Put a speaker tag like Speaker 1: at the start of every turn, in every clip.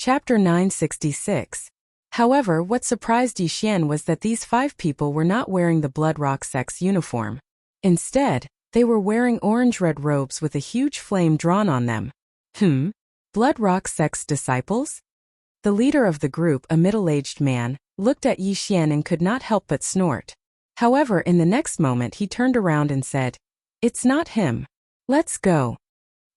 Speaker 1: Chapter 966. However, what surprised Yixian was that these 5 people were not wearing the Blood Rock sect's uniform. Instead, they were wearing orange-red robes with a huge flame drawn on them. Blood Rock sect's disciples? The leader of the group, a middle-aged man, looked at Yixian and could not help but snort. However, in the next moment he turned around and said, "It's not him. Let's go."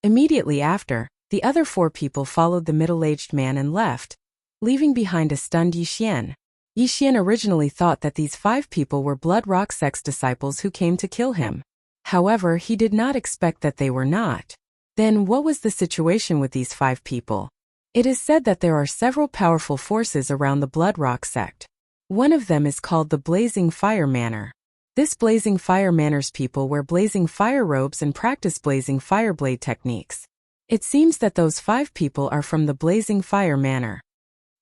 Speaker 1: Immediately after, the other 4 people followed the middle-aged man and left, leaving behind a stunned Yixian. Yixian originally thought that these 5 people were Blood Rock sect's disciples who came to kill him. However, he did not expect that they were not. Then what was the situation with these 5 people? It is said that there are several powerful forces around the Blood Rock sect. One of them is called the Blazing Fire Manor. This Blazing Fire Manor's people wear blazing fire robes and practice blazing fireblade techniques. It seems that those 5 people are from the Blazing Fire Manor.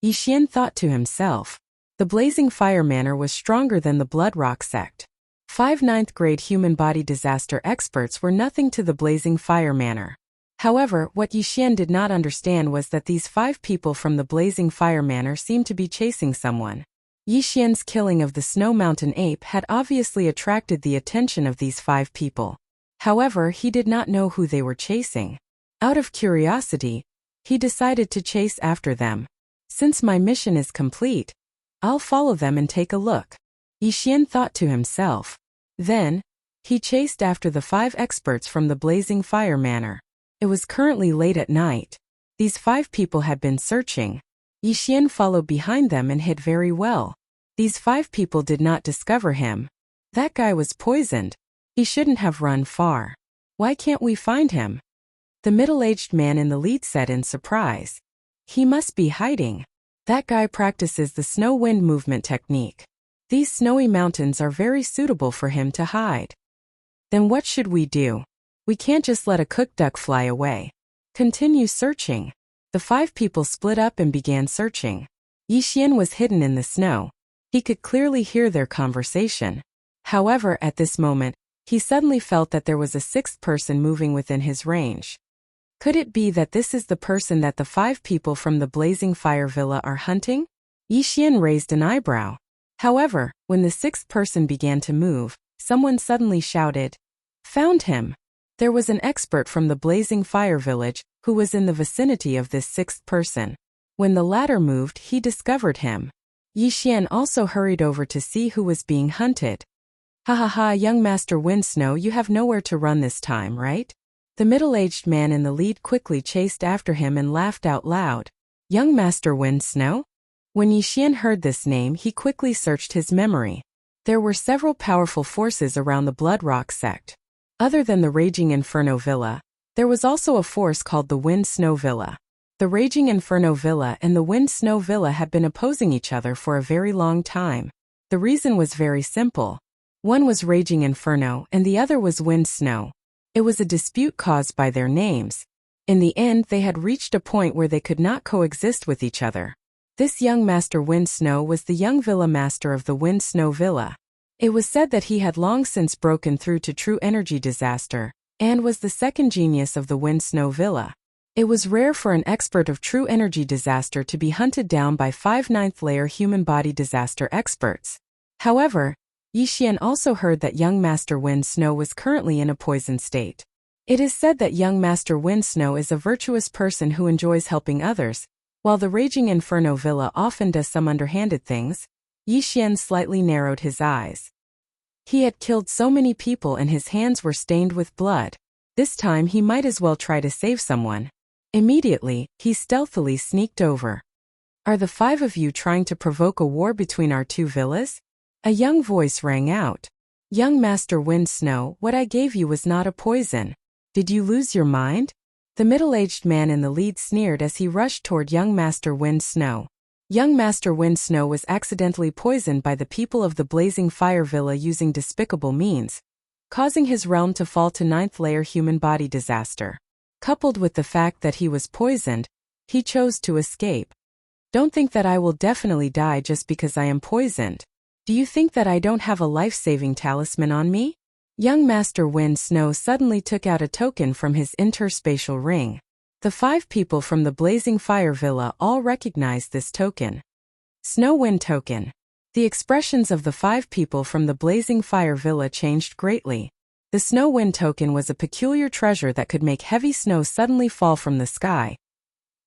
Speaker 1: Yixian thought to himself. The Blazing Fire Manor was stronger than the Blood Rock sect. 5 ninth-grade human body disaster experts were nothing to the Blazing Fire Manor. However, what Yixian did not understand was that these 5 people from the Blazing Fire Manor seemed to be chasing someone. Yixian's killing of the Snow Mountain ape had obviously attracted the attention of these 5 people. However, he did not know who they were chasing. Out of curiosity, he decided to chase after them. Since my mission is complete, I'll follow them and take a look, Yixian thought to himself. Then, he chased after the 5 experts from the Blazing Fire Manor. It was currently late at night. These 5 people had been searching. Yixian followed behind them and hid very well. These 5 people did not discover him. That guy was poisoned. He shouldn't have run far. Why can't we find him? The middle-aged man in the lead said in surprise. He must be hiding. That guy practices the snow wind movement technique. These snowy mountains are very suitable for him to hide. Then what should we do? We can't just let a cooked duck fly away. Continue searching. The 5 people split up and began searching. Yixian was hidden in the snow. He could clearly hear their conversation. However, at this moment, he suddenly felt that there was a 6th person moving within his range. Could it be that this is the person that the 5 people from the Blazing Fire Villa are hunting? Yixian raised an eyebrow. However, when the 6th person began to move, someone suddenly shouted, "Found him!" There was an expert from the Blazing Fire Village who was in the vicinity of this 6th person. When the latter moved, he discovered him. Yixian also hurried over to see who was being hunted. "Ha ha ha, young Master Windsnow, you have nowhere to run this time, right?" The middle-aged man in the lead quickly chased after him and laughed out loud. "Young Master Windsnow?" When Yixian heard this name, he quickly searched his memory. There were several powerful forces around the Blood Rock sect. Other than the Raging Inferno Villa, there was also a force called the Wind Snow Villa. The Raging Inferno Villa and the Wind Snow Villa had been opposing each other for a very long time. The reason was very simple. One was Raging Inferno and the other was Wind Snow. It was a dispute caused by their names. In the end, they had reached a point where they could not coexist with each other. This young Master Wind Snow was the young Villa Master of the Wind Snow Villa. It was said that he had long since broken through to true energy disaster, and was the 2nd genius of the Wind Snow Villa. It was rare for an expert of true energy disaster to be hunted down by 5 ninth-layer human body disaster experts. However, Yixian also heard that young Master Wind Snow was currently in a poisoned state. It is said that young Master Wind Snow is a virtuous person who enjoys helping others, while the Raging Inferno Villa often does some underhanded things. Yixian slightly narrowed his eyes. He had killed so many people and his hands were stained with blood. This time he might as well try to save someone. Immediately, he stealthily sneaked over. "Are the 5 of you trying to provoke a war between our 2 villas?" A young voice rang out. "Young Master Wind Snow, what I gave you was not a poison. Did you lose your mind?" The middle-aged man in the lead sneered as he rushed toward young Master Wind Snow. Young Master Wind Snow was accidentally poisoned by the people of the Blazing Fire Villa using despicable means, causing his realm to fall to 9th-layer human body disaster. Coupled with the fact that he was poisoned, he chose to escape. "Don't think that I will definitely die just because I am poisoned. Do you think that I don't have a life-saving talisman on me?" Young Master Wind Snow suddenly took out a token from his interspatial ring. The 5 people from the Blazing Fire Villa all recognized this token. Snow Wind Token. The expressions of the 5 people from the Blazing Fire Villa changed greatly. The Snow Wind Token was a peculiar treasure that could make heavy snow suddenly fall from the sky,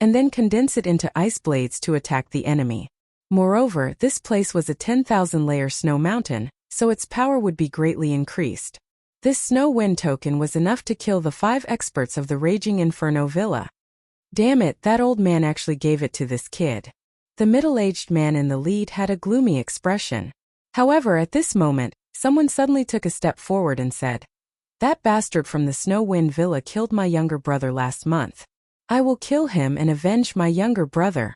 Speaker 1: and then condense it into ice blades to attack the enemy. Moreover, this place was a 10,000-layer snow mountain, so its power would be greatly increased. This Snow Wind Token was enough to kill the 5 experts of the Raging Inferno Villa. Damn it, that old man actually gave it to this kid. The middle-aged man in the lead had a gloomy expression. However, at this moment, someone suddenly took a step forward and said, "That bastard from the Snow Wind Villa killed my younger brother last month. I will kill him and avenge my younger brother."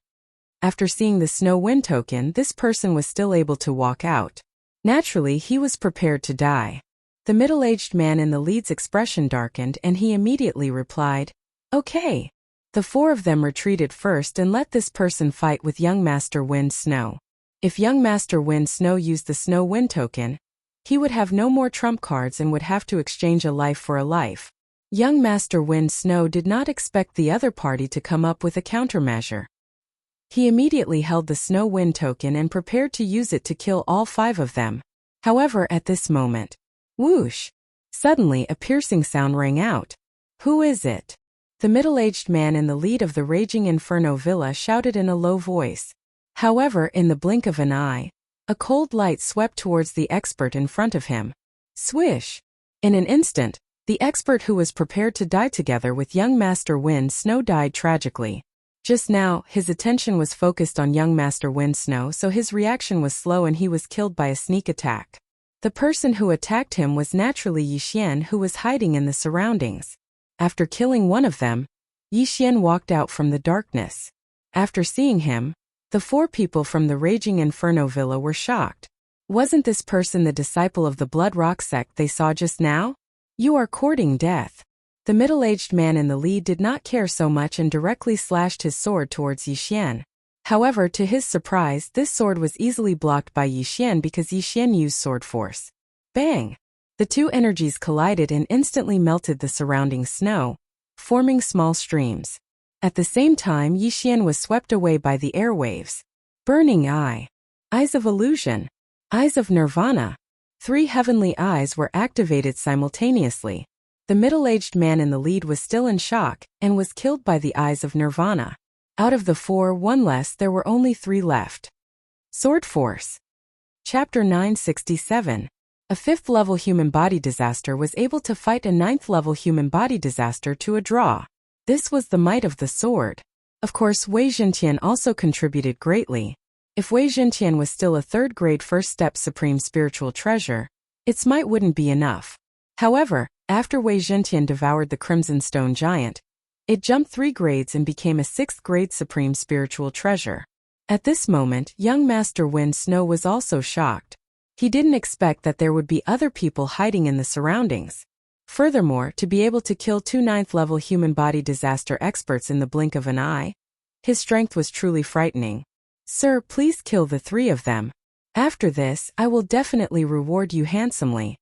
Speaker 1: After seeing the Snow Wind Token, this person was still able to walk out. Naturally, he was prepared to die. The middle-aged man in the lead's expression darkened and he immediately replied, "Okay." The 4 of them retreated first and let this person fight with young Master Wind Snow. If young Master Wind Snow used the Snow Wind Token, he would have no more trump cards and would have to exchange a life for a life. Young Master Wind Snow did not expect the other party to come up with a countermeasure. He immediately held the Snow Wind Token and prepared to use it to kill all 5 of them. However, at this moment, whoosh! Suddenly a piercing sound rang out. "Who is it?" The middle-aged man in the lead of the Raging Inferno Villa shouted in a low voice. However, in the blink of an eye, a cold light swept towards the expert in front of him. Swish! In an instant, the expert who was prepared to die together with young Master Wind Snow died tragically. Just now, his attention was focused on young Master Wind Snow, so his reaction was slow and he was killed by a sneak attack. The person who attacked him was naturally Yixian, who was hiding in the surroundings. After killing one of them, Yixian walked out from the darkness. After seeing him, the 4 people from the Raging Inferno Villa were shocked. Wasn't this person the disciple of the Blood Rock sect they saw just now? "You are courting death." The middle-aged man in the lead did not care so much and directly slashed his sword towards Yixian. However, to his surprise, this sword was easily blocked by Yixian because Yixian used sword force. Bang! The 2 energies collided and instantly melted the surrounding snow, forming small streams. At the same time, Yixian was swept away by the airwaves. Burning Eye. Eyes of Illusion. Eyes of Nirvana. 3 heavenly eyes were activated simultaneously. The middle-aged man in the lead was still in shock and was killed by the Eyes of Nirvana. Out of the 4, 1 less, there were only 3 left. Sword Force. Chapter 967. A 5th-level human body disaster was able to fight a 9th-level human body disaster to a draw. This was the might of the sword. Of course, Wei Zhentian also contributed greatly. If Wei Zhentian was still a 3rd-grade first-step supreme spiritual treasure, its might wouldn't be enough. However, after Wei Zhentian devoured the Crimson Stone Giant, it jumped 3 grades and became a 6th-grade supreme spiritual treasure. At this moment, young Master Wind Snow was also shocked. He didn't expect that there would be other people hiding in the surroundings. Furthermore, to be able to kill 2 9th-level human body disaster experts in the blink of an eye, his strength was truly frightening. "Sir, please kill the 3 of them. After this, I will definitely reward you handsomely."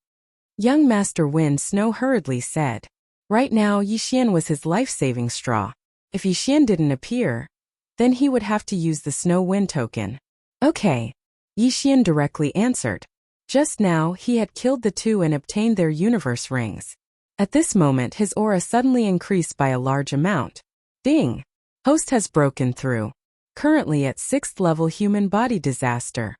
Speaker 1: Young Master Wind Snow hurriedly said. Right now, Yixian was his life-saving straw. If Yixian didn't appear, then he would have to use the Snow Wind Token. "Okay," Yixian directly answered. Just now, he had killed the 2 and obtained their universe rings. At this moment, his aura suddenly increased by a large amount. Ding! Host has broken through. Currently at 6th level human body disaster.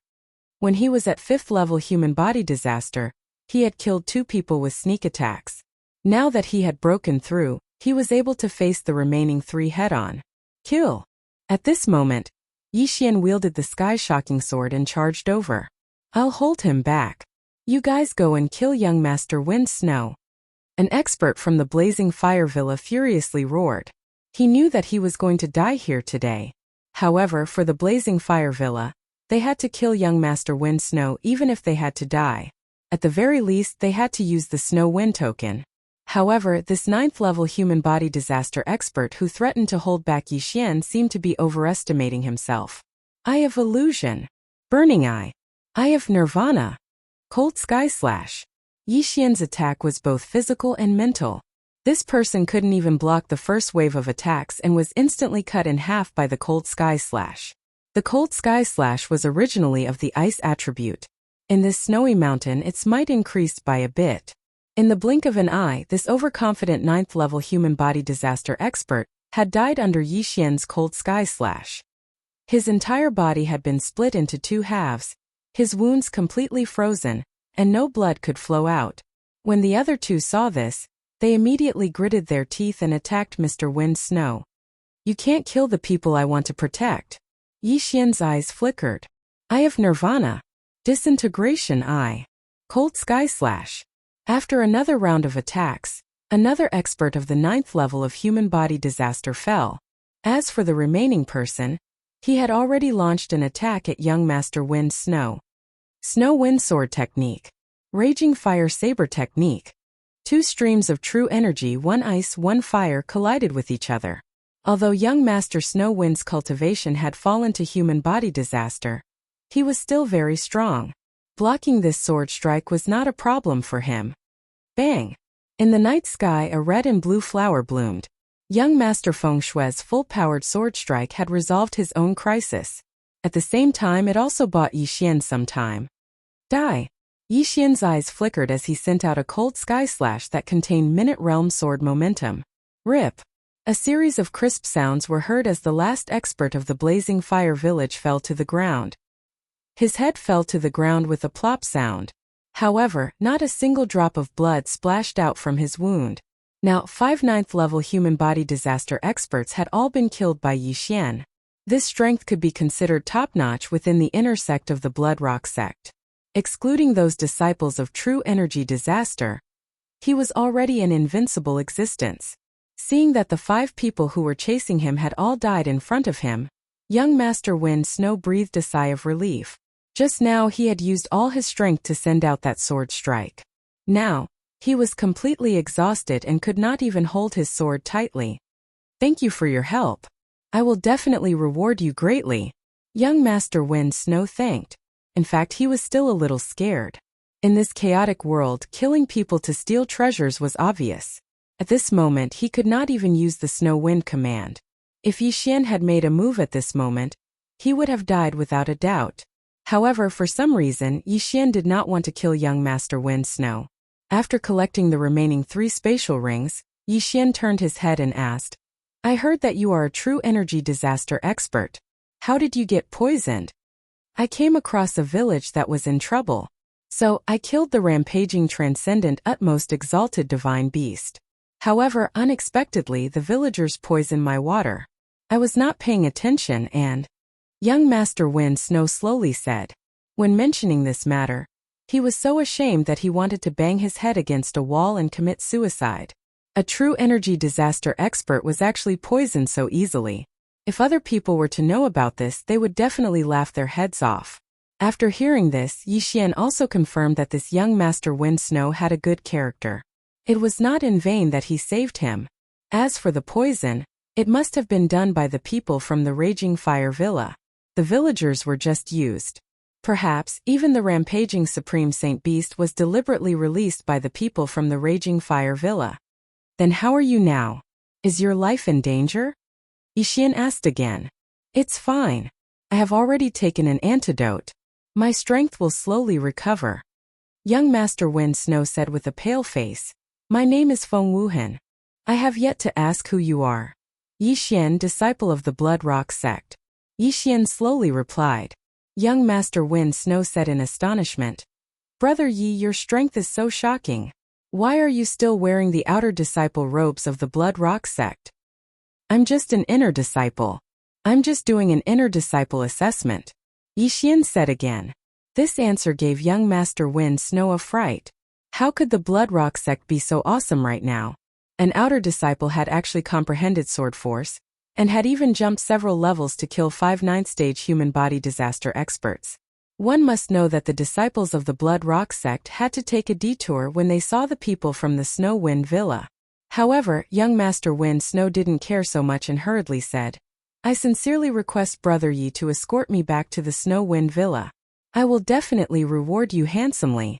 Speaker 1: When he was at 5th level human body disaster, he had killed 2 people with sneak attacks. Now that he had broken through, he was able to face the remaining 3 head-on. Kill! At this moment, Yixian wielded the sky-shocking sword and charged over. "I'll hold him back. You guys go and kill young Master Wind Snow." An expert from the Blazing Fire Villa furiously roared. He knew that he was going to die here today. However, for the Blazing Fire Villa, they had to kill young Master Wind Snow even if they had to die. At the very least, they had to use the Snow Wind Token. However, this 9th-level human body disaster expert who threatened to hold back Yixian seemed to be overestimating himself. Eye of Illusion. Burning Eye. Eye of Nirvana. Cold Sky Slash. Yixian's attack was both physical and mental. This person couldn't even block the first wave of attacks and was instantly cut in half by the Cold Sky Slash. The Cold Sky Slash was originally of the ice attribute. In this snowy mountain, its might increased by a bit. In the blink of an eye, this overconfident 9th-level human body disaster expert had died under Yi Xian's Cold Sky Slash. His entire body had been split into 2 halves, his wounds completely frozen, and no blood could flow out. When the other 2 saw this, they immediately gritted their teeth and attacked Mr. Wind Snow. "You can't kill the people I want to protect." Yi Xian's eyes flickered. "I have Nirvana. Disintegration Eye. Cold Sky Slash." After another round of attacks, another expert of the 9th level of human body disaster fell. As for the remaining person, he had already launched an attack at young Master Wind Snow. Snow Wind Sword Technique. Raging Fire Saber Technique. 2 streams of true energy, 1 ice, 1 fire, collided with each other. Although young Master Snow Wind's cultivation had fallen to human body disaster, he was still very strong. Blocking this sword strike was not a problem for him. Bang! In the night sky, a red and blue flower bloomed. Young Master Feng Shui's full-powered sword strike had resolved his own crisis. At the same time, it also bought Yi Xian some time. Die! Yi Xian's eyes flickered as he sent out a Cold Sky Slash that contained Minute Realm Sword momentum. Rip! A series of crisp sounds were heard as the last expert of the Blazing Fire Village fell to the ground. His head fell to the ground with a plop sound. However, not a single drop of blood splashed out from his wound. Now, 5 9th-level human body disaster experts had all been killed by Yi Xian. This strength could be considered top-notch within the inner sect of the Blood Rock sect. Excluding those disciples of true energy disaster, he was already an invincible existence. Seeing that the 5 people who were chasing him had all died in front of him, young Master Wind Snow breathed a sigh of relief. Just now he had used all his strength to send out that sword strike. Now, he was completely exhausted and could not even hold his sword tightly. "Thank you for your help. I will definitely reward you greatly." Young Master Wind Snow thanked. In fact, he was still a little scared. In this chaotic world, killing people to steal treasures was obvious. At this moment, he could not even use the Snow Wind command. If Yi Xian had made a move at this moment, he would have died without a doubt. However, for some reason, Yi Xian did not want to kill young Master Wind Snow. After collecting the remaining 3 spatial rings, Yi Xian turned his head and asked, "I heard that you are a true energy disaster expert. How did you get poisoned?" "I came across a village that was in trouble. So, I killed the rampaging transcendent utmost exalted divine beast. However, unexpectedly the villagers poisoned my water. I was not paying attention and..." Young Master Wind Snow slowly said. When mentioning this matter, he was so ashamed that he wanted to bang his head against a wall and commit suicide. A true energy disaster expert was actually poisoned so easily. If other people were to know about this, they would definitely laugh their heads off. After hearing this, Yi Xian also confirmed that this young Master Wind Snow had a good character. It was not in vain that he saved him. As for the poison, it must have been done by the people from the Raging Fire Villa. The villagers were just used. Perhaps, even the rampaging Supreme Saint Beast was deliberately released by the people from the Raging Fire Villa. "Then how are you now? Is your life in danger?" Yi Xian asked again. "It's fine. I have already taken an antidote. My strength will slowly recover." Young Master Wind Snow said with a pale face, "My name is Feng Wuhan. I have yet to ask who you are." "Yi Xian, disciple of the Blood Rock sect." Yi Xian slowly replied. Young Master Wind Snow said in astonishment, "Brother Yi, your strength is so shocking. Why are you still wearing the outer disciple robes of the Blood Rock sect?" "I'm just an inner disciple. I'm just doing an inner disciple assessment," Yi Xian said again. This answer gave young Master Wind Snow a fright. How could the Blood Rock sect be so awesome right now? An outer disciple had actually comprehended Sword Force, and had even jumped several levels to kill 5 9th-stage human body disaster experts. One must know that the disciples of the Blood Rock sect had to take a detour when they saw the people from the Snow Wind Villa. However, young Master Wind Snow didn't care so much and hurriedly said, "I sincerely request Brother Yi to escort me back to the Snow Wind Villa. I will definitely reward you handsomely."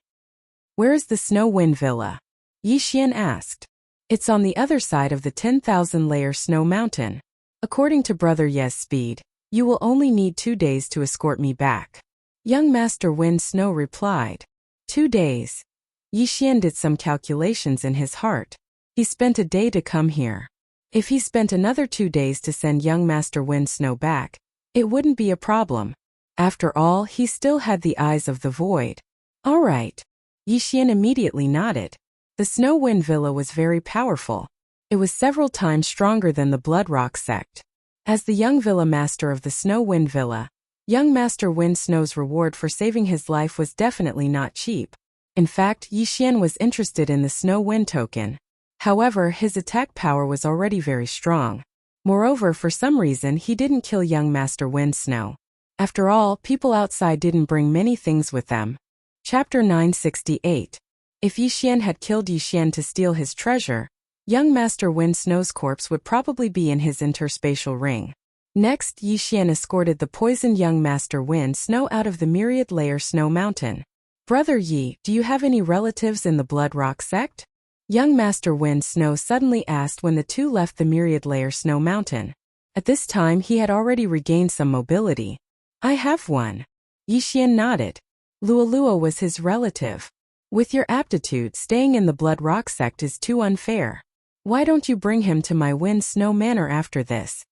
Speaker 1: "Where is the Snow Wind Villa?" Yi Xian asked. It's on the other side of the 10,000-layer snow mountain. According to Brother Ye's speed, you will only need 2 days to escort me back. Young Master Wind Snow replied. 2 days. Yi Xian did some calculations in his heart. He spent a day to come here. If he spent another 2 days to send young Master Wind Snow back, it wouldn't be a problem. After all, he still had the eyes of the void. All right. Yi Xian immediately nodded. The Snow Wind Villa was very powerful. It was several times stronger than the Bloodrock sect. As the young Villa Master of the Snow Wind Villa, young Master Wind Snow's reward for saving his life was definitely not cheap. In fact, Yi Xian was interested in the Snow Wind token. However, his attack power was already very strong. Moreover, for some reason he didn't kill young Master Wind Snow. After all, people outside didn't bring many things with them. Chapter 968. If Yi Xian had killed Yi Xian to steal his treasure, young Master Wind Snow's corpse would probably be in his interspatial ring. Next, Yi Xian escorted the poisoned young Master Wind Snow out of the myriad-layer snow mountain. Brother Yi, do you have any relatives in the Bloodrock sect? Young Master Wind Snow suddenly asked when the two left the myriad-layer snow mountain. At this time he had already regained some mobility. I have one. Yi Xian nodded. Lualua was his relative. With your aptitude, staying in the Bloodrock sect is too unfair. Why don't you bring him to my Wind Snow Manor after this?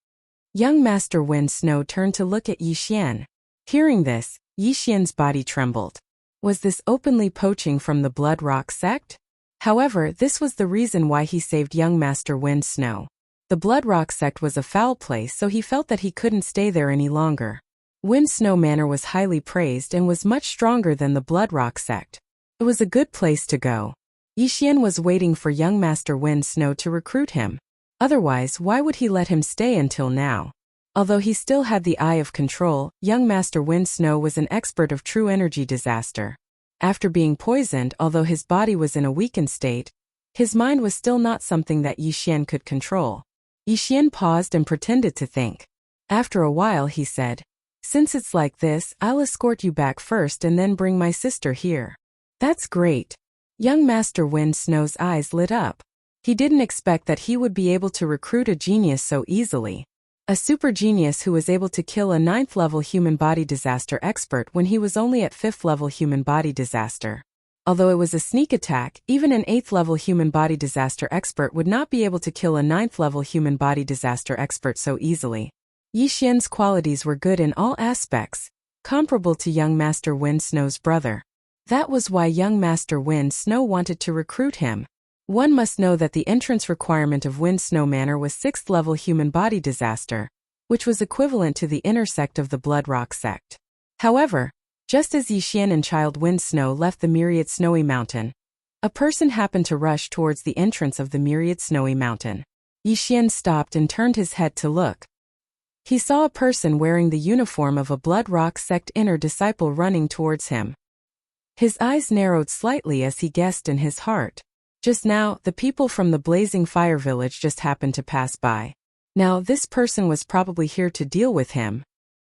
Speaker 1: Young Master Wind Snow turned to look at Yi Xian. Hearing this, Yi Xian's body trembled. Was this openly poaching from the Bloodrock sect? However, this was the reason why he saved young Master Wind Snow. The Bloodrock sect was a foul place, so he felt that he couldn't stay there any longer. Wind Snow Manor was highly praised and was much stronger than the Bloodrock sect. It was a good place to go. Yi Xian was waiting for young Master Wind Snow to recruit him. Otherwise, why would he let him stay until now? Although he still had the eye of control, young Master Wind Snow was an expert of true energy disaster. After being poisoned, although his body was in a weakened state, his mind was still not something that Yi Xian could control. Yi Xian paused and pretended to think. After a while he said, "Since it's like this, I'll escort you back first and then bring my sister here." That's great. Young Master Wind Snow's eyes lit up. He didn't expect that he would be able to recruit a genius so easily. A super genius who was able to kill a 9th-level human body disaster expert when he was only at 5th-level human body disaster. Although it was a sneak attack, even an 8th-level human body disaster expert would not be able to kill a 9th-level human body disaster expert so easily. Yi Xian's qualities were good in all aspects, comparable to young Master Wind Snow's brother. That was why young Master Wind Snow wanted to recruit him. One must know that the entrance requirement of Wind Snow Manor was 6th-level human body disaster, which was equivalent to the inner sect of the Bloodrock sect. However, just as Yi Xian and Child Wind Snow left the myriad snowy mountain, a person happened to rush towards the entrance of the myriad snowy mountain. Yi Xian stopped and turned his head to look. He saw a person wearing the uniform of a Bloodrock sect inner disciple running towards him. His eyes narrowed slightly as he guessed in his heart. Just now, the people from the Blazing Fire Village just happened to pass by. Now, this person was probably here to deal with him.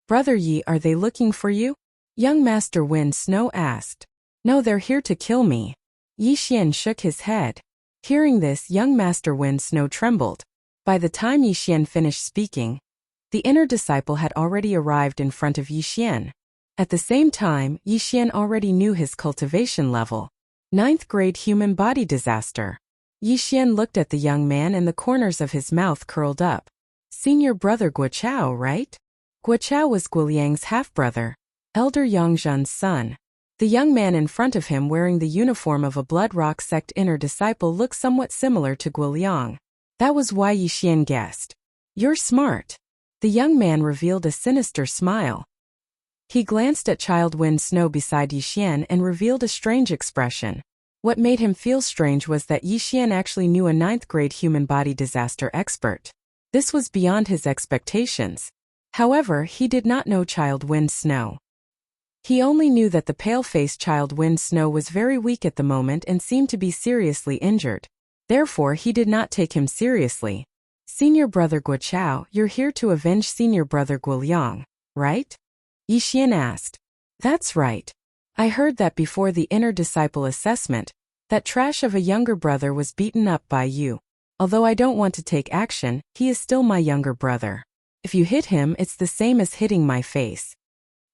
Speaker 1: Brother Yi, are they looking for you? Young Master Wind Snow asked. No, they're here to kill me. Yi Xian shook his head. Hearing this, young Master Wind Snow trembled. By the time Yi Xian finished speaking, the inner disciple had already arrived in front of Yi Xian. At the same time, Yi Xian already knew his cultivation level. 9th grade human body disaster. Yi Xian looked at the young man and the corners of his mouth curled up. Senior brother Guo Chao, right? Guo Chao was Guoliang's half-brother, elder Yongzhen's son. The young man in front of him wearing the uniform of a Bloodrock sect inner disciple looked somewhat similar to Guoliang. That was why Yi Xian guessed. You're smart. The young man revealed a sinister smile. He glanced at Child Wind Snow beside Yi Xian and revealed a strange expression. What made him feel strange was that Yi Xian actually knew a 9th grade human body disaster expert. This was beyond his expectations. However, he did not know Child Wind Snow. He only knew that the pale-faced Child Wind Snow was very weak at the moment and seemed to be seriously injured. Therefore, he did not take him seriously. Senior brother Guo Chao, you're here to avenge senior brother Guoliang, right? Yi Xian asked. That's right. I heard that before the inner disciple assessment, that trash of a younger brother was beaten up by you. Although I don't want to take action, he is still my younger brother. If you hit him, it's the same as hitting my face,"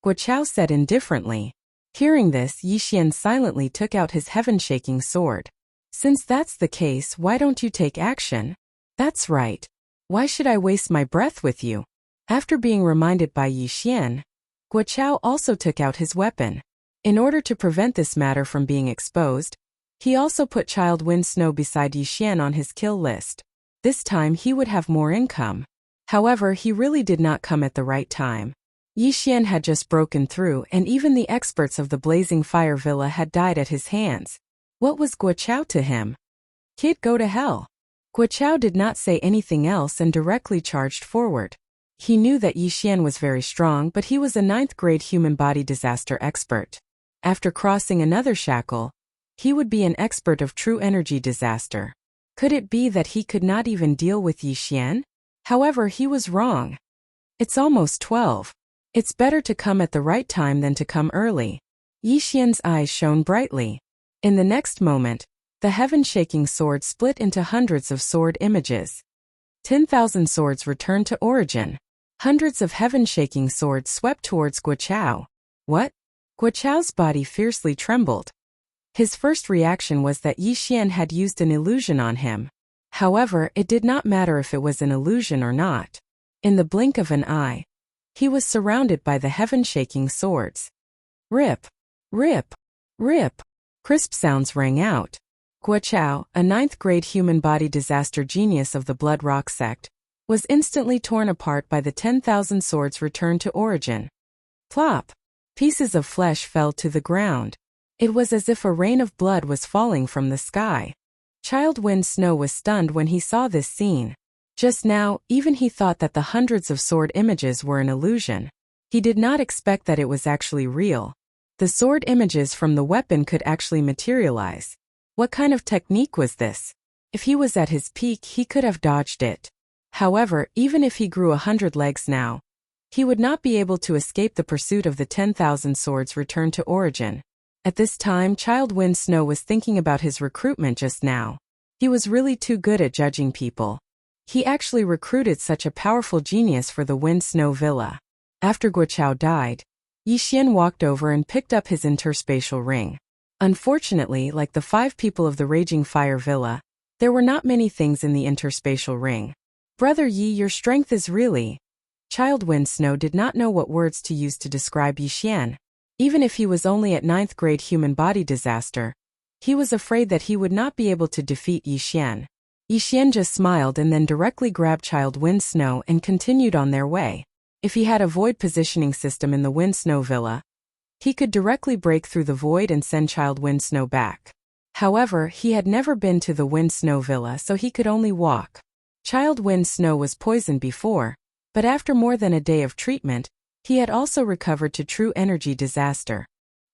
Speaker 1: Guo Chao said indifferently. Hearing this, Yixian silently took out his heaven-shaking sword. "Since that's the case, why don't you take action?" "That's right. Why should I waste my breath with you?" After being reminded by Yixian, Guo Chao also took out his weapon. In order to prevent this matter from being exposed, he also put Child Wind Snow beside Yixian on his kill list. This time he would have more income. However, he really did not come at the right time. Yixian had just broken through, and even the experts of the Blazing Fire Villa had died at his hands. What was Guo Chao to him? "Kid, go to hell." Guo Chao did not say anything else and directly charged forward. He knew that Yixian was very strong, but he was a 9th-grade human body disaster expert. After crossing another shackle, he would be an expert of true energy disaster. Could it be that he could not even deal with Yixian? However, he was wrong. It's almost 12. It's better to come at the right time than to come early. Yixian's eyes shone brightly. In the next moment, the heaven-shaking sword split into hundreds of sword images. 10,000 swords returned to origin. Hundreds of heaven-shaking swords swept towards Guo Chao. What? Guo Chao's body fiercely trembled. His first reaction was that Yixian had used an illusion on him. However, it did not matter if it was an illusion or not. In the blink of an eye, he was surrounded by the heaven-shaking swords. Rip! Rip! Rip! Crisp sounds rang out. Guo Chao, a 9th-grade human body disaster genius of the Blood Rock sect, was instantly torn apart by the 10,000 swords returned to origin. Plop! Pieces of flesh fell to the ground. It was as if a rain of blood was falling from the sky. Child Wind Snow was stunned when he saw this scene. Just now, even he thought that the hundreds of sword images were an illusion. He did not expect that it was actually real. The sword images from the weapon could actually materialize. What kind of technique was this? If he was at his peak, he could have dodged it. However, even if he grew 100 legs now, he would not be able to escape the pursuit of the 10,000 swords returned to origin. At this time, Child Wind Snow was thinking about his recruitment just now. He was really too good at judging people. He actually recruited such a powerful genius for the Wind Snow Villa. After Guo Chao died, Yixian walked over and picked up his interspatial ring. Unfortunately, like the 5 people of the Raging Fire Villa, there were not many things in the interspatial ring. "Brother Yi, your strength is really..." Child Wind Snow did not know what words to use to describe Yixian. Even if he was only at 9th grade human body disaster, he was afraid that he would not be able to defeat Yixian. Yixian just smiled and then directly grabbed Child Wind Snow and continued on their way. If he had a void positioning system in the Wind Snow Villa, he could directly break through the void and send Child Wind Snow back. However, he had never been to the Wind Snow Villa, so he could only walk. Child Wind Snow was poisoned before, but after more than a day of treatment, he had also recovered to true energy disaster.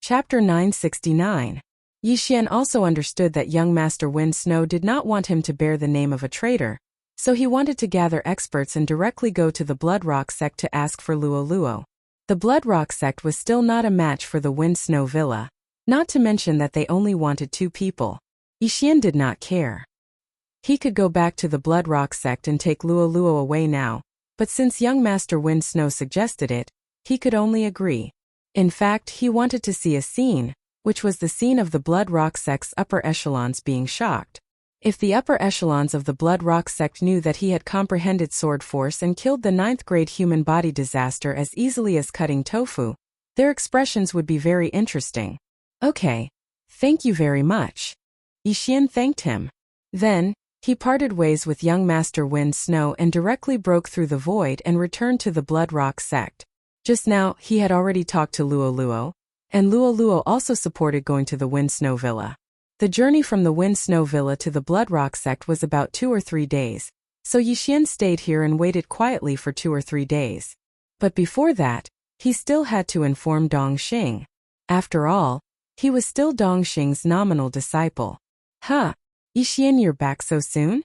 Speaker 1: Chapter 969. Yixian also understood that young Master Wind Snow did not want him to bear the name of a traitor, so he wanted to gather experts and directly go to the Blood Rock sect to ask for Luo Luo. The Blood Rock sect was still not a match for the Wind Snow Villa, not to mention that they only wanted 2 people. Yixian did not care. He could go back to the Blood Rock sect and take Luo Luo away now, but since young Master Wind Snow suggested it, he could only agree. In fact, he wanted to see a scene, which was the scene of the Blood Rock sect's upper echelons being shocked. If the upper echelons of the Blood Rock sect knew that he had comprehended sword force and killed the 9th grade human body disaster as easily as cutting tofu, their expressions would be very interesting. "Okay. Thank you very much." Yixian thanked him. Then, he parted ways with young Master Wind Snow and directly broke through the void and returned to the Blood Rock sect. Just now, he had already talked to Luo Luo, and Luo Luo also supported going to the Wind Snow Villa. The journey from the Wind Snow Villa to the Blood Rock sect was about 2 or 3 days, so Yixian stayed here and waited quietly for 2 or 3 days. But before that, he still had to inform Dong Xing. After all, he was still Dong Xing's nominal disciple. "Huh, Yixian, you're back so soon?"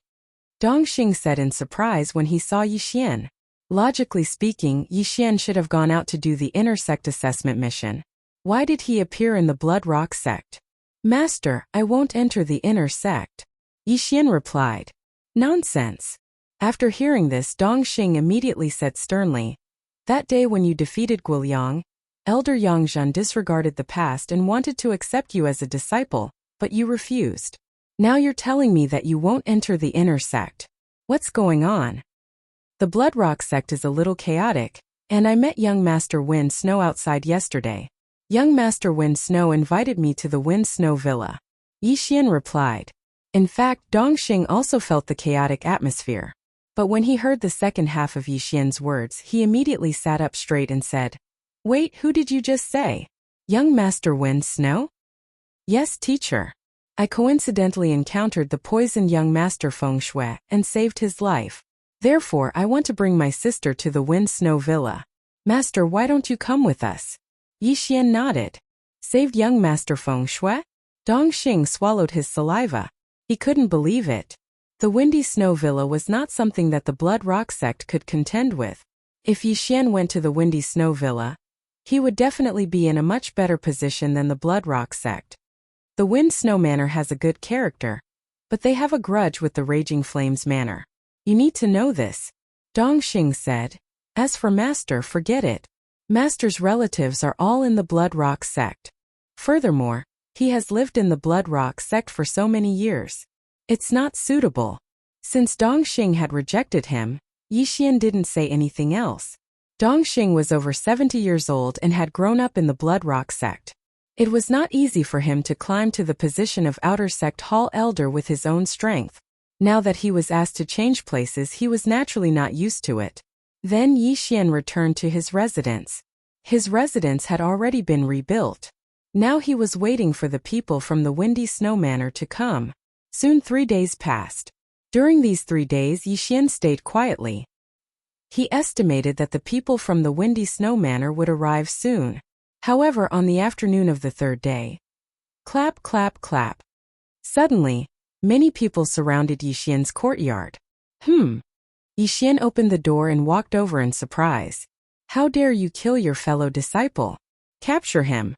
Speaker 1: Dong Xing said in surprise when he saw Yixian. Logically speaking, Yixian should have gone out to do the inner sect assessment mission. Why did he appear in the Blood Rock sect? "Master, I won't enter the inner sect," Yixian replied. Nonsense. After hearing this, Dongxing immediately said sternly, "That day when you defeated Guoliang, Elder Yangzhen disregarded the past and wanted to accept you as a disciple, but you refused. Now you're telling me that you won't enter the inner sect. What's going on?" "The Blood Rock sect is a little chaotic, and I met young Master Wind Snow outside yesterday. Young Master Wind Snow invited me to the Wind Snow Villa," Yixian replied. In fact, Dongxing also felt the chaotic atmosphere. But when he heard the second half of Yixian's words, he immediately sat up straight and said, "Wait, who did you just say? Young Master Wind Snow?" "Yes, teacher. I coincidentally encountered the poisoned young Master Feng Shui and saved his life. Therefore, I want to bring my sister to the Wind Snow Villa. Master, why don't you come with us?" Yixian nodded. Saved young Master Feng Shui? Dongxing swallowed his saliva. He couldn't believe it. The Windy Snow Villa was not something that the Blood Rock sect could contend with. If Yixian went to the Windy Snow Villa, he would definitely be in a much better position than the Blood Rock sect. The Wind Snow Manor has a good character, but they have a grudge with the Raging Flames Manor. You need to know this, Dongxing said. As for Master, forget it. Master's relatives are all in the Blood Rock sect. Furthermore, he has lived in the Blood Rock sect for so many years. It's not suitable. Since Dongxing had rejected him, Yixian didn't say anything else. Dongxing was over 70 years old and had grown up in the Blood Rock sect. It was not easy for him to climb to the position of Outer Sect Hall Elder with his own strength. Now that he was asked to change places, he was naturally not used to it. Then Yixian returned to his residence. His residence had already been rebuilt. Now he was waiting for the people from the Windy Snow Manor to come. Soon 3 days passed. During these 3 days, Yixian stayed quietly. He estimated that the people from the Windy Snow Manor would arrive soon. However, on the afternoon of the 3rd day, clap, clap, clap. Suddenly, many people surrounded Yixian's courtyard. Yixian opened the door and walked over in surprise. "How dare you kill your fellow disciple? Capture him!"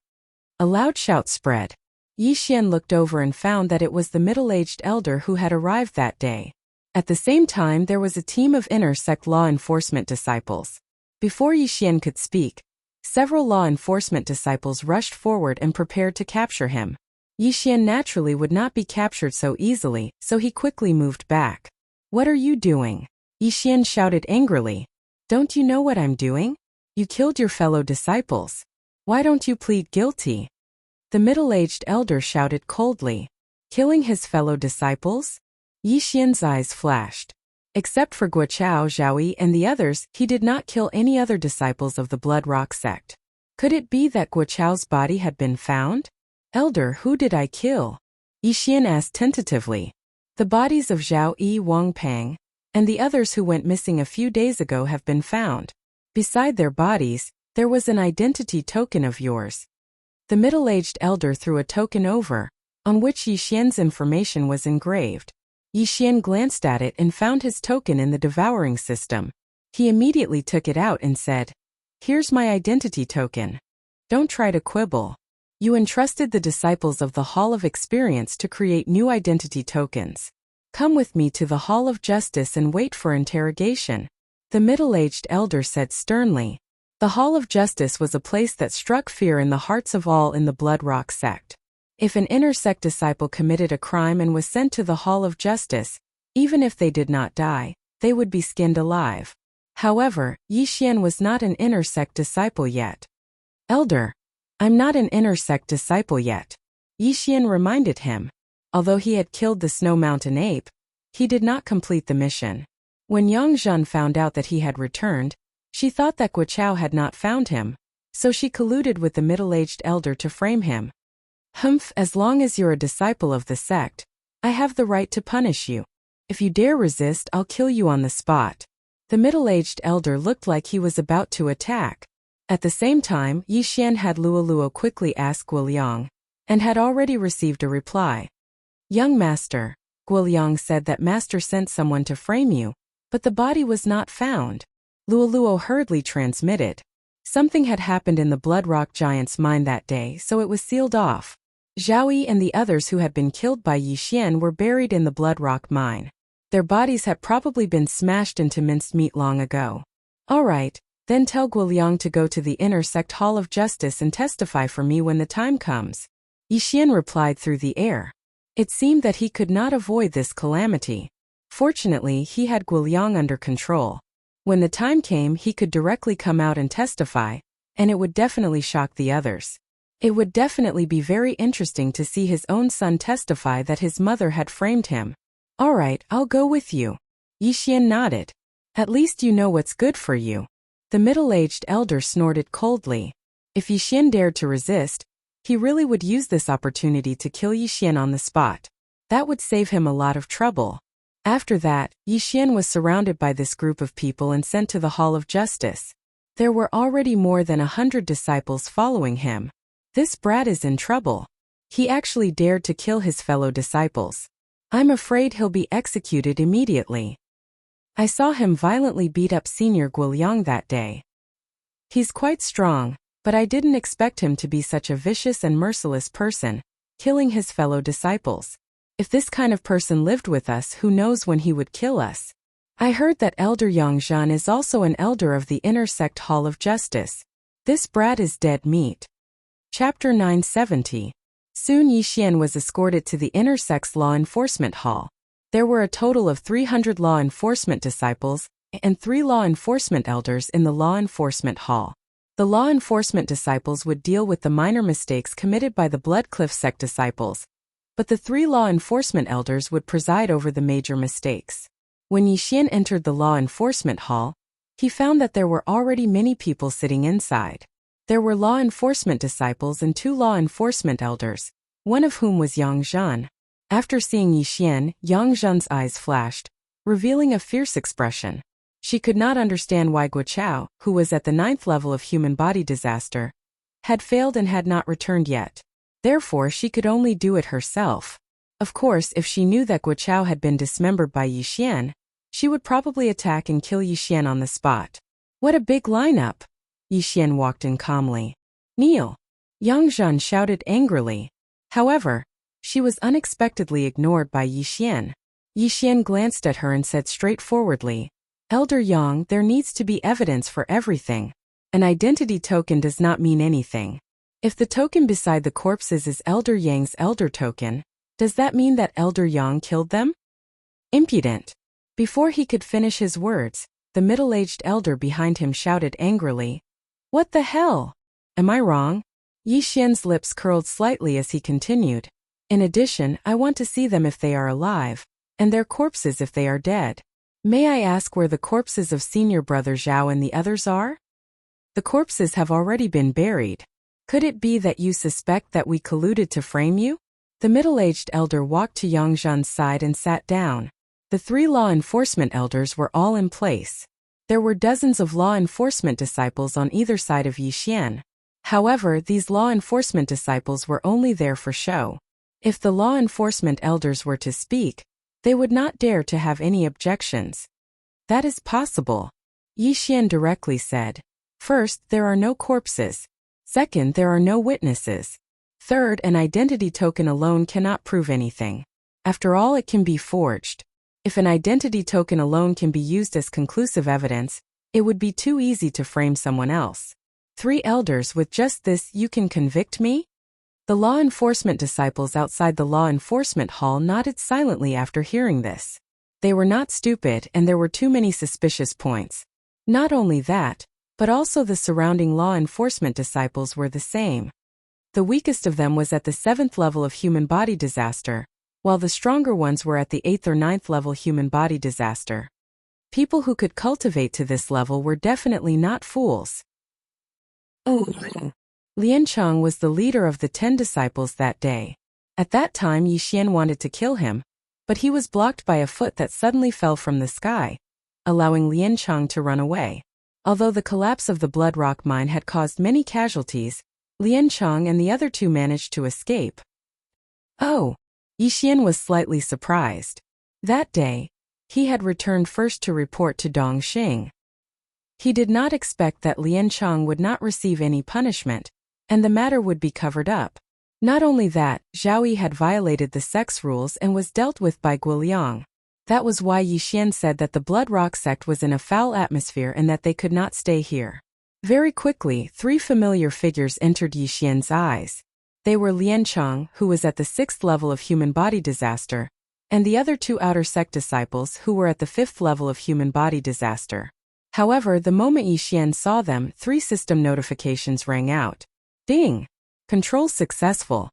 Speaker 1: A loud shout spread. Yixian looked over and found that it was the middle-aged elder who had arrived that day. At the same time, there was a team of inner sect law enforcement disciples. Before Yixian could speak, several law enforcement disciples rushed forward and prepared to capture him. Yixian naturally would not be captured so easily, so he quickly moved back. "What are you doing?" Yixian shouted angrily. "Don't you know what I'm doing? You killed your fellow disciples. Why don't you plead guilty?" The middle-aged elder shouted coldly. Killing his fellow disciples? Yixian's eyes flashed. Except for Guochao, Zhaoyi, and the others, he did not kill any other disciples of the Blood Rock sect. Could it be that Guochao's body had been found? "Elder, who did I kill?" Yixian asked tentatively. "The bodies of Zhao Yi, Wang Pang, and the others who went missing a few days ago have been found. Beside their bodies, there was an identity token of yours." The middle-aged elder threw a token over, on which Yixian's information was engraved. Yixian glanced at it and found his token in the Devouring system. He immediately took it out and said, "Here's my identity token. Don't try to quibble. You entrusted the disciples of the Hall of Experience to create new identity tokens. Come with me to the Hall of Justice and wait for interrogation," the middle-aged elder said sternly. The Hall of Justice was a place that struck fear in the hearts of all in the Blood Rock sect. If an inner sect disciple committed a crime and was sent to the Hall of Justice, even if they did not die, they would be skinned alive. However, Yixian was not an inner sect disciple yet. "Elder, I'm not an inner sect disciple yet," Yixian reminded him. Although he had killed the Snow Mountain ape, he did not complete the mission. When Yangzhen found out that he had returned, she thought that Guochao had not found him, so she colluded with the middle-aged elder to frame him. As long as you're a disciple of the sect, I have the right to punish you. If you dare resist, I'll kill you on the spot." The middle-aged elder looked like he was about to attack. At the same time, Yixian had Luoluo quickly ask Guoliang, and had already received a reply. "Young master," Guoliang said that master sent someone to frame you, but the body was not found. Luoluo hurriedly transmitted. Something had happened in the Blood Rock Giant's mine that day, so it was sealed off. Zhaoyi and the others who had been killed by Yixian were buried in the Blood Rock mine. Their bodies had probably been smashed into minced meat long ago. All right, then tell Guiliang to go to the intersect Hall of Justice and testify for me when the time comes. Yixian replied through the air. It seemed that he could not avoid this calamity. Fortunately, he had Guiliang under control. When the time came, he could directly come out and testify, and it would definitely shock the others. It would definitely be very interesting to see his own son testify that his mother had framed him. All right, I'll go with you. Yixian nodded. At least you know what's good for you. The middle-aged elder snorted coldly. If Yixian dared to resist, he really would use this opportunity to kill Yixian on the spot. That would save him a lot of trouble. After that, Yixian was surrounded by this group of people and sent to the Hall of Justice. There were already more than 100 disciples following him. This brat is in trouble. He actually dared to kill his fellow disciples. I'm afraid he'll be executed immediately. I saw him violently beat up Senior Guiliang that day. He's quite strong, but I didn't expect him to be such a vicious and merciless person, killing his fellow disciples. If this kind of person lived with us, who knows when he would kill us. I heard that Elder Yangzhan is also an elder of the Intersect Hall of Justice. This brat is dead meat. Chapter 970. Soon Yixian was escorted to the Intersect's Law Enforcement Hall. There were a total of 300 law enforcement disciples and 3 law enforcement elders in the Law Enforcement Hall. The law enforcement disciples would deal with the minor mistakes committed by the Bloodcliff sect disciples, but the 3 law enforcement elders would preside over the major mistakes. When Yixian entered the law enforcement hall, he found that there were already many people sitting inside. There were law enforcement disciples and 2 law enforcement elders, one of whom was Yangzhan. After seeing Yixian, Yangzhan's eyes flashed, revealing a fierce expression. She could not understand why Guochao, who was at the 9th level of human body disaster, had failed and had not returned yet. Therefore, she could only do it herself. Of course, if she knew that Guochao had been dismembered by Yixian, she would probably attack and kill Yixian on the spot. What a big lineup! Yixian walked in calmly. Kneel! Yangzhan shouted angrily. However, she was unexpectedly ignored by Yixian. Yixian glanced at her and said straightforwardly, Elder Yang, there needs to be evidence for everything. An identity token does not mean anything. If the token beside the corpses is Elder Yang's elder token, does that mean that Elder Yang killed them? Impudent! Before he could finish his words, the middle-aged elder behind him shouted angrily, What the hell? Am I wrong? Yixian's lips curled slightly as he continued. In addition, I want to see them if they are alive, and their corpses if they are dead. May I ask where the corpses of senior brother Zhao and the others are? The corpses have already been buried. Could it be that you suspect that we colluded to frame you? The middle-aged elder walked to Yangzhan's side and sat down. The 3 law enforcement elders were all in place. There were dozens of law enforcement disciples on either side of Yixian. However, these law enforcement disciples were only there for show. If the law enforcement elders were to speak, they would not dare to have any objections. That is possible. Yixian directly said. First, there are no corpses. Second, there are no witnesses. Third, an identity token alone cannot prove anything. After all, it can be forged. If an identity token alone can be used as conclusive evidence, it would be too easy to frame someone else. 3 elders, with just this, you can convict me? The law enforcement disciples outside the law enforcement hall nodded silently after hearing this. They were not stupid, and there were too many suspicious points. Not only that, but also the surrounding law enforcement disciples were the same. The weakest of them was at the 7th level of human body disaster, while the stronger ones were at the 8th or 9th level human body disaster. People who could cultivate to this level were definitely not fools. Lian Cheng was the leader of the 10 disciples that day. At that time, Yixian wanted to kill him, but he was blocked by a foot that suddenly fell from the sky, allowing Lian Cheng to run away. Although the collapse of the Blood Rock mine had caused many casualties, Lian Cheng and the other 2 managed to escape. Oh! Yixian was slightly surprised. That day, he had returned first to report to Dongxing. He did not expect that Lian Cheng would not receive any punishment, and the matter would be covered up. Not only that, Zhao Yi had violated the sex rules and was dealt with by Guiliang. That was why Yixian said that the Blood Rock sect was in a foul atmosphere and that they could not stay here. Very quickly, 3 familiar figures entered Yixian's eyes. They were Liancheng, who was at the 6th level of human body disaster, and the other 2 outer sect disciples who were at the 5th level of human body disaster. However, the moment Yixian saw them, 3 system notifications rang out. Ding! Control successful.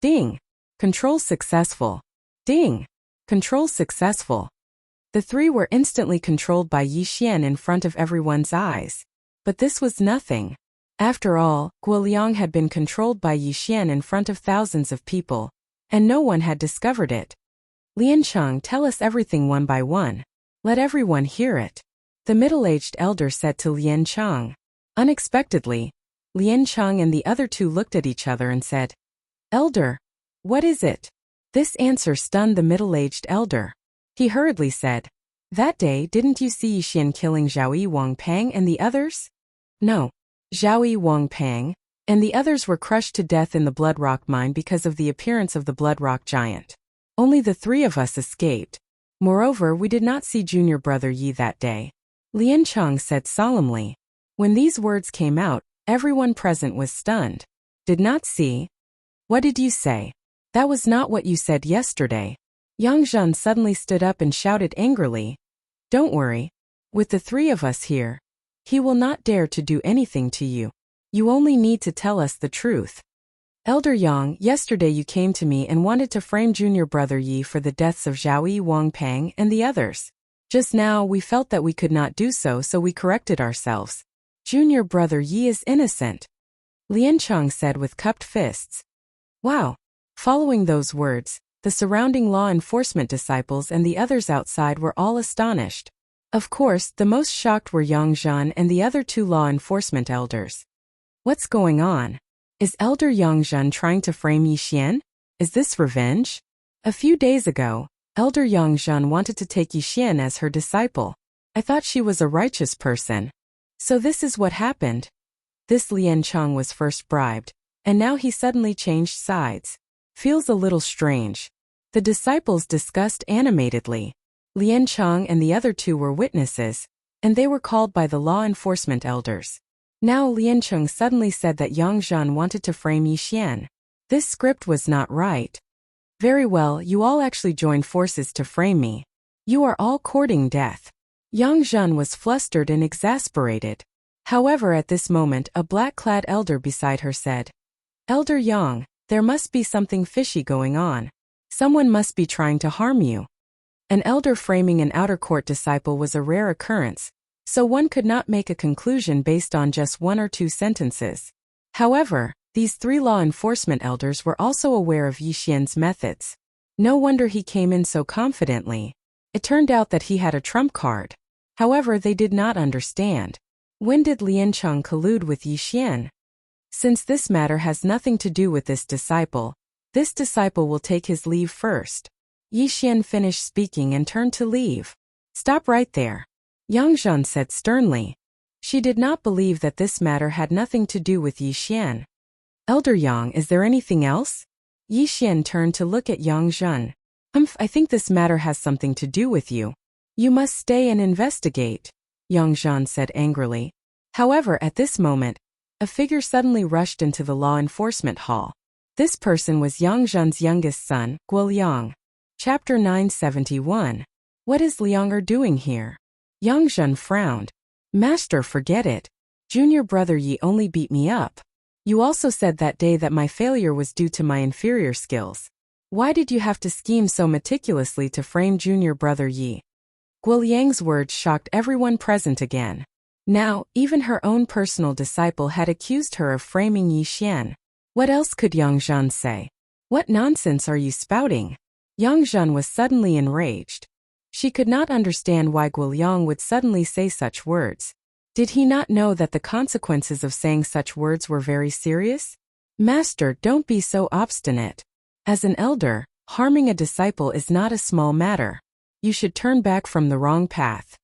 Speaker 1: Ding! Control successful. Ding! Control successful. The 3 were instantly controlled by Yixian in front of everyone's eyes. But this was nothing. After all, Guoliang had been controlled by Yixian in front of thousands of people, and no one had discovered it. Liancheng, tell us everything one by one. Let everyone hear it. The middle-aged elder said to Liancheng. Unexpectedly, Liancheng and the other 2 looked at each other and said, Elder, what is it? This answer stunned the middle-aged elder. He hurriedly said, That day, didn't you see Yixian killing Zhaoyi Wangpang and the others? No. Zhaoyi Wangpang and the others were crushed to death in the Blood Rock mine because of the appearance of the Blood Rock giant. Only the 3 of us escaped. Moreover, we did not see junior brother Yi that day. Liancheng said solemnly. When these words came out, everyone present was stunned. Did not see? What did you say? That was not what you said yesterday. Yang Zhen suddenly stood up and shouted angrily. Don't worry. With the 3 of us here, he will not dare to do anything to you. You only need to tell us the truth. Elder Yang, yesterday you came to me and wanted to frame junior brother Yi for the deaths of Zhaoyi Wangpang and the others. Just now we felt that we could not do so, so we corrected ourselves. Junior brother Yi is innocent. Liancheng said with cupped fists. Wow. Following those words, the surrounding law enforcement disciples and the others outside were all astonished. Of course, the most shocked were Yang Zhen and the other 2 law enforcement elders. What's going on? Is Elder Yang Zhen trying to frame Yixian? Is this revenge? A few days ago, Elder Yang Zhen wanted to take Yixian as her disciple. I thought she was a righteous person. So this is what happened. This Liancheng was first bribed, and now he suddenly changed sides. Feels a little strange. The disciples discussed animatedly. Liancheng and the other 2 were witnesses, and they were called by the law enforcement elders. Now Liancheng suddenly said that Yang Zhen wanted to frame Yixian. This script was not right. Very well, you all actually joined forces to frame me. You are all courting death. Yang Zhen was flustered and exasperated. However, at this moment, a black-clad elder beside her said, Elder Yang, there must be something fishy going on. Someone must be trying to harm you. An elder framing an outer court disciple was a rare occurrence, so one could not make a conclusion based on just 1 or 2 sentences. However, these 3 law enforcement elders were also aware of Yixian's methods. No wonder he came in so confidently. It turned out that he had a trump card. However, they did not understand. When did Liancheng collude with Yixian? Since this matter has nothing to do with this disciple will take his leave first. Yixian finished speaking and turned to leave. Stop right there. Yang Zhen said sternly. She did not believe that this matter had nothing to do with Yixian. Elder Yang, is there anything else? Yixian turned to look at Yang Zhen. I think this matter has something to do with you. You must stay and investigate, Yang Zhen said angrily. However, at this moment, a figure suddenly rushed into the law enforcement hall. This person was Yang Zhen's youngest son, Guoliang. Chapter 971. What is Liang doing here? Yang Zhen frowned. Master, forget it. Junior brother Yi only beat me up. You also said that day that my failure was due to my inferior skills. Why did you have to scheme so meticulously to frame junior brother Yi? Guoliang's words shocked everyone present again. Now, even her own personal disciple had accused her of framing Yixian. What else could Yang Zhen say? What nonsense are you spouting? Yang Zhen was suddenly enraged. She could not understand why Guoliang would suddenly say such words. Did he not know that the consequences of saying such words were very serious? Master, don't be so obstinate. As an elder, harming a disciple is not a small matter. You should turn back from the wrong path.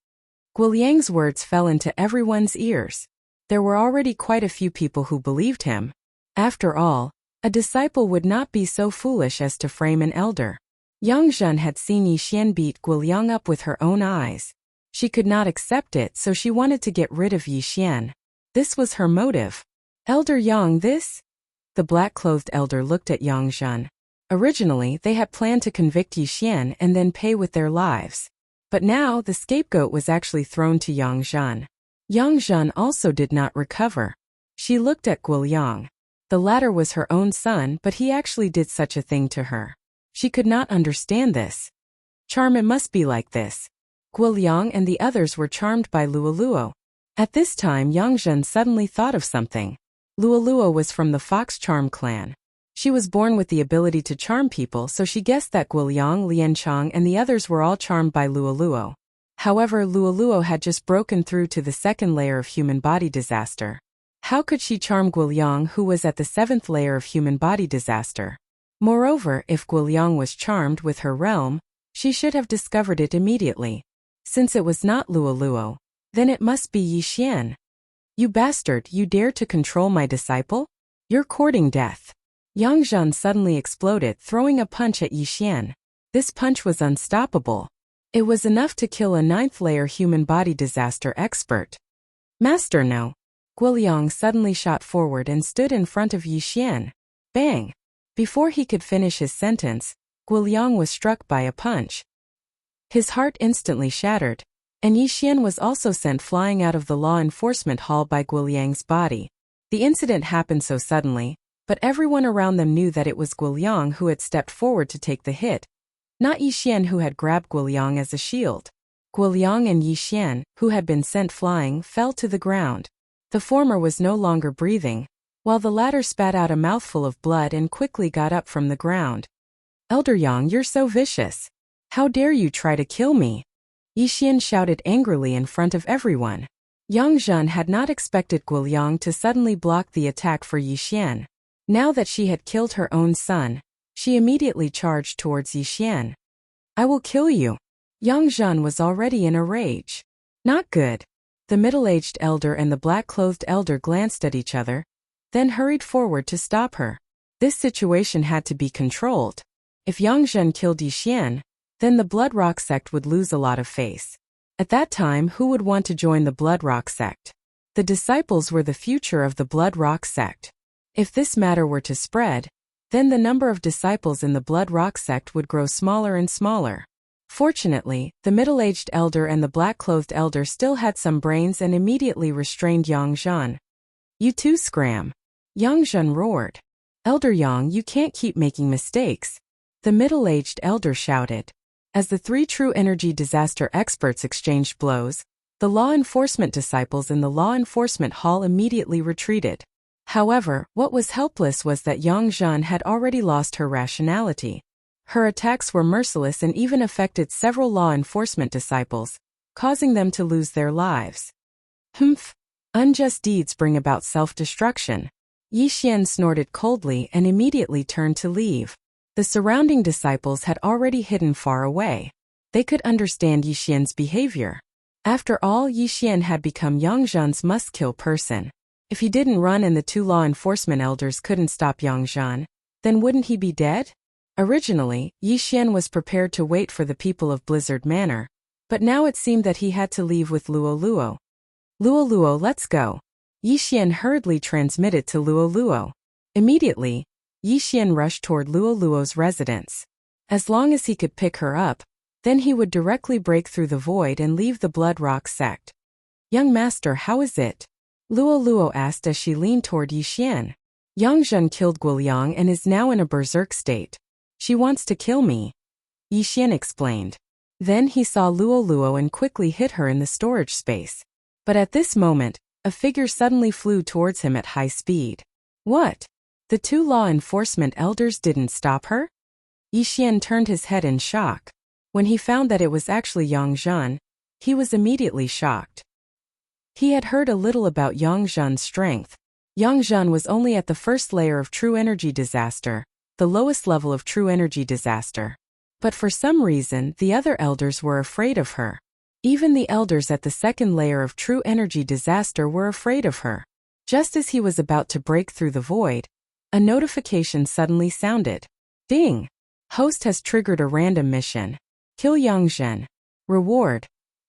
Speaker 1: Guoliang's words fell into everyone's ears. There were already quite a few people who believed him. After all, a disciple would not be so foolish as to frame an elder. Yang Zhen had seen Yixian beat Guiliang up with her own eyes. She could not accept it, so she wanted to get rid of Yixian. This was her motive. Elder Yang, this? The black-clothed elder looked at Yang Zhen. Originally, they had planned to convict Yixian and then pay with their lives. But now, the scapegoat was actually thrown to Yang Zhen. Yang Zhen also did not recover. She looked at Guiliang. The latter was her own son, but he actually did such a thing to her. She could not understand this. Charm, it must be like this. Guiliang and the others were charmed by Luoluo. At this time, Yang Zhen suddenly thought of something. Luoluo was from the Fox Charm clan. She was born with the ability to charm people, so she guessed that Guiliang, Lianchang, and the others were all charmed by Luoluo. However, Luoluo had just broken through to the second layer of human body disaster. How could she charm Guiliang, who was at the 7th layer of human body disaster? Moreover, if Guiliang was charmed with her realm, she should have discovered it immediately. Since it was not Luoluo, then it must be Yixian. You bastard, you dare to control my disciple? You're courting death. Yang Zhen suddenly exploded, throwing a punch at Yixian. This punch was unstoppable. It was enough to kill a 9th layer human body disaster expert. Master, no. Guiliang suddenly shot forward and stood in front of Yixian. Bang! Before he could finish his sentence, Guiliang was struck by a punch. His heart instantly shattered, and Yixian was also sent flying out of the law enforcement hall by Guiliang's body. The incident happened so suddenly, but everyone around them knew that it was Guiliang who had stepped forward to take the hit, not Yixian, who had grabbed Guiliang as a shield. Guiliang and Yixian, who had been sent flying, fell to the ground. The former was no longer breathing, while the latter spat out a mouthful of blood and quickly got up from the ground. Elder Yang, you're so vicious. How dare you try to kill me? Yixian shouted angrily in front of everyone. Yang Zhen had not expected Guiliang to suddenly block the attack for Yixian. Now that she had killed her own son, she immediately charged towards Yixian. I will kill you. Yang Zhen was already in a rage. Not good. The middle-aged elder and the black-clothed elder glanced at each other, then hurried forward to stop her. This situation had to be controlled. If Yang Zhen killed Yixian, then the Blood Rock sect would lose a lot of face. At that time, who would want to join the Blood Rock sect? The disciples were the future of the Blood Rock sect. If this matter were to spread, then the number of disciples in the Blood Rock sect would grow smaller and smaller. Fortunately, the middle-aged elder and the black-clothed elder still had some brains and immediately restrained Yang Zhen. You too, scram. Yang Zhen roared. Elder Yang, you can't keep making mistakes. The middle-aged elder shouted. As the 3 true energy disaster experts exchanged blows, the law enforcement disciples in the law enforcement hall immediately retreated. However, what was helpless was that Yang Zhen had already lost her rationality. Her attacks were merciless and even affected several law enforcement disciples, causing them to lose their lives. Humph! Unjust deeds bring about self-destruction. Yixian snorted coldly and immediately turned to leave. The surrounding disciples had already hidden far away. They could understand Yixian's behavior. After all, Yixian had become Yang Zhen's must-kill person. If he didn't run and the 2 law enforcement elders couldn't stop Yang Zhen, then wouldn't he be dead? Originally, Yixian was prepared to wait for the people of Blizzard Manor, but now it seemed that he had to leave with Luoluo. Luoluo, let's go. Yixian hurriedly transmitted to Luoluo. Immediately, Yixian rushed toward Luoluo's residence. As long as he could pick her up, then he would directly break through the void and leave the Blood Rock sect. Young master, how is it? Luoluo asked as she leaned toward Yixian. Yang Zhen killed Guiliang and is now in a berserk state. She wants to kill me. Yixian explained. Then he saw Luoluo and quickly hit her in the storage space. But at this moment, a figure suddenly flew towards him at high speed. What? The 2 law enforcement elders didn't stop her? Yixian turned his head in shock. When he found that it was actually Yang Zhen, he was immediately shocked. He had heard a little about Yang Zhen's strength. Yang Zhen was only at the 1st layer of true energy disaster, the lowest level of true energy disaster. But for some reason, the other elders were afraid of her. Even the elders at the 2nd layer of true energy disaster were afraid of her. Just as he was about to break through the void, a notification suddenly sounded. Ding! Host has triggered a random mission. Kill Yangzhen. Reward.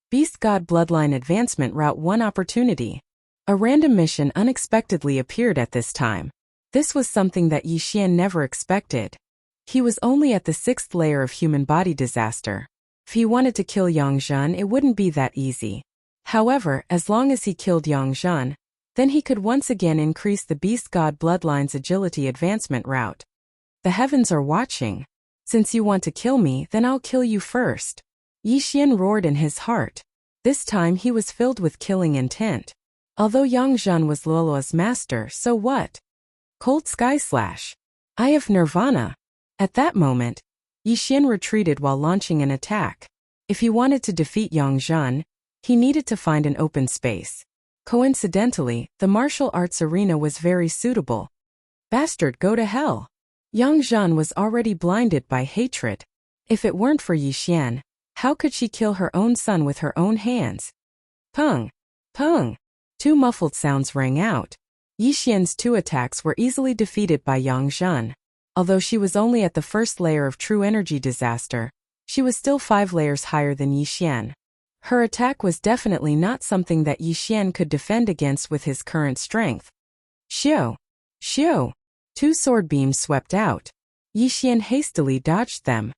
Speaker 1: Beast God Bloodline Advancement Route 1 Opportunity. A random mission unexpectedly appeared at this time. This was something that Yi Xian never expected. He was only at the 6th layer of human body disaster. If he wanted to kill Yangzhen, it wouldn't be that easy. However, as long as he killed Yangzhen, then he could once again increase the Beast God Bloodline's agility advancement route. The heavens are watching. Since you want to kill me, then I'll kill you first. Yi Xian roared in his heart. This time he was filled with killing intent. Although Yangzhen was Luoluo's master, so what? Cold Sky Slash. Eye of Nirvana. At that moment, Yi Xian retreated while launching an attack. If he wanted to defeat Yangzhen, he needed to find an open space. Coincidentally, the martial arts arena was very suitable. Bastard, go to hell. Yangzhen was already blinded by hatred. If it weren't for Yi Xian, how could she kill her own son with her own hands? Pung! Pung! 2 muffled sounds rang out. Yi Xian's 2 attacks were easily defeated by Yangzhen. Although she was only at the 1st layer of true energy disaster, she was still 5 layers higher than Yi Xian. Her attack was definitely not something that Yi Xian could defend against with his current strength. Xiu! Xiu! 2 sword beams swept out. Yi Xian hastily dodged them.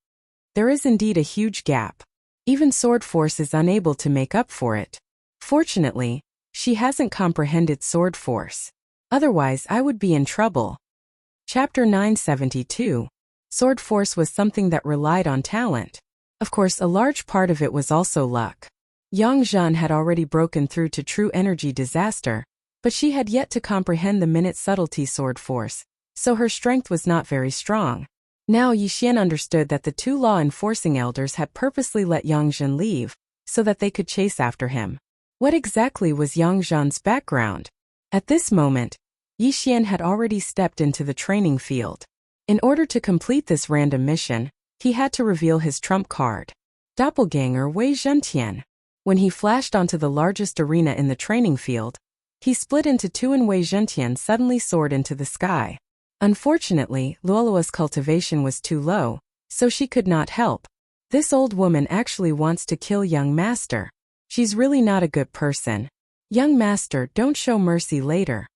Speaker 1: There is indeed a huge gap. Even sword force is unable to make up for it. Fortunately, she hasn't comprehended sword force. Otherwise, I would be in trouble. Chapter 972. Sword force was something that relied on talent. Of course, a large part of it was also luck. Yangzhen had already broken through to true energy disaster, but she had yet to comprehend the minute subtlety sword force, so her strength was not very strong. Now Yi Xian understood that the 2 law-enforcing elders had purposely let Yangzhen leave, so that they could chase after him. What exactly was Yangzhen's background? At this moment, Yi Xian had already stepped into the training field. In order to complete this random mission, he had to reveal his trump card. Doppelganger Wei Zhentian. When he flashed onto the largest arena in the training field, he split into 2 and Wei Zhentian suddenly soared into the sky. Unfortunately, Luoluo's cultivation was too low, so she could not help. This old woman actually wants to kill young master. She's really not a good person. Young master, don't show mercy later.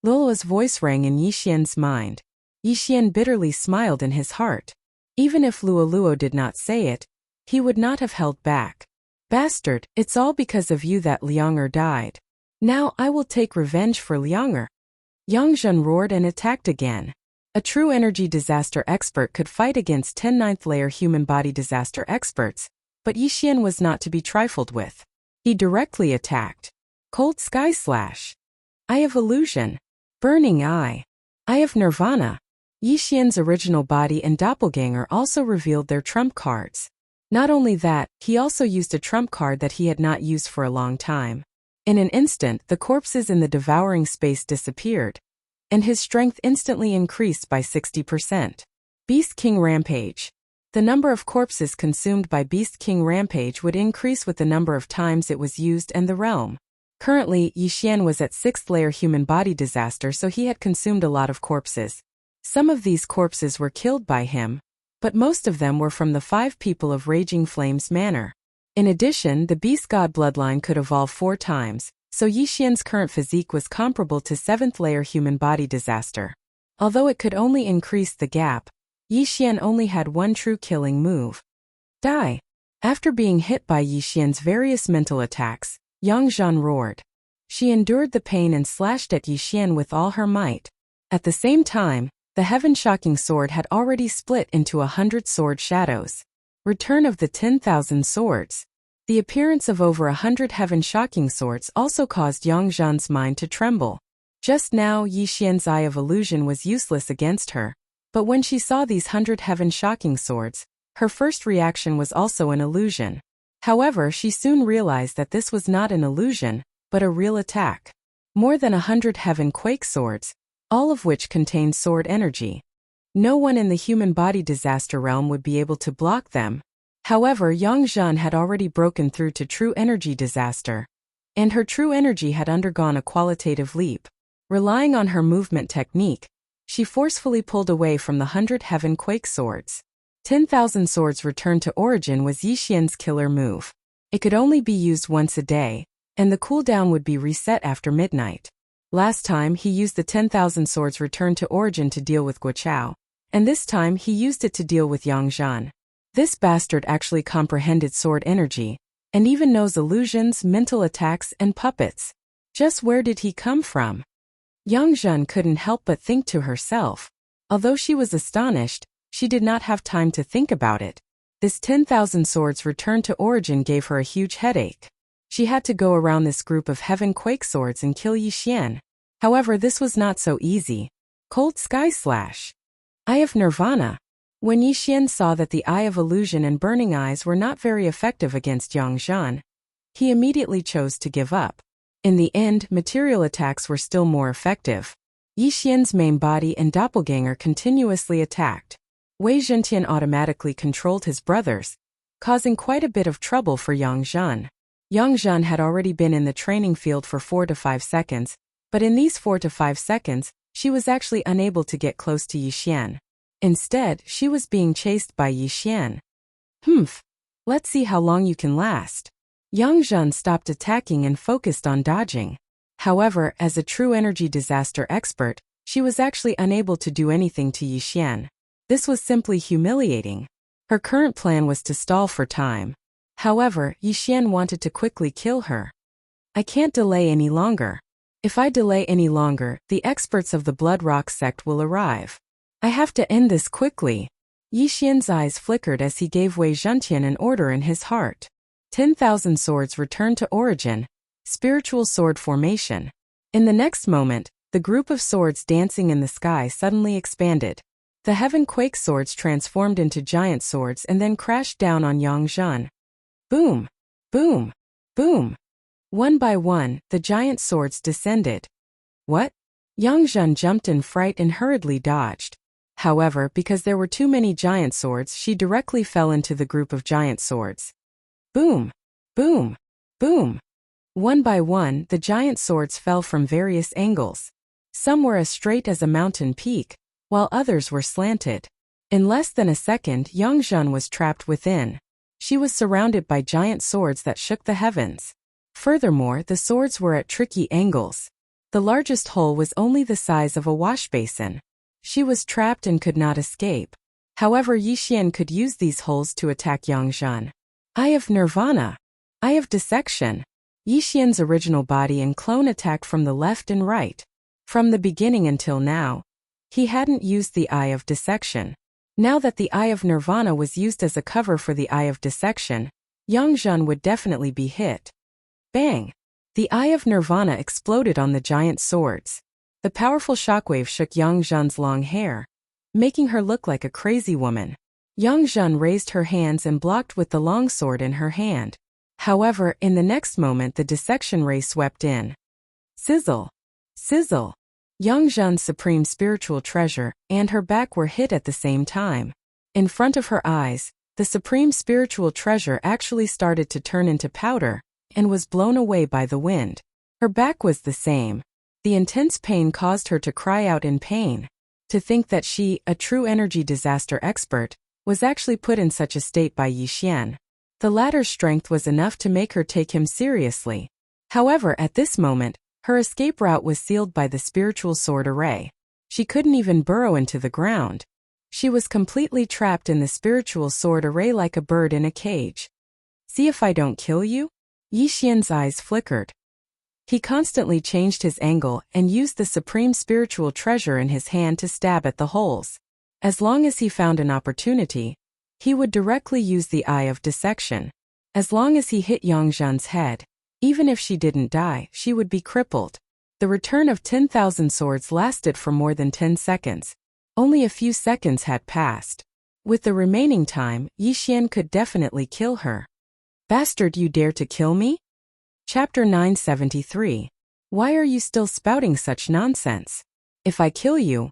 Speaker 1: Luoluo's voice rang in Yi Xian's mind. Yi Xian bitterly smiled in his heart. Even if Luoluo did not say it, he would not have held back. Bastard, it's all because of you that Lianger died. Now I will take revenge for Lianger. Yangzhen roared and attacked again. A true energy disaster expert could fight against 10 9th layer human body disaster experts, but Yi Xian was not to be trifled with. He directly attacked. Cold Sky Slash. Eye of Illusion. Burning Eye. Eye of Nirvana. Yi Xian's original body and doppelganger also revealed their trump cards. Not only that, he also used a trump card that he had not used for a long time. In an instant, the corpses in the devouring space disappeared, and his strength instantly increased by 60%. Beast King Rampage. The number of corpses consumed by Beast King Rampage would increase with the number of times it was used and the realm. Currently, Yi Xian was at 6th layer human body disaster, so he had consumed a lot of corpses. Some of these corpses were killed by him, but most of them were from the 5 people of Raging Flames Manor. In addition, the Beast God bloodline could evolve 4 times, so Yi Xian's current physique was comparable to 7th layer human body disaster. Although it could only increase the gap, Yi Xian only had 1 true killing move. Die! After being hit by Yi Xian's various mental attacks, Yangzhen roared. She endured the pain and slashed at Yi Xian with all her might. At the same time, the heaven-shocking sword had already split into 100 sword shadows. Return of the 10,000 swords. The appearance of over 100 heaven-shocking swords also caused Yangzhen's mind to tremble. Just now, Yi Xian's Eye of Illusion was useless against her, but when she saw these 100 heaven-shocking swords, her first reaction was also an illusion. However, she soon realized that this was not an illusion, but a real attack. More than 100 heaven quake swords, all of which contained sword energy. No one in the human body disaster realm would be able to block them. However, Yangzhen had already broken through to true energy disaster, and her true energy had undergone a qualitative leap. Relying on her movement technique, she forcefully pulled away from the 100 heaven quake swords. 10,000 Swords Return to Origin was Yixian's killer move. It could only be used once a day, and the cooldown would be reset after midnight. Last time he used the 10,000 Swords Return to Origin to deal with Guoqiao, and this time he used it to deal with Yang Zhan. This bastard actually comprehended sword energy, and even knows illusions, mental attacks, and puppets. Just where did he come from? Yang Zhan couldn't help but think to herself. Although she was astonished, she did not have time to think about it. This 10,000 Swords Return to Origin gave her a huge headache. She had to go around this group of Heaven Quake Swords and kill Yixian. However, this was not so easy. Cold Sky Slash. Eye of Nirvana. When Yixian saw that the Eye of Illusion and Burning Eyes were not very effective against Yang Zhan, he immediately chose to give up. In the end, material attacks were still more effective. Yixian's main body and doppelganger continuously attacked. Wei Zhentian automatically controlled his brothers, causing quite a bit of trouble for Yang Zhan. Yang Zhan had already been in the training field for 4 to 5 seconds, but in these 4 to 5 seconds, she was actually unable to get close to Yixian. Instead, she was being chased by Yixian. Let's see how long you can last. Yang Zhan stopped attacking and focused on dodging. However, as a true energy disaster expert, she was actually unable to do anything to Yixian. This was simply humiliating. Her current plan was to stall for time. However, Yixian wanted to quickly kill her. I can't delay any longer. If I delay any longer, the experts of the Blood Rock sect will arrive. I have to end this quickly. Yixian's eyes flickered as he gave Wei Zhentian an order in his heart. 10,000 Swords Return to Origin. Spiritual Sword Formation. In the next moment, the group of swords dancing in the sky suddenly expanded. The Heaven Quake Swords transformed into giant swords and then crashed down on Yang Zhan. Boom! Boom! Boom! One by one, the giant swords descended. What? Yang Zhan jumped in fright and hurriedly dodged. However, because there were too many giant swords, she directly fell into the group of giant swords. Boom! Boom! Boom! One by one, the giant swords fell from various angles. Some were as straight as a mountain peak, while others were slanted. In less than a second, Yang Zhan was trapped within. She was surrounded by giant swords that shook the heavens. Furthermore, the swords were at tricky angles. The largest hole was only the size of a wash basin. She was trapped and could not escape. However, Yixian could use these holes to attack Yang Zhan. Eye of Nirvana. Eye of Dissection. Yixian's original body and clone attacked from the left and right. From the beginning until now, he hadn't used the Eye of Dissection. Now that the Eye of Nirvana was used as a cover for the Eye of Dissection, Yang Zhan would definitely be hit. Bang! The Eye of Nirvana exploded on the giant swords. The powerful shockwave shook Yang Zhan's long hair, making her look like a crazy woman. Yang Zhan raised her hands and blocked with the long sword in her hand. However, in the next moment the dissection ray swept in. Sizzle! Sizzle! Yang Zhan's supreme spiritual treasure and her back were hit at the same time. In front of her eyes, the supreme spiritual treasure actually started to turn into powder and was blown away by the wind. Her back was the same. The intense pain caused her to cry out in pain. To think that she, a true energy disaster expert, was actually put in such a state by Yixian. The latter's strength was enough to make her take him seriously. However, at this moment, her escape route was sealed by the spiritual sword array. She couldn't even burrow into the ground. She was completely trapped in the spiritual sword array like a bird in a cage. See if I don't kill you? Yixian's eyes flickered. He constantly changed his angle and used the supreme spiritual treasure in his hand to stab at the holes. As long as he found an opportunity, he would directly use the Eye of Dissection. As long as he hit Yang Zhan's head, even if she didn't die, she would be crippled. The return of 10,000 swords lasted for more than 10 seconds. Only a few seconds had passed. With the remaining time, Yixian could definitely kill her. Bastard, you dare to kill me? Chapter 973. Why are you still spouting such nonsense? If I kill you,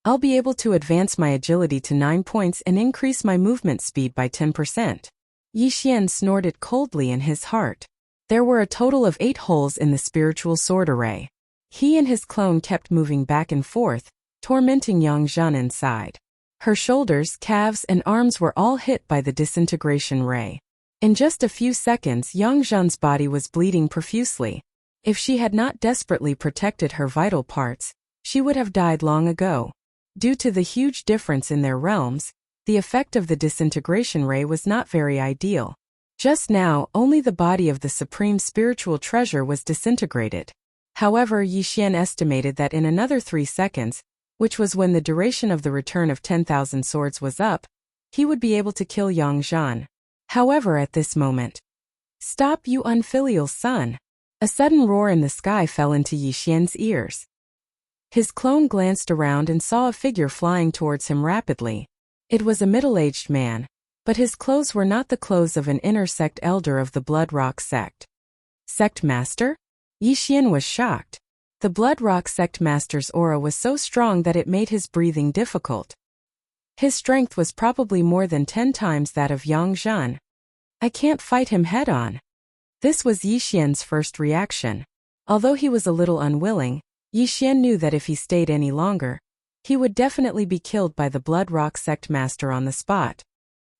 Speaker 1: I'll be able to advance my agility to 9 points and increase my movement speed by 10%. Yixian snorted coldly in his heart. There were a total of 8 holes in the spiritual sword array. He and his clone kept moving back and forth, tormenting Yang Zhan inside. Her shoulders, calves, and arms were all hit by the disintegration ray. In just a few seconds, Yang Zhan's body was bleeding profusely. If she had not desperately protected her vital parts, she would have died long ago. Due to the huge difference in their realms, the effect of the disintegration ray was not very ideal. Just now, only the body of the supreme spiritual treasure was disintegrated. However, Yi Xian estimated that in another 3 seconds, which was when the duration of the return of 10,000 swords was up, he would be able to kill Yang Zhan. However, at this moment, "Stop, you unfilial son!" A sudden roar in the sky fell into Yi Xian's ears. His clone glanced around and saw a figure flying towards him rapidly. It was a middle-aged man, but his clothes were not the clothes of an inner sect elder of the Blood Rock sect. Sect Master? Yi Xian was shocked. The Blood Rock sect master's aura was so strong that it made his breathing difficult. His strength was probably more than 10 times that of Yang Zhan. I can't fight him head-on. This was Yi Xian's first reaction. Although he was a little unwilling, Yi Xian knew that if he stayed any longer, he would definitely be killed by the Blood Rock sect master on the spot.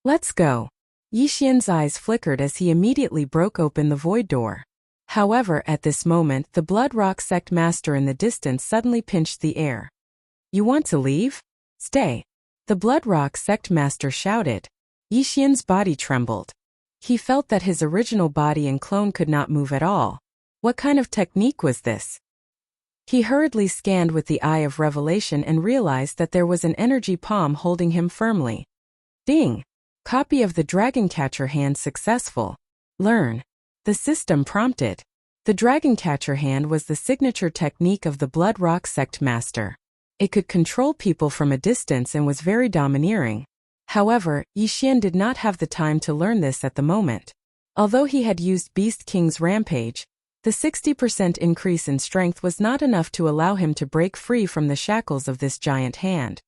Speaker 1: Let's go. Yi Xian's eyes flickered as he immediately broke open the void door. However, at this moment, the Blood Rock sect master in the distance suddenly pinched the air. You want to leave? Stay. The Blood Rock sect master shouted. Yi Xian's body trembled. He felt that his original body and clone could not move at all. What kind of technique was this? He hurriedly scanned with the eye of revelation and realized that there was an energy palm holding him firmly. Ding! Copy of the Dragon Catcher hand successful. Learn. The system prompted. The Dragon Catcher hand was the signature technique of the Blood Rock sect master. It could control people from a distance and was very domineering. However, Yi Xian did not have the time to learn this at the moment. Although he had used Beast King's Rampage, the 60% increase in strength was not enough to allow him to break free from the shackles of this giant hand.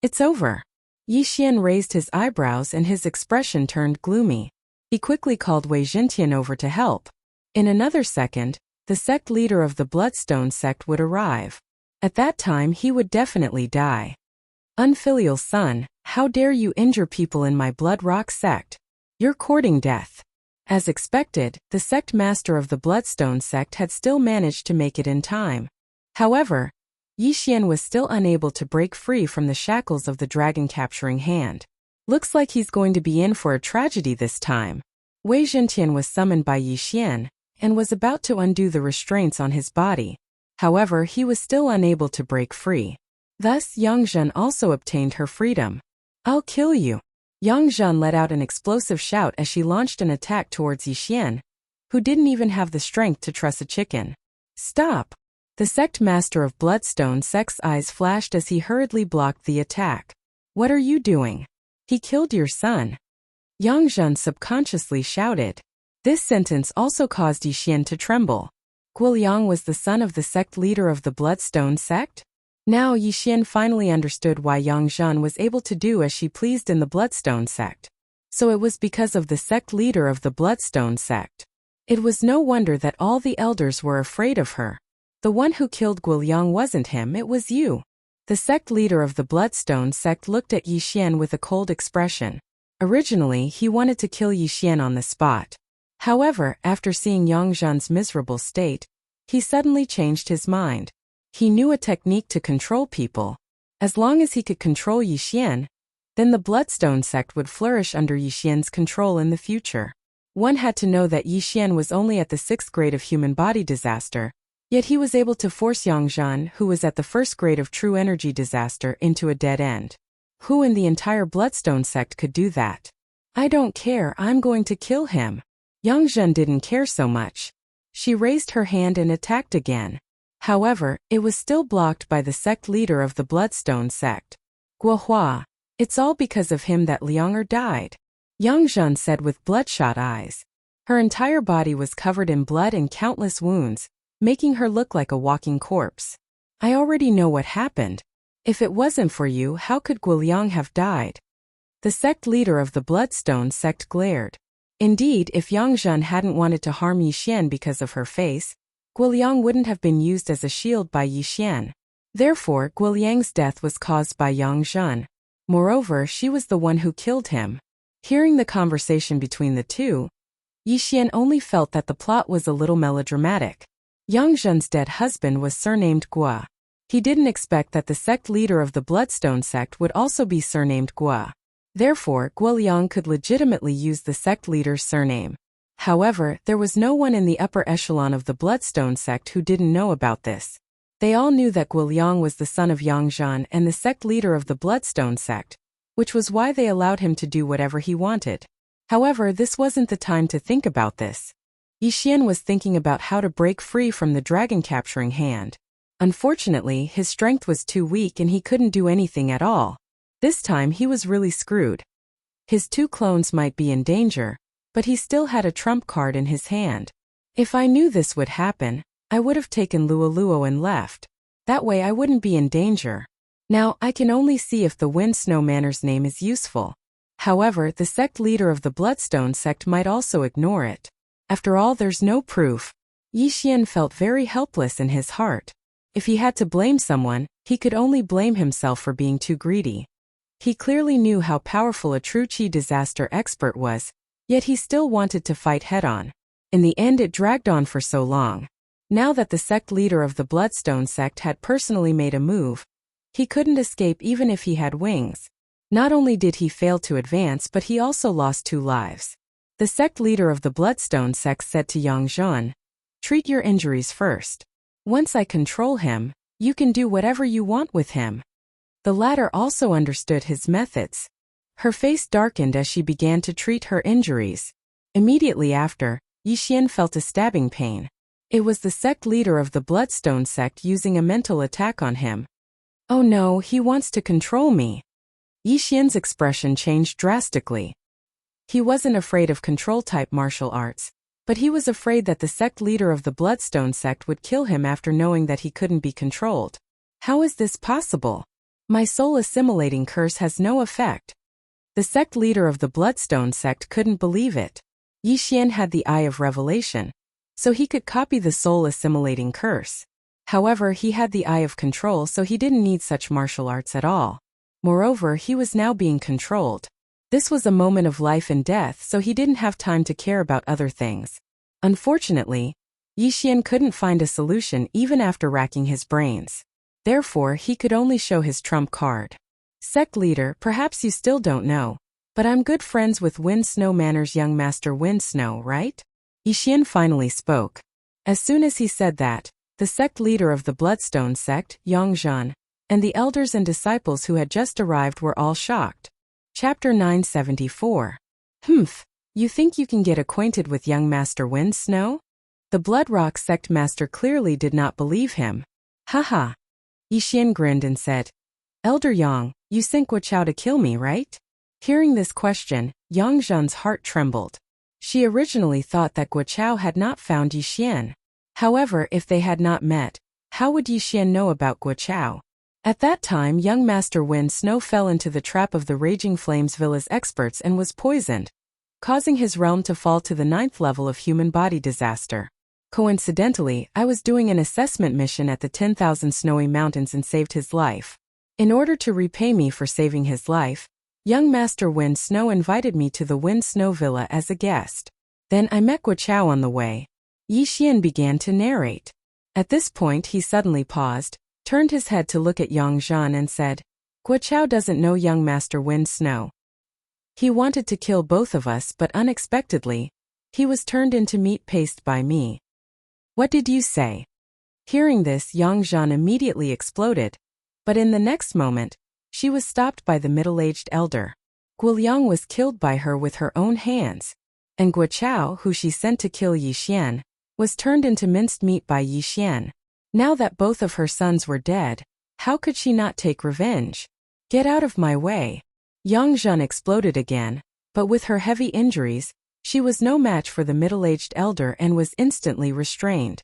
Speaker 1: It's over. Yi Xian raised his eyebrows and his expression turned gloomy. He quickly called Wei Zhentian over to help. In another second, the sect leader of the Bloodstone sect would arrive. At that time he would definitely die. Unfilial son, how dare you injure people in my Blood Rock sect? You're courting death. As expected, the sect master of the Bloodstone sect had still managed to make it in time. However, Yi Xian was still unable to break free from the shackles of the dragon capturing hand. Looks like he's going to be in for a tragedy this time. Wei Zhentian was summoned by Yi Xian, and was about to undo the restraints on his body. However, he was still unable to break free. Thus, Yang Zhan also obtained her freedom. I'll kill you. Yang Zhan let out an explosive shout as she launched an attack towards Yi Xian, who didn't even have the strength to truss a chicken. Stop! The sect master of Bloodstone sect's eyes flashed as he hurriedly blocked the attack. What are you doing? He killed your son. Yang Zhan subconsciously shouted. This sentence also caused Yi Xian to tremble. Guoliang was the son of the sect leader of the Bloodstone sect? Now Yi Xian finally understood why Yang Zhan was able to do as she pleased in the Bloodstone sect. So it was because of the sect leader of the Bloodstone sect. It was no wonder that all the elders were afraid of her. The one who killed Guoliang wasn't him, it was you. The sect leader of the Bloodstone sect looked at Yi Xian with a cold expression. Originally, he wanted to kill Yi Xian on the spot. However, after seeing Yang Zhan's miserable state, he suddenly changed his mind. He knew a technique to control people. As long as he could control Yi Xian, then the Bloodstone sect would flourish under Yi Xian's control in the future. One had to know that Yi Xian was only at the 6th grade of human body disaster, yet he was able to force Yang Zhan, who was at the 1st grade of true energy disaster, into a dead end. Who in the entire Bloodstone sect could do that? I don't care, I'm going to kill him. Yang Zhan didn't care so much. She raised her hand and attacked again. However, it was still blocked by the sect leader of the Bloodstone sect. Guohua, it's all because of him that Lianger died, Yang Zhan said with bloodshot eyes. Her entire body was covered in blood and countless wounds, making her look like a walking corpse. I already know what happened. If it wasn't for you, how could Guoliang have died? The sect leader of the Bloodstone sect glared. Indeed, if Yang Zhan hadn't wanted to harm Yi Xian because of her face, Guoliang wouldn't have been used as a shield by Yi Xian. Therefore, Guoliang's death was caused by Yang Zhan. Moreover, she was the one who killed him. Hearing the conversation between the two, Yixian only felt that the plot was a little melodramatic. Yang Zhen's dead husband was surnamed Gua. He didn't expect that the sect leader of the Bloodstone sect would also be surnamed Gua. Therefore, Guoliang could legitimately use the sect leader's surname. However, there was no one in the upper echelon of the Bloodstone sect who didn't know about this. They all knew that Guoliang was the son of Yang Zhan and the sect leader of the Bloodstone sect, which was why they allowed him to do whatever he wanted. However, this wasn't the time to think about this. Yixian was thinking about how to break free from the dragon-capturing hand. Unfortunately, his strength was too weak and he couldn't do anything at all. This time he was really screwed. His two clones might be in danger, but he still had a trump card in his hand. If I knew this would happen, I would have taken Luoluo and left. That way I wouldn't be in danger. Now, I can only see if the Wind Snow Manor's name is useful. However, the sect leader of the Bloodstone sect might also ignore it. After all, there's no proof. Yixian felt very helpless in his heart. If he had to blame someone, he could only blame himself for being too greedy. He clearly knew how powerful a true chi disaster expert was, yet he still wanted to fight head-on. In the end, it dragged on for so long. Now that the sect leader of the Bloodstone sect had personally made a move, he couldn't escape even if he had wings. Not only did he fail to advance, but he also lost 2 lives. The sect leader of the Bloodstone sect said to Yang Zhan, "Treat your injuries first. Once I control him, you can do whatever you want with him." The latter also understood his methods. Her face darkened as she began to treat her injuries. Immediately after, Yixian felt a stabbing pain. It was the sect leader of the Bloodstone sect using a mental attack on him. Oh no, he wants to control me. Yixian's expression changed drastically. He wasn't afraid of control-type martial arts, but he was afraid that the sect leader of the Bloodstone sect would kill him after knowing that he couldn't be controlled. How is this possible? My soul-assimilating curse has no effect. The sect leader of the Bloodstone sect couldn't believe it. Yixian had the eye of revelation, so he could copy the soul-assimilating curse. However, he had the eye of control, so he didn't need such martial arts at all. Moreover, he was now being controlled. This was a moment of life and death, so he didn't have time to care about other things. Unfortunately, Yixian couldn't find a solution even after racking his brains. Therefore, he could only show his trump card. Sect leader, perhaps you still don't know, but I'm good friends with Wind Snow Manor's young master Wind Snow, right? Yixian finally spoke. As soon as he said that, the sect leader of the Bloodstone sect, Yang Zhan, and the elders and disciples who had just arrived were all shocked. Chapter 974. You think you can get acquainted with young Master Wind Snow? The Bloodrock sect master clearly did not believe him. Haha. Yixian grinned and said, Elder Yang, you sent Guoqiao to kill me, right? Hearing this question, Yang Zhan's heart trembled. She originally thought that Guoqiao had not found Yixian. However, if they had not met, how would Yixian know about Guoqiao? At that time, young Master Wind Snow fell into the trap of the Raging Flames Villa's experts and was poisoned, causing his realm to fall to the 9th level of human body disaster. Coincidentally, I was doing an assessment mission at the 10,000 Snowy Mountains and saved his life. In order to repay me for saving his life, young Master Wind Snow invited me to the Wind Snow Villa as a guest. Then I met Guoqiao on the way. Yixian began to narrate. At this point he suddenly paused, turned his head to look at Yang Zhan and said, Guoqiao doesn't know young Master Wind Snow. He wanted to kill both of us, but unexpectedly, he was turned into meat paste by me. What did you say? Hearing this, Yang Zhan immediately exploded, but in the next moment, she was stopped by the middle-aged elder. Guoliang was killed by her with her own hands, and Guoqiao, who she sent to kill Yixian, was turned into minced meat by Yixian. Now that both of her sons were dead, how could she not take revenge? Get out of my way. Yang Zhan exploded again, but with her heavy injuries, she was no match for the middle-aged elder and was instantly restrained.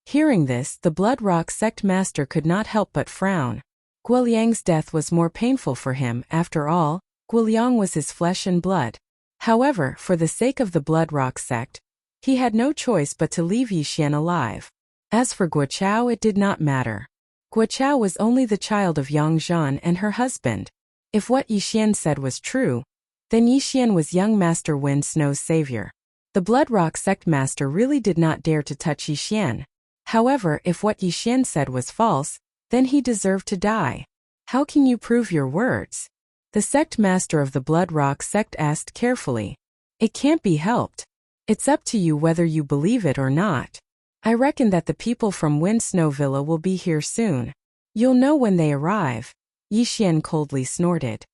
Speaker 1: Hearing this, the Bloodrock sect master could not help but frown. Guoliang's death was more painful for him. After all, Guoliang was his flesh and blood. However, for the sake of the Bloodrock sect, he had no choice but to leave Yixian alive. As for Guoqiao, it did not matter. Guoqiao was only the child of Yang Zhan and her husband. If what Yixian said was true, then Yixian was young Master Wind Snow's savior. The Blood Rock sect master really did not dare to touch Yixian. However, if what Yixian said was false, then he deserved to die. How can you prove your words? The sect master of the Blood Rock sect asked carefully. It can't be helped. It's up to you whether you believe it or not. I reckon that the people from Wind Snow Villa will be here soon. You'll know when they arrive. Yixian coldly snorted.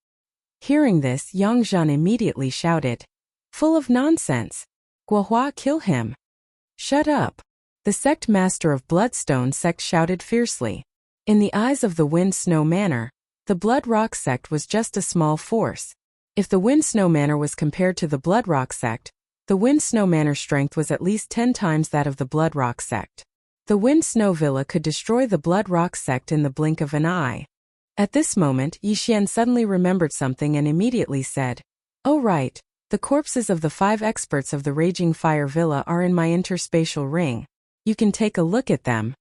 Speaker 1: Hearing this, Yang Zhan immediately shouted. Full of nonsense. Guohua, kill him. Shut up. The sect master of Bloodstone sect shouted fiercely. In the eyes of the Wind Snow Manor, the Blood Rock sect was just a small force. If the Wind Snow Manor was compared to the Blood Rock sect, the Wind Snow Manor's strength was at least 10 times that of the Blood Rock sect. The Wind Snow Villa could destroy the Blood Rock sect in the blink of an eye. At this moment, Yixian suddenly remembered something and immediately said, "Oh right, the corpses of the 5 experts of the Raging Fire Villa are in my interspatial ring. You can take a look at them."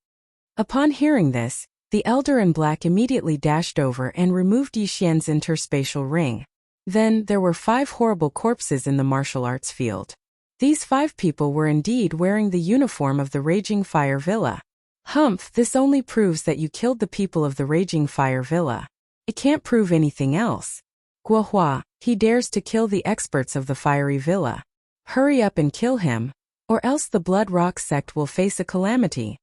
Speaker 1: Upon hearing this, the Elder in Black immediately dashed over and removed Yixian's interspatial ring. Then, there were 5 horrible corpses in the martial arts field. These 5 people were indeed wearing the uniform of the Raging Fire Villa. Humph, this only proves that you killed the people of the Raging Fire Villa. It can't prove anything else. Guohua, he dares to kill the experts of the Fiery Villa. Hurry up and kill him, or else the Blood Rock sect will face a calamity.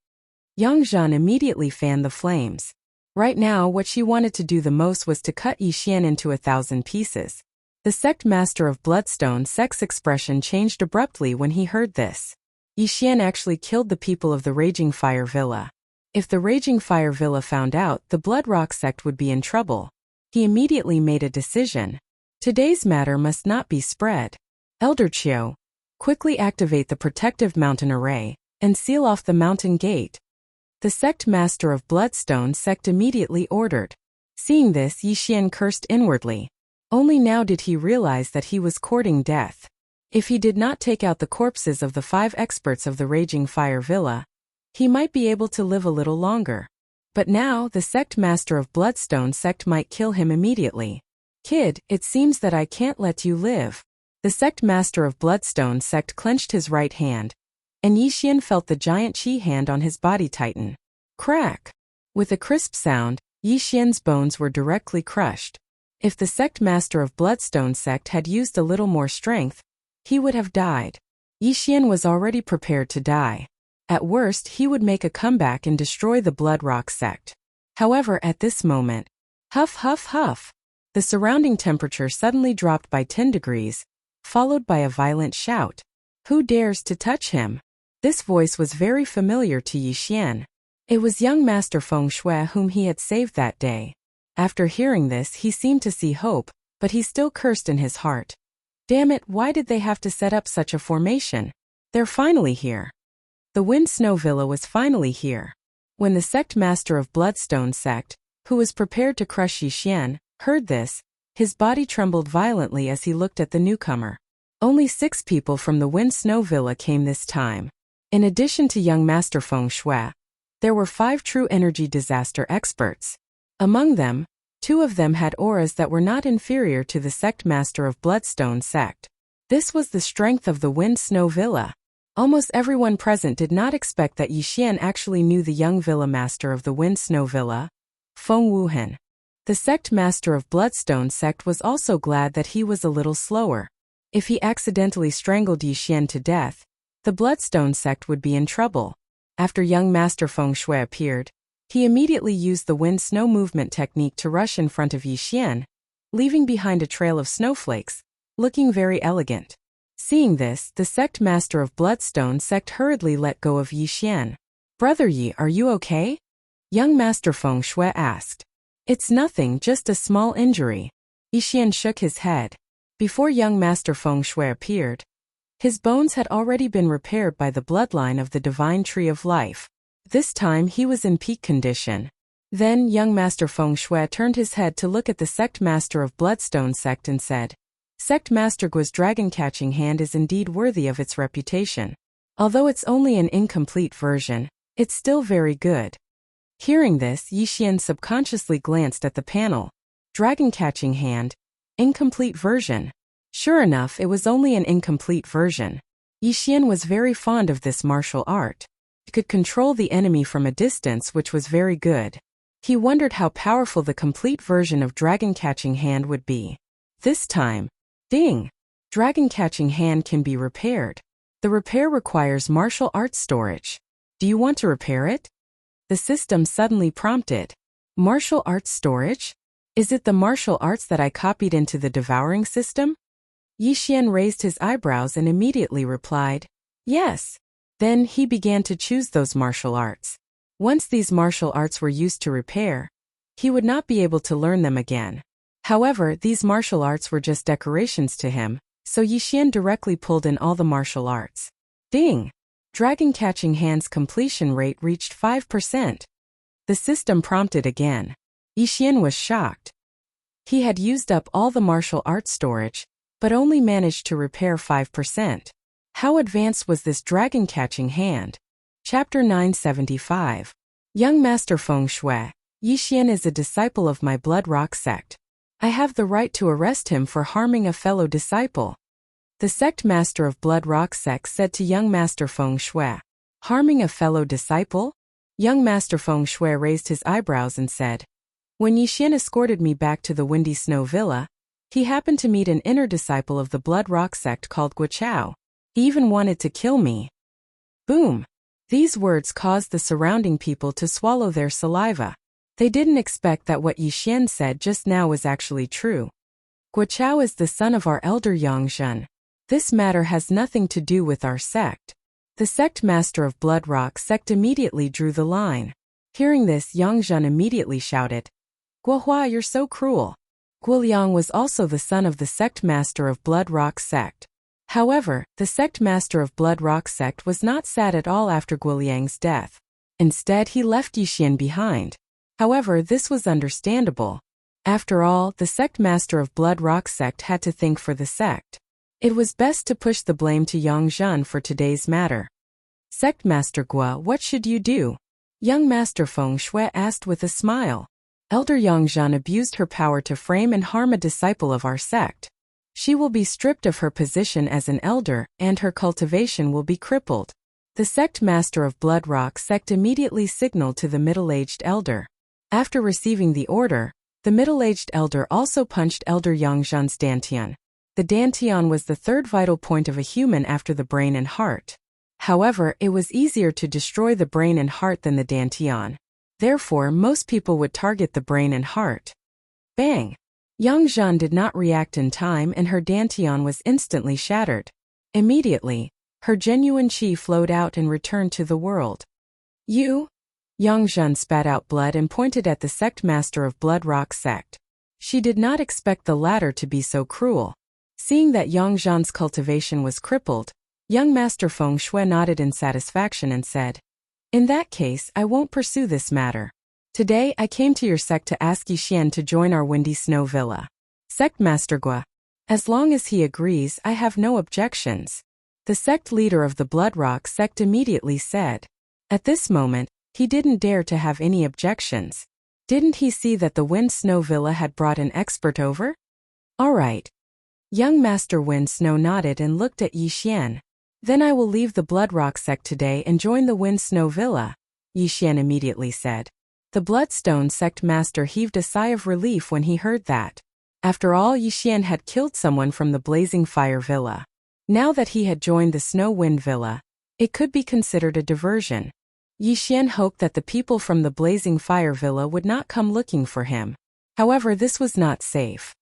Speaker 1: Yang Zhan immediately fanned the flames. Right now, what she wanted to do the most was to cut Yixian into 1,000 pieces. The sect master of Bloodstone sect's expression changed abruptly when he heard this. Yixian actually killed the people of the Raging Fire Villa. If the Raging Fire Villa found out, the Blood Rock sect would be in trouble. He immediately made a decision. Today's matter must not be spread. Elder Qiu, quickly activate the protective mountain array and seal off the mountain gate. The sect master of Bloodstone sect immediately ordered. Seeing this, Yixian cursed inwardly. Only now did he realize that he was courting death. If he did not take out the corpses of the 5 experts of the Raging Fire Villa, he might be able to live a little longer. But now, the sect master of Bloodstone sect might kill him immediately. Kid, it seems that I can't let you live. The sect master of Bloodstone sect clenched his right hand, and Yixian felt the giant chi hand on his body tighten. Crack! With a crisp sound, Yixian's bones were directly crushed. If the sect master of Bloodstone sect had used a little more strength, he would have died. Yixian was already prepared to die. At worst, he would make a comeback and destroy the Blood Rock sect. However, at this moment, huff huff huff, the surrounding temperature suddenly dropped by 10 degrees, followed by a violent shout. Who dares to touch him? This voice was very familiar to Yixian. It was young Master Feng Shui whom he had saved that day. After hearing this, he seemed to see hope, but he still cursed in his heart. Damn it, why did they have to set up such a formation? They're finally here. The Wind Snow Villa was finally here. When the sect master of Bloodstone sect, who was prepared to crush Yixian, heard this, his body trembled violently as he looked at the newcomer. Only 6 people from the Wind Snow Villa came this time. In addition to young Master Feng Shui, there were 5 true energy disaster experts. Among them, 2 of them had auras that were not inferior to the sect master of Bloodstone sect. This was the strength of the Wind Snow Villa. Almost everyone present did not expect that Yixian actually knew the young villa master of the Wind Snow Villa, Feng Wuhan. The sect master of Bloodstone sect was also glad that he was a little slower. If he accidentally strangled Yixian to death, the Bloodstone sect would be in trouble. After young Master Feng Shui appeared, he immediately used the wind snow movement technique to rush in front of Yixian, leaving behind a trail of snowflakes, looking very elegant. Seeing this, the sect master of Bloodstone sect hurriedly let go of Yixian. Brother Yi, are you okay? Young Master Feng Shui asked. It's nothing, just a small injury. Yixian shook his head. Before young Master Feng Shui appeared, his bones had already been repaired by the bloodline of the divine tree of life. This time he was in peak condition. Then young Master Feng Shui turned his head to look at the sect master of Bloodstone sect and said, Sect Master Guo's dragon-catching hand is indeed worthy of its reputation. Although it's only an incomplete version, it's still very good. Hearing this, Yixian subconsciously glanced at the panel. Dragon Catching Hand. Incomplete version. Sure enough, it was only an incomplete version. Yi Xian was very fond of this martial art. He could control the enemy from a distance, which was very good. He wondered how powerful the complete version of Dragon Catching Hand would be. This time, ding! Dragon Catching Hand can be repaired. The repair requires martial arts storage. Do you want to repair it? The system suddenly prompted. Martial arts storage? Is it the martial arts that I copied into the Devouring system? Yi Xian raised his eyebrows and immediately replied, yes. Then he began to choose those martial arts. Once these martial arts were used to repair, he would not be able to learn them again. However, these martial arts were just decorations to him, so Yi Xian directly pulled in all the martial arts. Ding! Dragon Catching Hand's completion rate reached 5%. The system prompted again. Yi Xian was shocked. He had used up all the martial arts storage, but only managed to repair 5%. How advanced was this Dragon Catching Hand? Chapter 975. Young Master Feng Shui. Yi Xian is a disciple of my Blood Rock sect. I have the right to arrest him for harming a fellow disciple. The sect master of Blood Rock sect said to young Master Feng Shui. Harming a fellow disciple? Young Master Feng Shui raised his eyebrows and said, when Yi Xian escorted me back to the Windy Snow Villa, he happened to meet an inner disciple of the Blood Rock sect called Guochao. He even wanted to kill me. Boom! These words caused the surrounding people to swallow their saliva. They didn't expect that what Yi Xian said just now was actually true. Guochao is the son of our elder Yangzhen. This matter has nothing to do with our sect. The sect master of Blood Rock sect immediately drew the line. Hearing this, Yangzhen immediately shouted, Guohua, you're so cruel. Guoliang was also the son of the sect master of Blood Rock sect. However, the sect master of Blood Rock sect was not sad at all after Guoliang's death. Instead, he left Yi Xian behind. However, this was understandable. After all, the sect master of Blood Rock sect had to think for the sect. It was best to push the blame to Yangzhen for today's matter. Sect Master Guo, what should you do? Young Master Feng Shui asked with a smile. Elder Yangzhen abused her power to frame and harm a disciple of our sect. She will be stripped of her position as an elder, and her cultivation will be crippled. The sect master of Blood Rock sect immediately signaled to the middle-aged elder. After receiving the order, the middle-aged elder also punched Elder Yangzhen's dantian. The dantian was the third vital point of a human after the brain and heart. However, it was easier to destroy the brain and heart than the dantian. Therefore, most people would target the brain and heart. Bang! Yangzhen did not react in time and her dantian was instantly shattered. Immediately, her genuine qi flowed out and returned to the world. You? Yangzhen spat out blood and pointed at the sect master of Blood Rock sect. She did not expect the latter to be so cruel. Seeing that Yangzhen's cultivation was crippled, young Master Feng Shui nodded in satisfaction and said, in that case, I won't pursue this matter. Today, I came to your sect to ask Yi Xian to join our Windy Snow Villa. Sect Master Gua. As long as he agrees, I have no objections. The sect leader of the Blood Rock sect immediately said. At this moment, he didn't dare to have any objections. Didn't he see that the Wind Snow Villa had brought an expert over? All right. Young Master Wind Snow nodded and looked at Yi Xian. Then I will leave the Blood Rock sect today and join the Wind Snow Villa, Yi Xian immediately said. The Bloodstone sect master heaved a sigh of relief when he heard that. After all, Yi Xian had killed someone from the Blazing Fire Villa. Now that he had joined the Snow Wind Villa, it could be considered a diversion. Yi Xian hoped that the people from the Blazing Fire Villa would not come looking for him. However, this was not safe.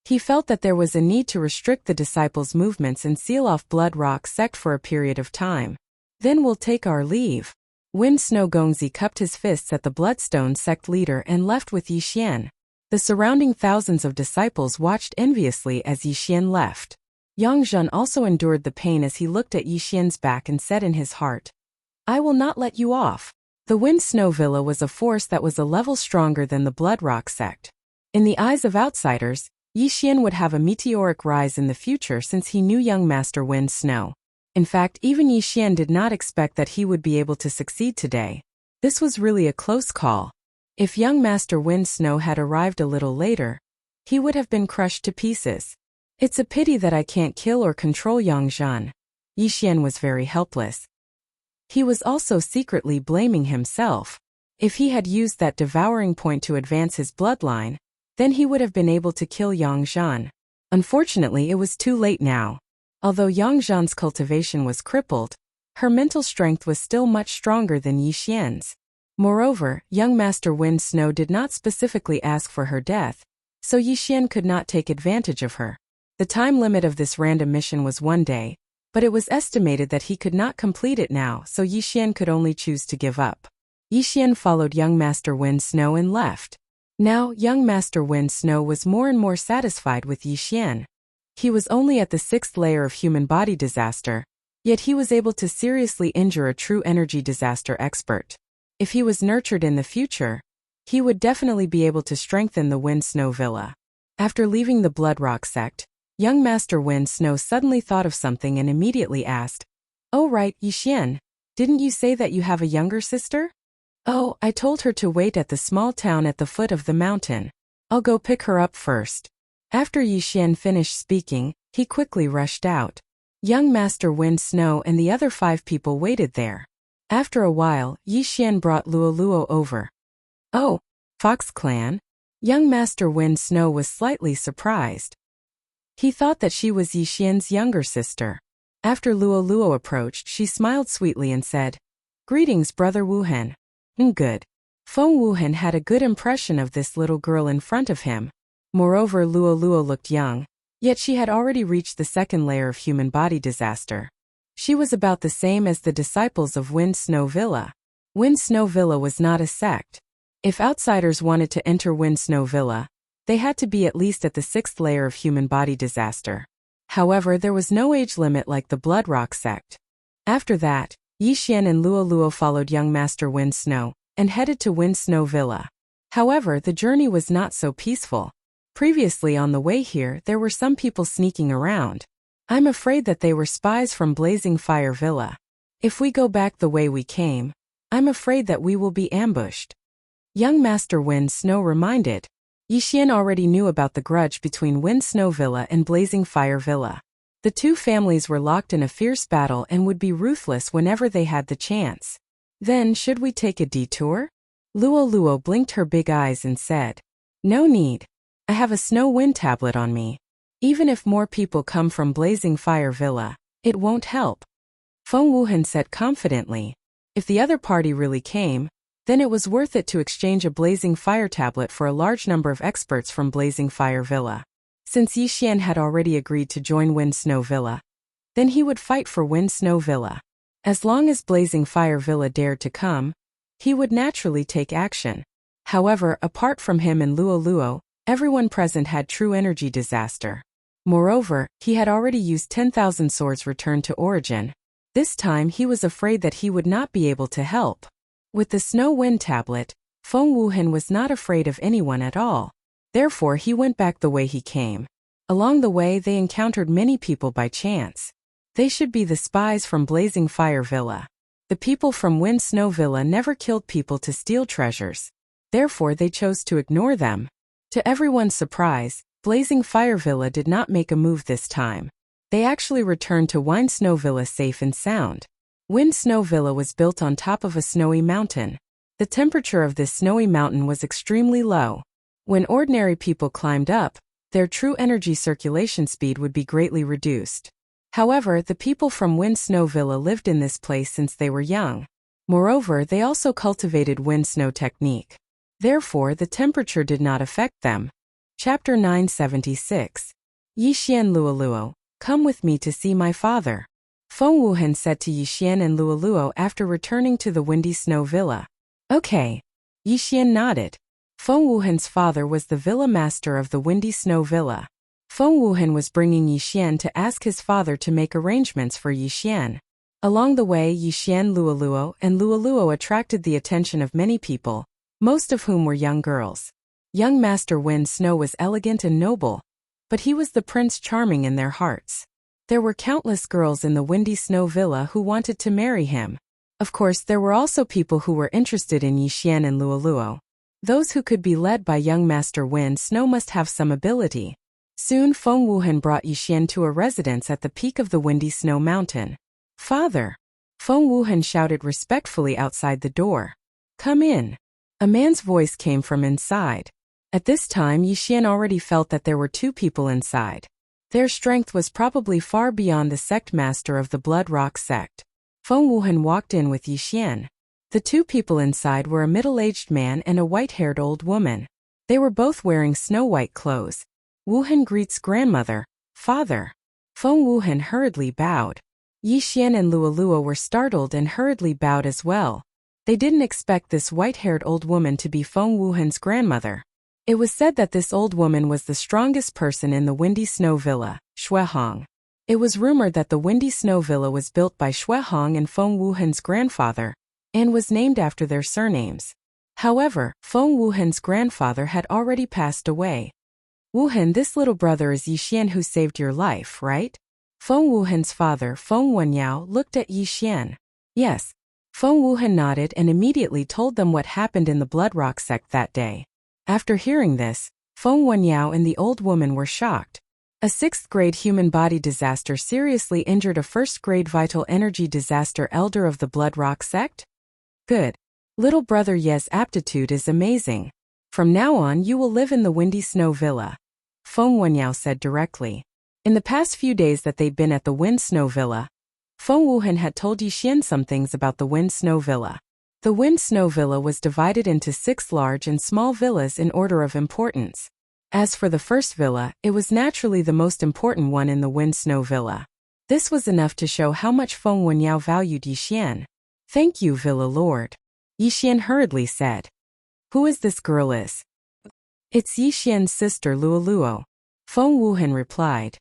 Speaker 1: He felt that there was a need to restrict the disciples' movements and seal off Blood Rock sect for a period of time. Then we'll take our leave. Wind Snow Gongzi cupped his fists at the Bloodstone sect leader and left with Yi Xian. The surrounding thousands of disciples watched enviously as Yi Xian left. Yangzhen also endured the pain as he looked at Yi Xian's back and said in his heart, I will not let you off. The Wind Snow Villa was a force that was a level stronger than the Blood Rock sect. In the eyes of outsiders, Yi Xian would have a meteoric rise in the future since he knew young Master Wind Snow. In fact, even Yi Xian did not expect that he would be able to succeed today. This was really a close call. If young Master Wind Snow had arrived a little later, he would have been crushed to pieces. It's a pity that I can't kill or control Yang Zhan. Yixian was very helpless. He was also secretly blaming himself. If he had used that devouring point to advance his bloodline, then he would have been able to kill Yang Zhan. Unfortunately, it was too late now. Although Yang Zhan's cultivation was crippled, her mental strength was still much stronger than Yixian's. Moreover, young Master Wind Snow did not specifically ask for her death, so Yixian could not take advantage of her. The time limit of this random mission was 1 day, but it was estimated that he could not complete it now, so Yixian could only choose to give up. Yixian followed young Master Wind Snow and left. Now, young Master Wind Snow was more and more satisfied with Yixian. He was only at the 6th layer of human body disaster, yet he was able to seriously injure a true energy disaster expert. If he was nurtured in the future, he would definitely be able to strengthen the Wind Snow Villa. After leaving the Bloodrock sect, young Master Wind Snow suddenly thought of something and immediately asked, "Oh right, Yixian, didn't you say that you have a younger sister?" "Oh, I told her to wait at the small town at the foot of the mountain. I'll go pick her up first." After Yixian finished speaking, he quickly rushed out. Young Master Wind Snow and the other 5 people waited there. After a while, Yixian brought Luoluo over. "Oh, Fox Clan?" Young Master Wind Snow was slightly surprised. He thought that she was Yixian's younger sister. After Luoluo approached, she smiled sweetly and said, "Greetings, Brother Wuhan." Good. Feng Wuhan had a good impression of this little girl in front of him. Moreover, Luoluo looked young, yet she had already reached the 2nd layer of human body disaster. She was about the same as the disciples of Wind Snow Villa. Wind Snow Villa was not a sect. If outsiders wanted to enter Wind Snow Villa, they had to be at least at the 6th layer of human body disaster. However, there was no age limit like the Bloodrock sect. After that, Yixian and Luoluo followed young Master Wind Snow and headed to Wind Snow Villa. However, the journey was not so peaceful. Previously on the way here, there were some people sneaking around. I'm afraid that they were spies from Blazing Fire Villa. If we go back the way we came, I'm afraid that we will be ambushed. Young Master Wind Snow reminded. Yixian already knew about the grudge between Wind Snow Villa and Blazing Fire Villa. The 2 families were locked in a fierce battle and would be ruthless whenever they had the chance. Then, should we take a detour? Luoluo blinked her big eyes and said, "No need. I have a snow wind tablet on me. Even if more people come from Blazing Fire Villa, it won't help." Feng Wuhan said confidently, "If the other party really came, then it was worth it to exchange a Blazing Fire tablet for a large number of experts from Blazing Fire Villa. Since Yixian had already agreed to join Wind Snow Villa, then he would fight for Wind Snow Villa. As long as Blazing Fire Villa dared to come, he would naturally take action. However, apart from him and Luoluo, everyone present had true energy disaster. Moreover, he had already used 10,000 swords returned to origin. This time he was afraid that he would not be able to help. With the Snow Wind Tablet, Feng Wuhan was not afraid of anyone at all. Therefore he went back the way he came. Along the way they encountered many people by chance. They should be the spies from Blazing Fire Villa. The people from Wind Snow Villa never killed people to steal treasures. Therefore they chose to ignore them. To everyone's surprise, Blazing Fire Villa did not make a move this time. They actually returned to Wind Snow Villa safe and sound. Wind Snow Villa was built on top of a snowy mountain. The temperature of this snowy mountain was extremely low. When ordinary people climbed up, their true energy circulation speed would be greatly reduced. However, the people from Wind Snow Villa lived in this place since they were young. Moreover, they also cultivated Wind Snow technique. Therefore, the temperature did not affect them. Chapter 976. Yixian Luoluo, come with me to see my father. Feng Wuhan said to Yixian and Luoluo after returning to the Windy Snow Villa. Okay. Yixian nodded. Feng Wuhan's father was the villa master of the Windy Snow Villa. Feng Wuhan was bringing Yixian to ask his father to make arrangements for Yixian. Along the way, Yixian and Luoluo attracted the attention of many people, most of whom were young girls. Young Master Wind Snow was elegant and noble, but he was the Prince Charming in their hearts. There were countless girls in the Windy Snow Villa who wanted to marry him. Of course, there were also people who were interested in Yixian and Luoluo. Those who could be led by young Master Wind Snow must have some ability. Soon Feng Wuhan brought Yixian to a residence at the peak of the windy snow mountain. "Father!" Feng Wuhan shouted respectfully outside the door. "Come in." A man's voice came from inside. At this time Yixian already felt that there were two people inside. Their strength was probably far beyond the sect master of the Blood Rock sect. Feng Wuhan walked in with Yixian. The two people inside were a middle-aged man and a white-haired old woman. They were both wearing snow-white clothes. Wuhan greets grandmother, father. Feng Wuhan hurriedly bowed. Yixian and Luoluo were startled and hurriedly bowed as well. They didn't expect this white-haired old woman to be Feng Wuhan's grandmother. It was said that this old woman was the strongest person in the Windy Snow Villa, Xuehong. It was rumored that the Windy Snow Villa was built by Xuehong and Feng Wuhan's grandfather, and was named after their surnames. However, Feng Wuhan's grandfather had already passed away. "Wuhan, this little brother is Yixian who saved your life, right?" Feng Wuhan's father, Feng Wenyao, looked at Yixian. "Yes." Feng Wuhan nodded and immediately told them what happened in the Blood Rock sect that day. After hearing this, Feng Wenyao and the old woman were shocked. A 6th-grade human body disaster seriously injured a 1st-grade vital energy disaster elder of the Blood Rock sect? Good. Little brother Ye's aptitude is amazing. From now on you will live in the Windy Snow Villa. Feng Wenyao said directly. In the past few days that they'd been at the Wind Snow Villa, Feng Wuhan had told Yixian some things about the Wind Snow Villa. The Wind Snow Villa was divided into 6 large and small villas in order of importance. As for the first villa, it was naturally the most important one in the Wind Snow Villa. This was enough to show how much Feng Wenyao valued Yixian. "Thank you, Villa Lord," Yixian hurriedly said. "Who is this girl is?" "It's Yixian's sister Luoluo," Feng Wuhan replied.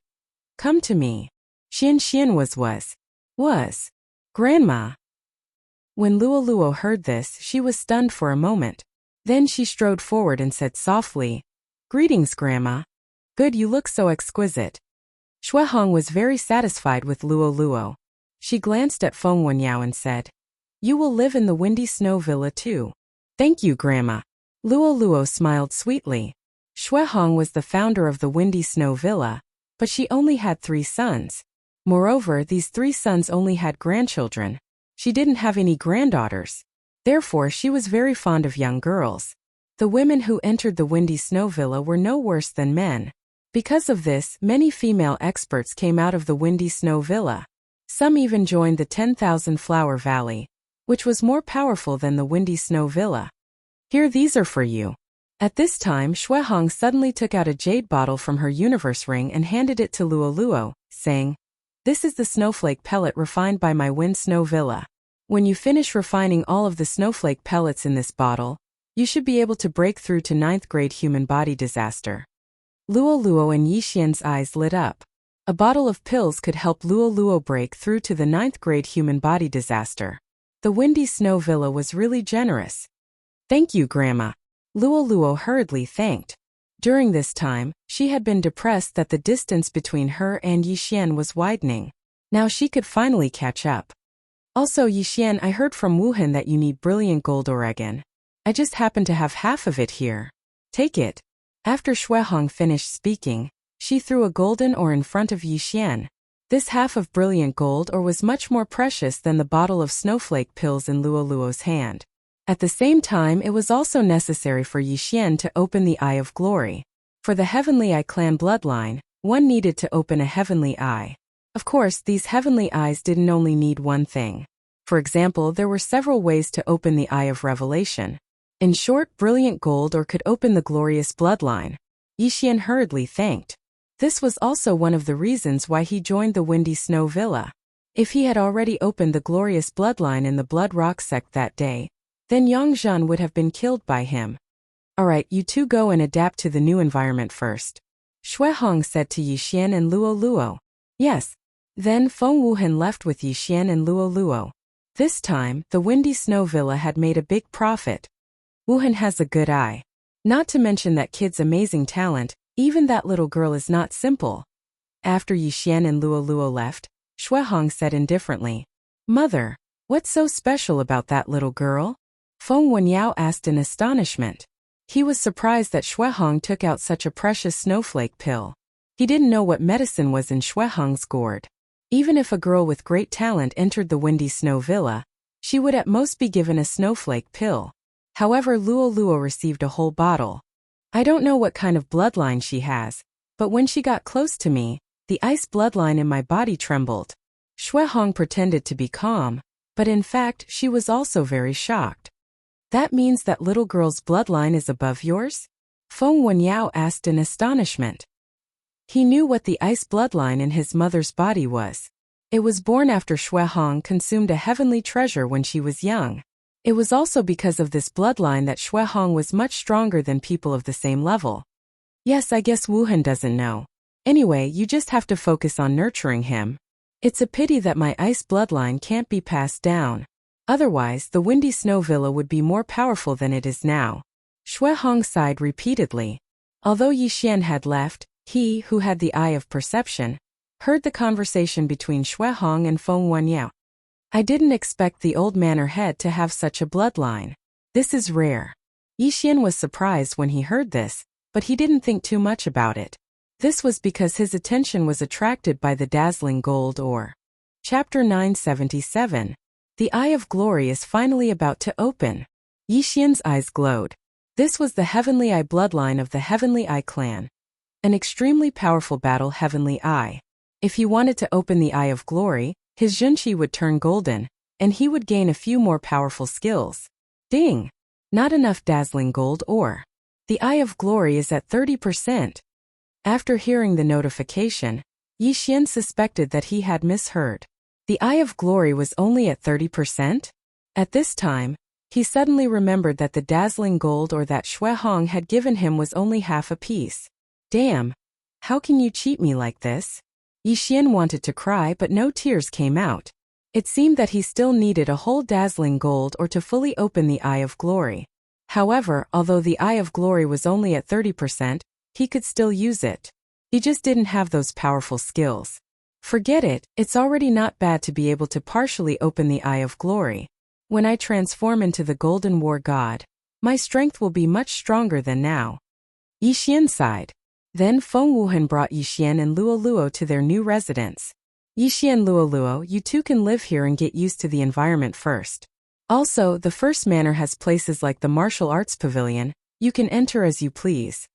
Speaker 1: "Come to me." Xian was. "Grandma." When Luoluo heard this, she was stunned for a moment. Then she strode forward and said softly, "Greetings, Grandma. Good, you look so exquisite." Xuehong was very satisfied with Luoluo. She glanced at Feng Wenyao and said, "You will live in the Windy Snow Villa too." "Thank you, Grandma." Luoluo smiled sweetly. Xuehong was the founder of the Windy Snow Villa, but she only had 3 sons. Moreover, these 3 sons only had grandchildren. She didn't have any granddaughters. Therefore, she was very fond of young girls. The women who entered the Windy Snow Villa were no worse than men. Because of this, many female experts came out of the Windy Snow Villa. Some even joined the 10,000 Flower Valley, which was more powerful than the Windy Snow Villa. "Here, these are for you." At this time, Xuehong suddenly took out a jade bottle from her universe ring and handed it to Luoluo, saying, "This is the snowflake pellet refined by my Wind Snow Villa. When you finish refining all of the snowflake pellets in this bottle, you should be able to break through to 9th-grade human body disaster." Luoluo and Yixian's eyes lit up. A bottle of pills could help Luoluo break through to the 9th-grade human body disaster. The Windy Snow Villa was really generous. "Thank you, Grandma." Luoluo hurriedly thanked. During this time, she had been depressed that the distance between her and Yixian was widening. Now she could finally catch up. "Also, Yixian, I heard from Wuhan that you need brilliant gold ore again. I just happen to have half of it here. Take it." After Xuehong finished speaking, she threw a golden ore in front of Yixian. This half of brilliant gold ore was much more precious than the bottle of snowflake pills in Luoluo's hand. At the same time, it was also necessary for Yixian to open the Eye of Glory. For the Heavenly Eye clan bloodline, one needed to open a Heavenly Eye. Of course, these Heavenly Eyes didn't only need one thing. For example, there were several ways to open the Eye of Revelation. In short, brilliant gold ore could open the glorious bloodline. Yixian hurriedly thanked. This was also one of the reasons why he joined the Windy Snow Villa. If he had already opened the glorious bloodline in the Blood Rock sect that day, then Yang Zhan would have been killed by him. "Alright, you two go and adapt to the new environment first," Xuehong said to Yixian and Luoluo. "Yes." Then Feng Wuhan left with Yixian and Luoluo. This time, the Windy Snow Villa had made a big profit. Wuhan has a good eye. Not to mention that kid's amazing talent, even that little girl is not simple. After Yixian and Luoluo left, Xuehong said indifferently, "Mother, what's so special about that little girl?" Feng Wenyao asked in astonishment. He was surprised that Xuehong took out such a precious snowflake pill. He didn't know what medicine was in Xuehong's gourd. Even if a girl with great talent entered the windy snow villa, she would at most be given a snowflake pill. However, Luo Luo received a whole bottle. I don't know what kind of bloodline she has, but when she got close to me, the ice bloodline in my body trembled. Xuehong pretended to be calm, but in fact she was also very shocked. That means that little girl's bloodline is above yours? Feng Wenyao asked in astonishment. He knew what the ice bloodline in his mother's body was. It was born after Xuehong consumed a heavenly treasure when she was young. It was also because of this bloodline that Xuehong was much stronger than people of the same level. Yes, I guess Wuhan doesn't know. Anyway, you just have to focus on nurturing him. It's a pity that my ice bloodline can't be passed down. Otherwise, the windy snow villa would be more powerful than it is now. Xuehong sighed repeatedly. Although Yixian had left, he, who had the eye of perception, heard the conversation between Xuehong and Feng Wenyao. I didn't expect the old manor head to have such a bloodline. This is rare. Yixian was surprised when he heard this, but he didn't think too much about it. This was because his attention was attracted by the dazzling gold ore. Chapter 977. The Eye of Glory is finally about to open. Yixian's eyes glowed. This was the Heavenly Eye bloodline of the Heavenly Eye clan. An extremely powerful battle Heavenly Eye. If he wanted to open the Eye of Glory, his Junqi would turn golden, and he would gain a few more powerful skills. Ding! Not enough dazzling gold ore. The Eye of Glory is at 30%. After hearing the notification, Yixian suspected that he had misheard. The Eye of Glory was only at 30%? At this time, he suddenly remembered that the dazzling gold ore that Xuehong had given him was only half a piece. Damn! How can you cheat me like this? Yixian wanted to cry, but no tears came out. It seemed that he still needed a whole dazzling gold ore to fully open the Eye of Glory. However, although the Eye of Glory was only at 30%, he could still use it. He just didn't have those powerful skills. Forget it, it's already not bad to be able to partially open the Eye of Glory. When I transform into the Golden War God, my strength will be much stronger than now. Yixian sighed. Then Feng Wuhan brought Yixian and Luo Luo to their new residence. Yixian, Luo Luo, you two can live here and get used to the environment first. Also, the first manor has places like the martial arts pavilion. You can enter as you please.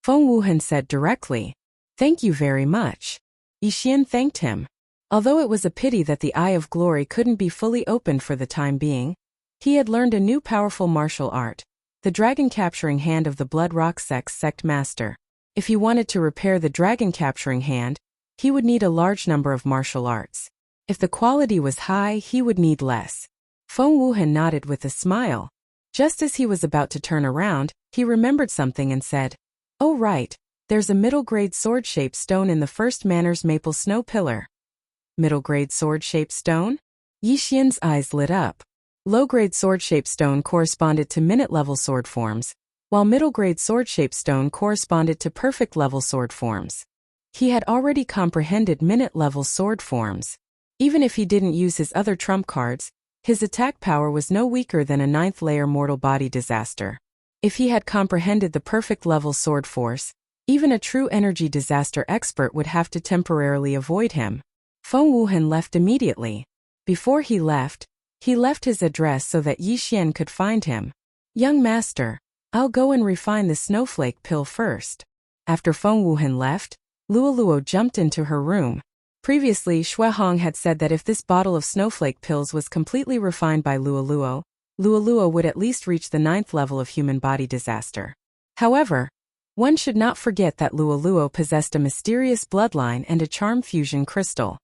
Speaker 1: Feng Wuhan said directly. Thank you very much. Yixian thanked him. Although it was a pity that the Eye of Glory couldn't be fully opened for the time being, he had learned a new powerful martial art, the dragon capturing hand of the Blood Rock sect master. If he wanted to repair the dragon capturing hand, he would need a large number of martial arts. If the quality was high, he would need less. Feng Wuhan nodded with a smile. Just as he was about to turn around, he remembered something and said, "Oh right, there's a middle-grade sword-shaped stone in the first manor's maple snow pillar." Middle-grade sword-shaped stone? Yixian's eyes lit up. Low-grade sword-shaped stone corresponded to minute-level sword forms, while middle-grade sword-shaped stone corresponded to perfect-level sword forms. He had already comprehended minute-level sword forms. Even if he didn't use his other trump cards, his attack power was no weaker than a 9th-layer mortal body disaster. If he had comprehended the perfect-level sword force, even a true energy disaster expert would have to temporarily avoid him. Feng Wuhan left immediately. Before he left his address so that Yixian could find him. "Young master, I'll go and refine the snowflake pill first." After Feng Wuhan left, Luo Luo jumped into her room. Previously, Xuehong had said that if this bottle of snowflake pills was completely refined by Luo Luo would at least reach the 9th level of human body disaster. However, one should not forget that Luo Luo possessed a mysterious bloodline and a charm fusion crystal.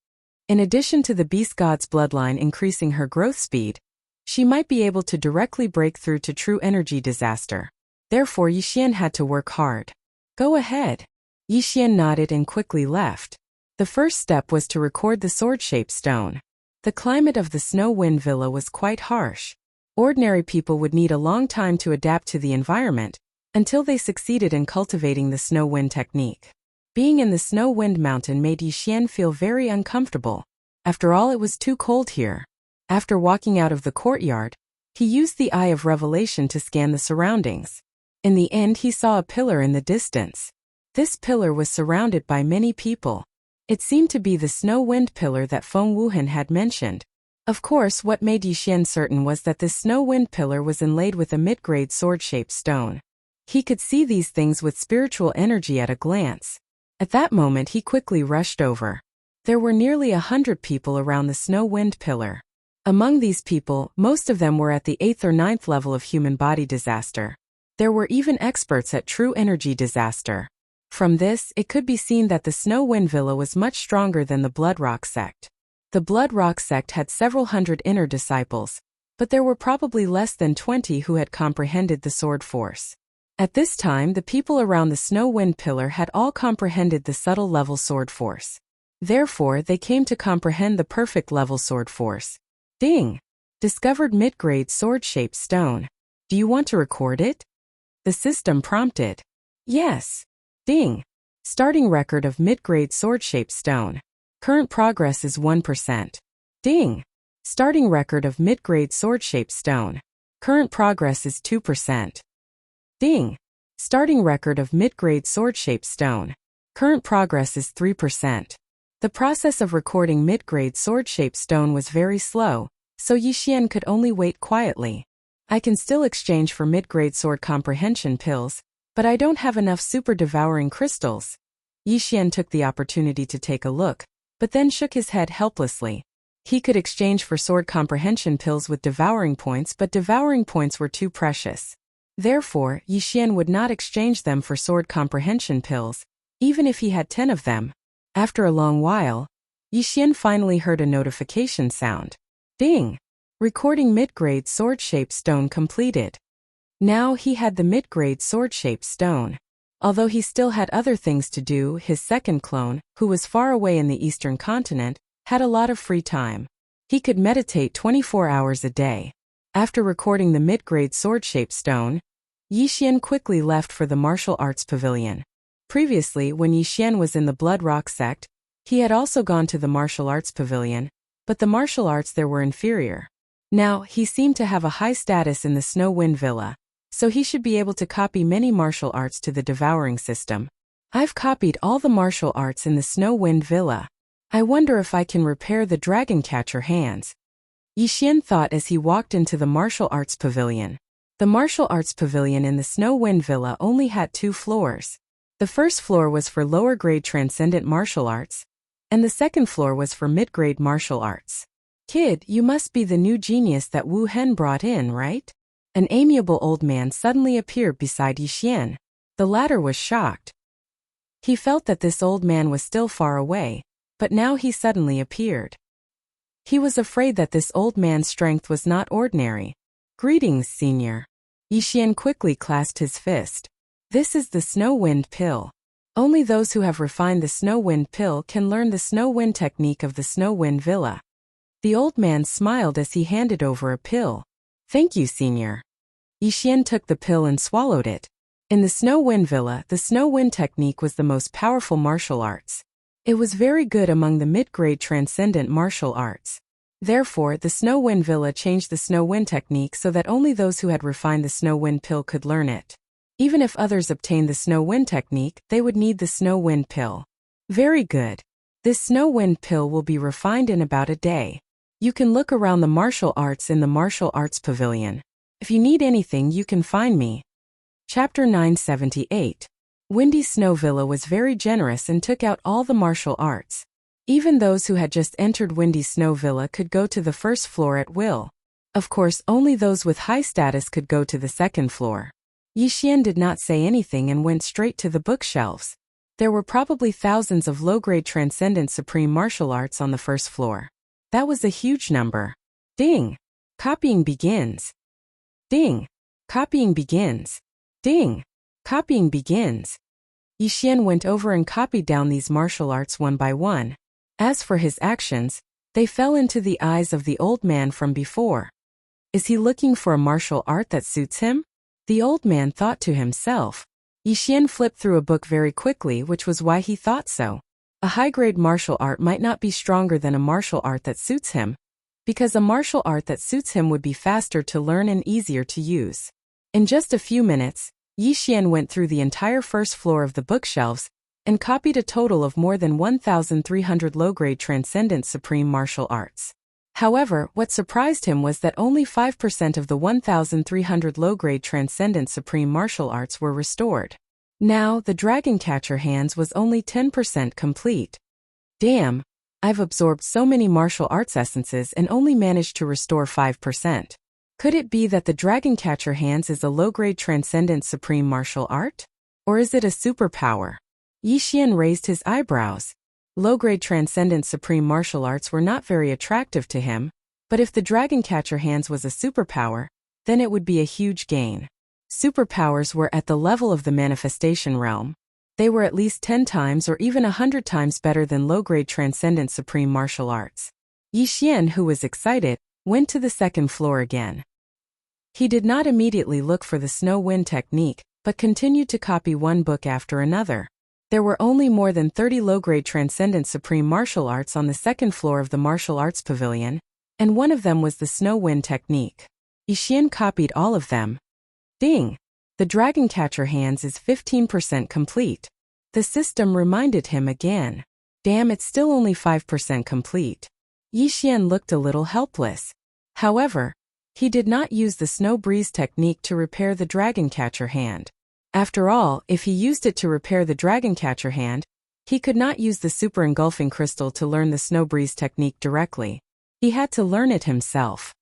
Speaker 1: In addition to the beast god's bloodline increasing her growth speed, she might be able to directly break through to true energy disaster. Therefore, Yixian had to work hard. "Go ahead." Yixian nodded and quickly left. The first step was to record the sword-shaped stone. The climate of the Snow Wind Villa was quite harsh. Ordinary people would need a long time to adapt to the environment, until they succeeded in cultivating the snow wind technique. Being in the Snow Wind Mountain made Yixian feel very uncomfortable. After all, it was too cold here. After walking out of the courtyard, he used the Eye of Revelation to scan the surroundings. In the end, he saw a pillar in the distance. This pillar was surrounded by many people. It seemed to be the snow wind pillar that Feng Wuhan had mentioned. Of course, what made Yixian certain was that this snow wind pillar was inlaid with a mid-grade sword-shaped stone. He could see these things with spiritual energy at a glance. At that moment, he quickly rushed over. There were nearly 100 people around the snow wind pillar. Among these people, most of them were at the 8th or 9th level of human body disaster. There were even experts at true energy disaster. From this, it could be seen that the Snow Wind Villa was much stronger than the Blood Rock sect. The Blood Rock sect had several hundred inner disciples, but there were probably less than 20 who had comprehended the sword force. At this time, the people around the Snow Wind Pillar had all comprehended the subtle level sword force. Therefore, they came to comprehend the perfect level sword force. Ding! Discovered mid-grade sword-shaped stone. Do you want to record it? The system prompted. Yes. Ding! Starting record of mid-grade sword-shaped stone. Current progress is 1%. Ding! Starting record of mid-grade sword-shaped stone. Current progress is 2%. Ding! Starting record of mid-grade sword-shaped stone. Current progress is 3%. The process of recording mid-grade sword-shaped stone was very slow, so Yixian could only wait quietly. I can still exchange for mid-grade sword comprehension pills, but I don't have enough super devouring crystals. Yixian took the opportunity to take a look, but then shook his head helplessly. He could exchange for sword comprehension pills with devouring points, but devouring points were too precious. Therefore, Yixian would not exchange them for sword comprehension pills, even if he had 10 of them. After a long while, Yixian finally heard a notification sound. Ding! Recording mid-grade sword-shaped stone completed. Now he had the mid-grade sword-shaped stone. Although he still had other things to do, his second clone, who was far away in the eastern continent, had a lot of free time. He could meditate 24 hours a day. After recording the mid-grade sword-shaped stone, Yixian quickly left for the martial arts pavilion. Previously, when Yixian was in the Blood Rock sect, he had also gone to the martial arts pavilion, but the martial arts there were inferior. Now, he seemed to have a high status in the Snow Wind Villa, so he should be able to copy many martial arts to the Devouring system. I've copied all the martial arts in the Snow Wind Villa. I wonder if I can repair the dragon catcher hands. Yixian thought as he walked into the martial arts pavilion. The martial arts pavilion in the Snow Wind Villa only had 2 floors. The first floor was for lower-grade transcendent martial arts, and the second floor was for mid-grade martial arts. Kid, you must be the new genius that Wu Hen brought in, right? An amiable old man suddenly appeared beside Yixian. The latter was shocked. He felt that this old man was still far away, but now he suddenly appeared. He was afraid that this old man's strength was not ordinary. Greetings, senior. Yixian quickly clasped his fist. This is the Snow Wind Pill. Only those who have refined the Snow Wind Pill can learn the Snow Wind technique of the Snow Wind Villa. The old man smiled as he handed over a pill. Thank you, senior. Yixian took the pill and swallowed it. In the Snow Wind Villa, the Snow Wind technique was the most powerful martial arts. It was very good among the mid-grade transcendent martial arts. Therefore, the Snow Wind Villa changed the Snow Wind technique so that only those who had refined the Snow Wind Pill could learn it. Even if others obtained the Snow Wind technique, they would need the Snow Wind Pill. Very good. This Snow Wind Pill will be refined in about a day. You can look around the martial arts in the martial arts pavilion. If you need anything, you can find me. Chapter 978. Windy Snow Villa was very generous and took out all the martial arts. Even those who had just entered Windy Snow Villa could go to the first floor at will. Of course, only those with high status could go to the second floor. Yixian did not say anything and went straight to the bookshelves. There were probably thousands of low-grade transcendent supreme martial arts on the first floor. That was a huge number. Ding! Copying begins. Ding! Copying begins. Ding! Copying begins. Yixian went over and copied down these martial arts one by one. As for his actions, they fell into the eyes of the old man from before. Is he looking for a martial art that suits him? The old man thought to himself. Yixian flipped through a book very quickly, which was why he thought so. A high-grade martial art might not be stronger than a martial art that suits him, because a martial art that suits him would be faster to learn and easier to use. In just a few minutes, Yi Xian went through the entire first floor of the bookshelves and copied a total of more than 1,300 low-grade Transcendent Supreme Martial Arts. However, what surprised him was that only 5% of the 1,300 low-grade Transcendent Supreme Martial Arts were restored. Now, the Dragon Catcher hands was only 10% complete. Damn, I've absorbed so many martial arts essences and only managed to restore 5%. Could it be that the Dragon Catcher hands is a low-grade Transcendent Supreme Martial Art? Or is it a superpower? Yi Xian raised his eyebrows. Low-grade Transcendent Supreme Martial Arts were not very attractive to him, but if the Dragon Catcher hands was a superpower, then it would be a huge gain. Superpowers were at the level of the manifestation realm. They were at least 10 times or even 100 times better than low-grade Transcendent Supreme Martial Arts. Yi Xian, who was excited, went to the second floor again. He did not immediately look for the snow wind technique, but continued to copy one book after another. There were only more than 30 low-grade Transcendent Supreme Martial Arts on the second floor of the Martial Arts Pavilion, and one of them was the Snow Wind technique. Yi Xian copied all of them. Ding! The Dragon Catcher hands is 15% complete. The system reminded him again. Damn, it's still only 5% complete. Yi Xian looked a little helpless. However, he did not use the Snow Breeze technique to repair the Dragon Catcher hand. After all, if he used it to repair the Dragon Catcher hand, he could not use the Super Engulfing Crystal to learn the Snow Breeze technique directly. He had to learn it himself.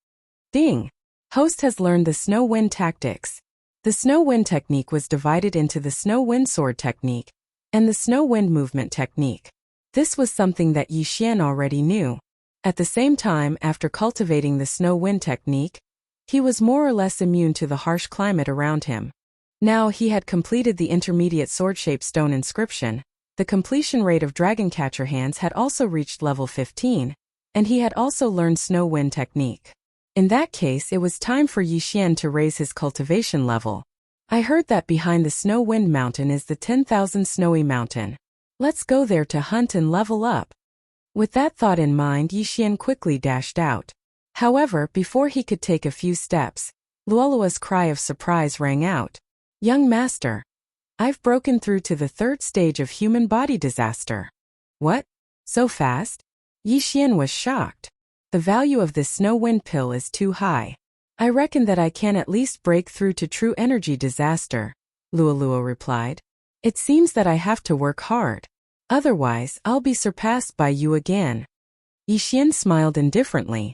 Speaker 1: Ding! Host has learned the Snow Wind tactics. The Snow Wind technique was divided into the Snow Wind Sword technique and the Snow Wind Movement technique. This was something that Yi Xian already knew. At the same time, after cultivating the Snow Wind technique, he was more or less immune to the harsh climate around him. Now he had completed the intermediate sword-shaped stone inscription, the completion rate of Dragon Catcher hands had also reached level 15, and he had also learned Snow Wind technique. In that case, it was time for Yi Xian to raise his cultivation level. I heard that behind the Snow Wind Mountain is the 10,000 Snowy Mountain. Let's go there to hunt and level up. With that thought in mind, Yi Xian quickly dashed out. However, before he could take a few steps, Luolua's cry of surprise rang out. Young master, I've broken through to the third stage of human body disaster. What? So fast? Yi Xian was shocked. The value of this snow wind pill is too high. I reckon that I can at least break through to true energy disaster, Luolua replied. It seems that I have to work hard. Otherwise, I'll be surpassed by you again. Yi Xian smiled indifferently.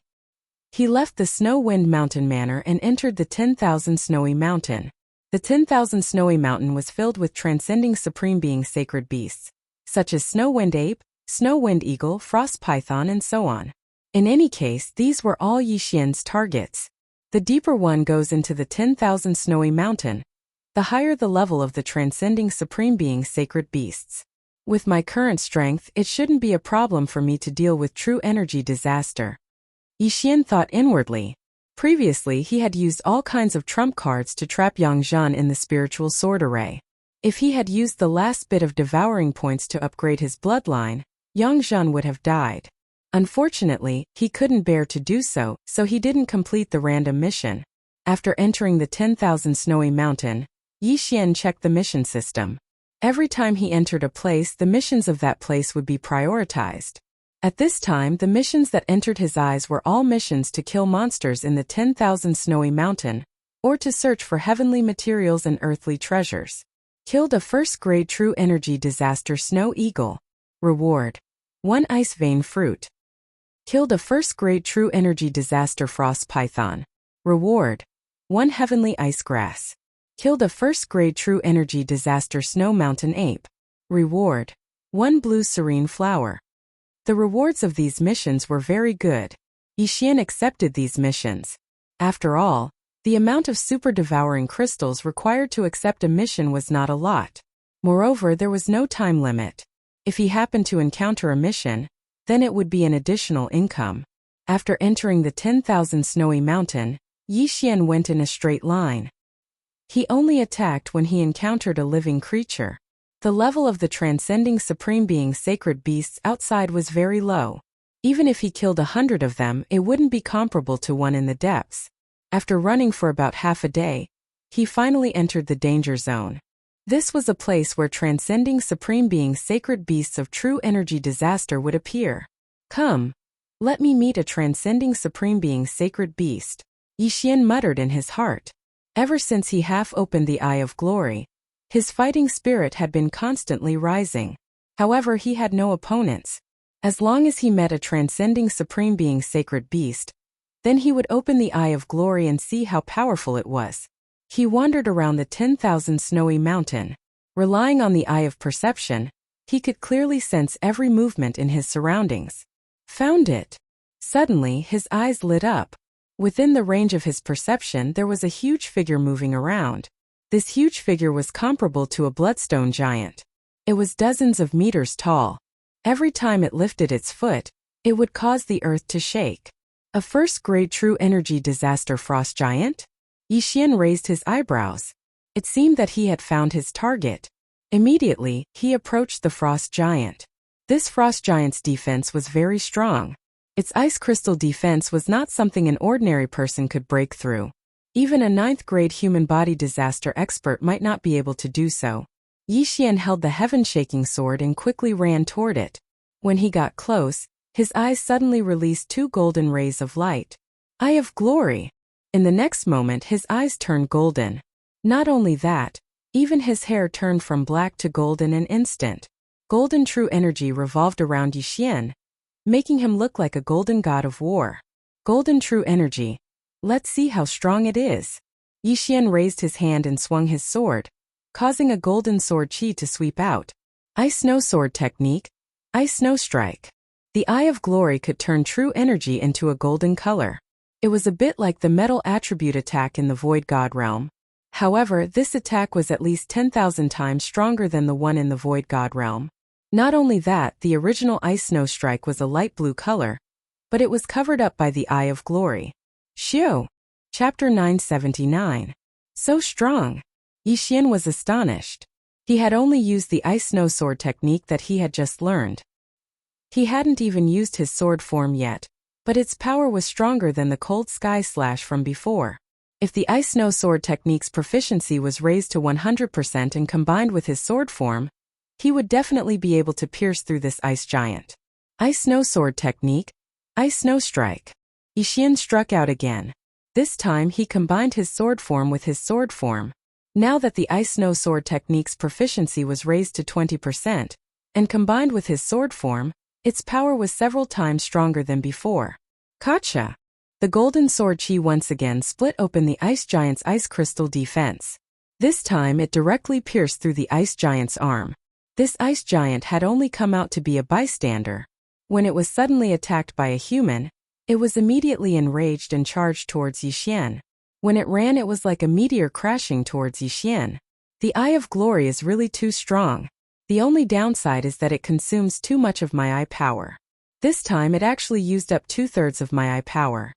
Speaker 1: He left the Snow Wind Mountain Manor and entered the 10,000 Snowy Mountain. The 10,000 Snowy Mountain was filled with transcending supreme being sacred beasts, such as Snow Wind Ape, Snow Wind Eagle, Frost Python, and so on. In any case, these were all Yi Xian's targets. The deeper one goes into the 10,000 Snowy Mountain, the higher the level of the transcending supreme being sacred beasts. With my current strength, it shouldn't be a problem for me to deal with true energy disaster. Yi Xian thought inwardly. Previously, he had used all kinds of trump cards to trap Yang Zhan in the spiritual sword array. If he had used the last bit of devouring points to upgrade his bloodline, Yang Zhan would have died. Unfortunately, he couldn't bear to do so, so he didn't complete the random mission. After entering the 10,000 Snowy Mountain, Yi Xian checked the mission system. Every time he entered a place, the missions of that place would be prioritized. At this time, the missions that entered his eyes were all missions to kill monsters in the 10,000 Snowy Mountain, or to search for heavenly materials and earthly treasures. Killed a first-grade true energy disaster Snow Eagle. Reward: 1 ice vein fruit. Killed a first-grade true energy disaster Frost Python. Reward: 1 heavenly ice grass. Killed a first-grade true energy disaster Snow Mountain Ape. Reward: 1 blue serene flower. The rewards of these missions were very good. Yi Xian accepted these missions. After all, the amount of super devouring crystals required to accept a mission was not a lot. Moreover, there was no time limit. If he happened to encounter a mission, then it would be an additional income. After entering the 10,000 Snowy Mountain, Yi Xian went in a straight line. He only attacked when he encountered a living creature. The level of the transcending supreme being sacred beasts outside was very low. Even if he killed 100 of them, it wouldn't be comparable to one in the depths. After running for about half a day, he finally entered the danger zone. This was a place where transcending supreme beings, sacred beasts of true energy disaster would appear. Come, let me meet a transcending supreme being, sacred beast, Yixian muttered in his heart. Ever since he half-opened the Eye of Glory, his fighting spirit had been constantly rising. However, he had no opponents. As long as he met a transcending supreme being, sacred beast, then he would open the Eye of Glory and see how powerful it was. He wandered around the 10,000 snowy mountain. Relying on the eye of perception, he could clearly sense every movement in his surroundings. Found it. Suddenly, his eyes lit up. Within the range of his perception, there was a huge figure moving around. This huge figure was comparable to a bloodstone giant. It was dozens of meters tall. Every time it lifted its foot, it would cause the earth to shake. A first-grade true energy disaster frost giant? Yixian raised his eyebrows. It seemed that he had found his target. Immediately, he approached the frost giant. This frost giant's defense was very strong. Its ice crystal defense was not something an ordinary person could break through. Even a 9th-grade human body disaster expert might not be able to do so. Yixian held the heaven-shaking sword and quickly ran toward it. When he got close, his eyes suddenly released 2 golden rays of light. Eye of Glory! In the next moment, his eyes turned golden. Not only that, even his hair turned from black to gold in an instant. Golden true energy revolved around Yixian, making him look like a golden god of war. Golden true energy. Let's see how strong it is. Yixian raised his hand and swung his sword, causing a golden sword chi to sweep out. Ice Snow Sword Technique. Ice Snow Strike. The Eye of Glory could turn true energy into a golden color. It was a bit like the metal attribute attack in the Void God realm. However, this attack was at least 10,000 times stronger than the one in the Void God realm. Not only that, the original Ice Snow Strike was a light blue color, but it was covered up by the Eye of Glory. Xiu. Chapter 979. So strong. Yixian was astonished. He had only used the Ice Snow Sword technique that he had just learned. He hadn't even used his sword form yet, but its power was stronger than the Cold Sky Slash from before. If the Ice Snow Sword technique's proficiency was raised to 100% and combined with his sword form, he would definitely be able to pierce through this ice giant. Ice Snow Sword Technique. Ice Snow Strike. Yixian struck out again. This time he combined his sword form with his sword form. Now that the Ice Snow Sword technique's proficiency was raised to 20%, and combined with his sword form, its power was several times stronger than before. Gotcha! The golden sword chi once again split open the ice giant's ice crystal defense. This time it directly pierced through the ice giant's arm. This ice giant had only come out to be a bystander. When it was suddenly attacked by a human, it was immediately enraged and charged towards Yixian. When it ran, it was like a meteor crashing towards Yixian. The Eye of Glory is really too strong. The only downside is that it consumes too much of my eye power. This time it actually used up 2/3 of my eye power.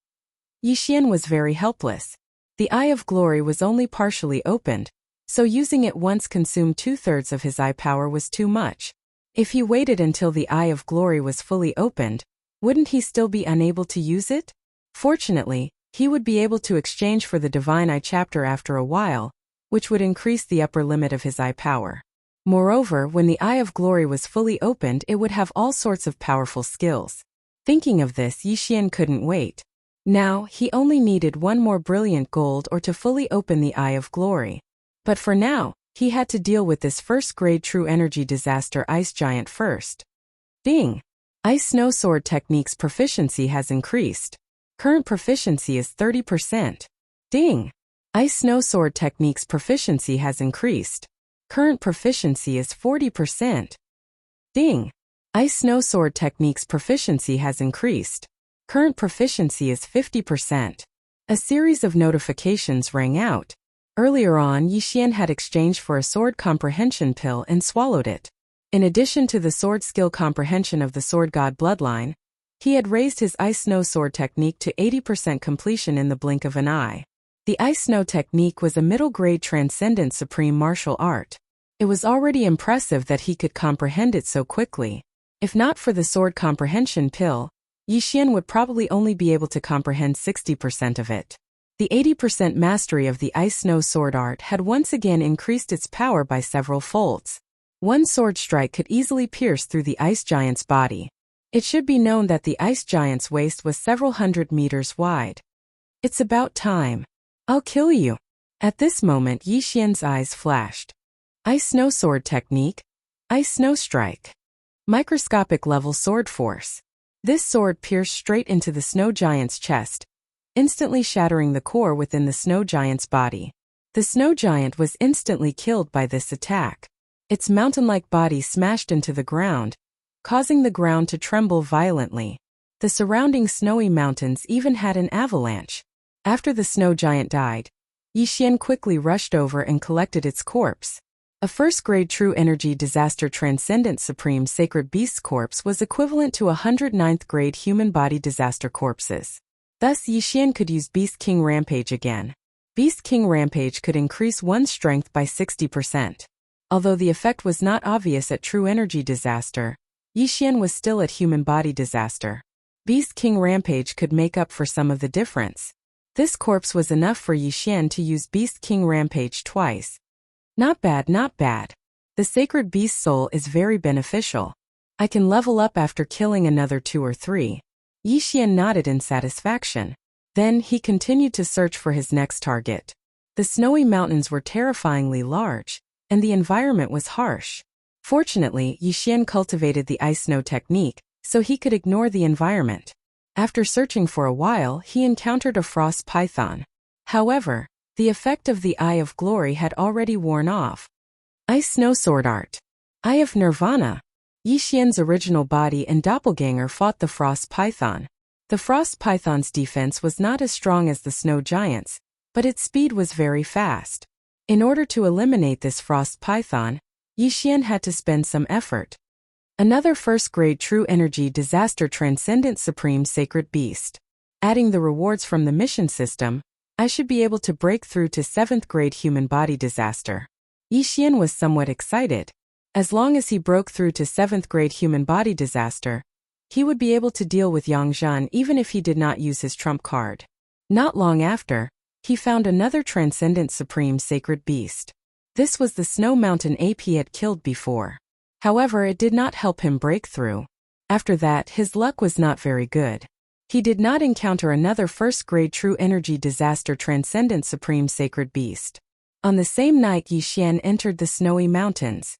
Speaker 1: Yixian was very helpless. The Eye of Glory was only partially opened, so using it once consumed 2/3 of his eye power was too much. If he waited until the Eye of Glory was fully opened, wouldn't he still be unable to use it? Fortunately, he would be able to exchange for the Divine Eye chapter after a while, which would increase the upper limit of his eye power. Moreover, when the Eye of Glory was fully opened, it would have all sorts of powerful skills. Thinking of this, Yixian couldn't wait. Now, he only needed one more brilliant gold or to fully open the Eye of Glory. But for now, he had to deal with this first-grade true energy disaster ice giant first. Ding! Ice Snow Sword technique's proficiency has increased. Current proficiency is 30%. Ding! Ice Snow Sword technique's proficiency has increased. Current proficiency is 40%. Ding! Ice Snow Sword technique's proficiency has increased. Current proficiency is 50%. A series of notifications rang out. Earlier on, Yixian had exchanged for a sword comprehension pill and swallowed it. In addition to the sword skill comprehension of the Sword God bloodline, he had raised his Ice Snow Sword technique to 80% completion in the blink of an eye. The Ice Snow technique was a middle-grade transcendent supreme martial art. It was already impressive that he could comprehend it so quickly. If not for the sword comprehension pill, Yixian would probably only be able to comprehend 60% of it. The 80% mastery of the ice snow sword art had once again increased its power by several folds. One sword strike could easily pierce through the ice giant's body. It should be known that the ice giant's waist was several hundred meters wide. It's about time. I'll kill you. At this moment, Yi Xian's eyes flashed. Ice snow sword technique. Ice snow strike. Microscopic level sword force. This sword pierced straight into the snow giant's chest, instantly shattering the core within the snow giant's body. The snow giant was instantly killed by this attack. Its mountain-like body smashed into the ground, causing the ground to tremble violently. The surrounding snowy mountains even had an avalanche. After the snow giant died, Yi Xian quickly rushed over and collected its corpse. A first-grade true energy disaster transcendent supreme sacred beast's corpse was equivalent to 109th grade human body disaster corpses. Thus Yi Xian could use Beast King Rampage again. Beast King Rampage could increase one's strength by 60%. Although the effect was not obvious at true energy disaster, Yi Xian was still at human body disaster. Beast King Rampage could make up for some of the difference. This corpse was enough for Yi Xian to use Beast King Rampage twice. Not bad, not bad. The sacred beast soul is very beneficial. I can level up after killing another 2 or 3. Yi Xian nodded in satisfaction. Then he continued to search for his next target. The snowy mountains were terrifyingly large, and the environment was harsh. Fortunately, Yi Xian cultivated the ice snow technique, so he could ignore the environment. After searching for a while, he encountered a frost python. However, the effect of the Eye of Glory had already worn off. Ice Snow Sword Art. Eye of Nirvana. Yi Xian's original body and doppelganger fought the frost python. The frost python's defense was not as strong as the snow giant's, but its speed was very fast. In order to eliminate this frost python, Yi Xian had to spend some effort. Another first-grade true energy disaster transcendent supreme sacred beast. Adding the rewards from the mission system, I should be able to break through to 7th grade human body disaster. Yi Xian was somewhat excited. As long as he broke through to 7th grade human body disaster, he would be able to deal with Yang Zhan even if he did not use his trump card. Not long after, he found another transcendent supreme sacred beast. This was the snow mountain ape he had killed before. However, it did not help him break through. After that, his luck was not very good. He did not encounter another first-grade true energy disaster transcendent supreme sacred beast. On the same night, Yi Xian entered the snowy mountains.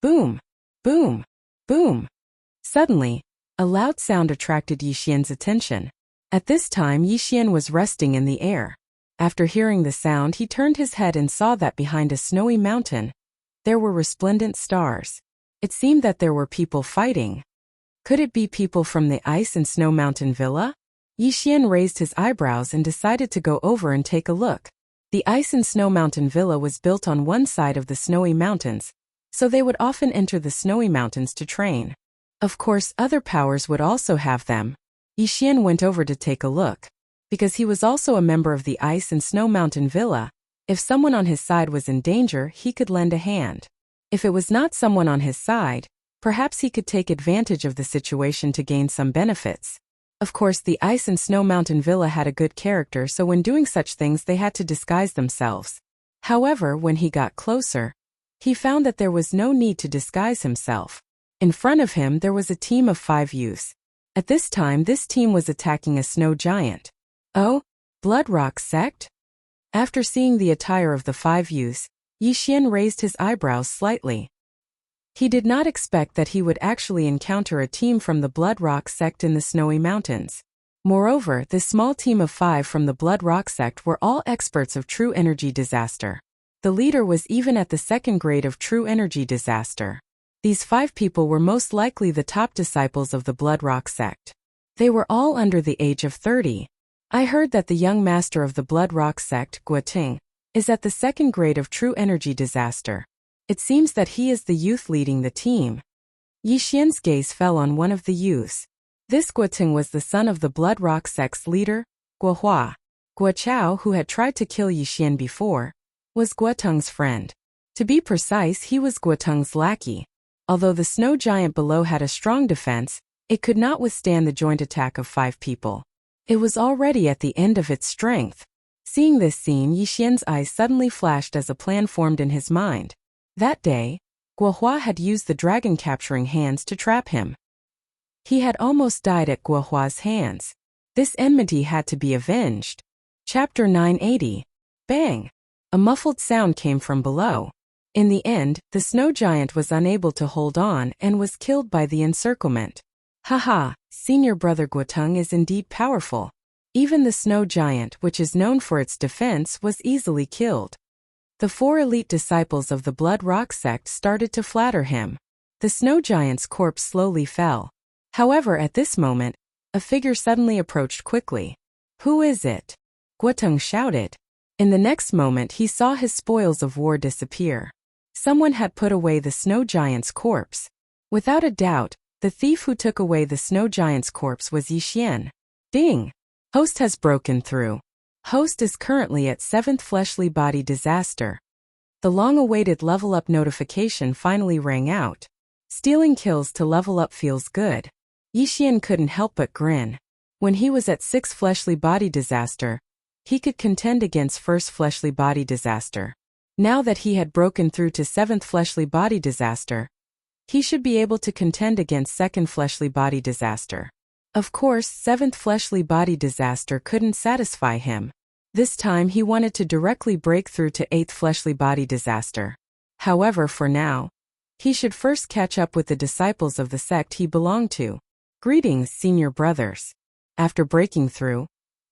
Speaker 1: Boom! Boom! Boom! Suddenly, a loud sound attracted Yi Xian's attention. At this time, Yi Xian was resting in the air. After hearing the sound, he turned his head and saw that behind a snowy mountain, there were resplendent stars. It seemed that there were people fighting. Could it be people from the Ice and Snow Mountain Villa? Yi Xian raised his eyebrows and decided to go over and take a look. The Ice and Snow Mountain Villa was built on one side of the snowy mountains, so they would often enter the snowy mountains to train. Of course, other powers would also have them. Yi Xian went over to take a look. Because he was also a member of the Ice and Snow Mountain Villa, if someone on his side was in danger, he could lend a hand. If it was not someone on his side, perhaps he could take advantage of the situation to gain some benefits. Of course, the Ice and Snow Mountain Villa had a good character, so when doing such things they had to disguise themselves. However, when he got closer, he found that there was no need to disguise himself. In front of him there was a team of 5 youths. At this time, this team was attacking a snow giant. Oh, Blood Rock sect? After seeing the attire of the 5 youths, Yi Xian raised his eyebrows slightly. He did not expect that he would actually encounter a team from the Blood Rock sect in the snowy mountains. Moreover, this small team of 5 from the Blood Rock sect were all experts of true energy disaster. The leader was even at the 2nd grade of true energy disaster. These 5 people were most likely the top disciples of the Blood Rock sect. They were all under the age of 30. I heard that the young master of the Blood Rock sect, Guoting, is at the 2nd grade of true energy disaster. It seems that he is the youth leading the team. Yi Xian's gaze fell on one of the youths. This Guoting was the son of the Blood Rock sect's leader, Guohua. Guochao, who had tried to kill Yi Xian before, was Guoteng's friend. To be precise, he was Guoteng's lackey. Although the snow giant below had a strong defense, it could not withstand the joint attack of 5 people. It was already at the end of its strength. Seeing this scene, Yixian's eyes suddenly flashed as a plan formed in his mind. That day, Guohua had used the dragon capturing hands to trap him. He had almost died at Guohua's hands. This enmity had to be avenged. Chapter 980. Bang! A muffled sound came from below. In the end, the snow giant was unable to hold on and was killed by the encirclement. Haha, senior brother Guoteng is indeed powerful. Even the snow giant, which is known for its defense, was easily killed. The 4 elite disciples of the Blood Rock sect started to flatter him. The snow giant's corpse slowly fell. However, at this moment, a figure suddenly approached quickly. Who is it? Guoteng shouted. In the next moment, he saw his spoils of war disappear. Someone had put away the snow giant's corpse. Without a doubt, the thief who took away the snow giant's corpse was Yixian. Ding! Host has broken through. Host is currently at 7th Fleshly Body Disaster. The long-awaited level up notification finally rang out. Stealing kills to level up feels good. Yixian couldn't help but grin. When he was at 6th Fleshly Body Disaster, he could contend against 1st Fleshly Body Disaster. Now that he had broken through to 7th Fleshly Body Disaster, he should be able to contend against 2nd Fleshly Body Disaster. Of course, 7th Fleshly Body Disaster couldn't satisfy him. This time he wanted to directly break through to 8th Fleshly Body Disaster. However, for now, he should first catch up with the disciples of the sect he belonged to. Greetings, senior brothers. After breaking through,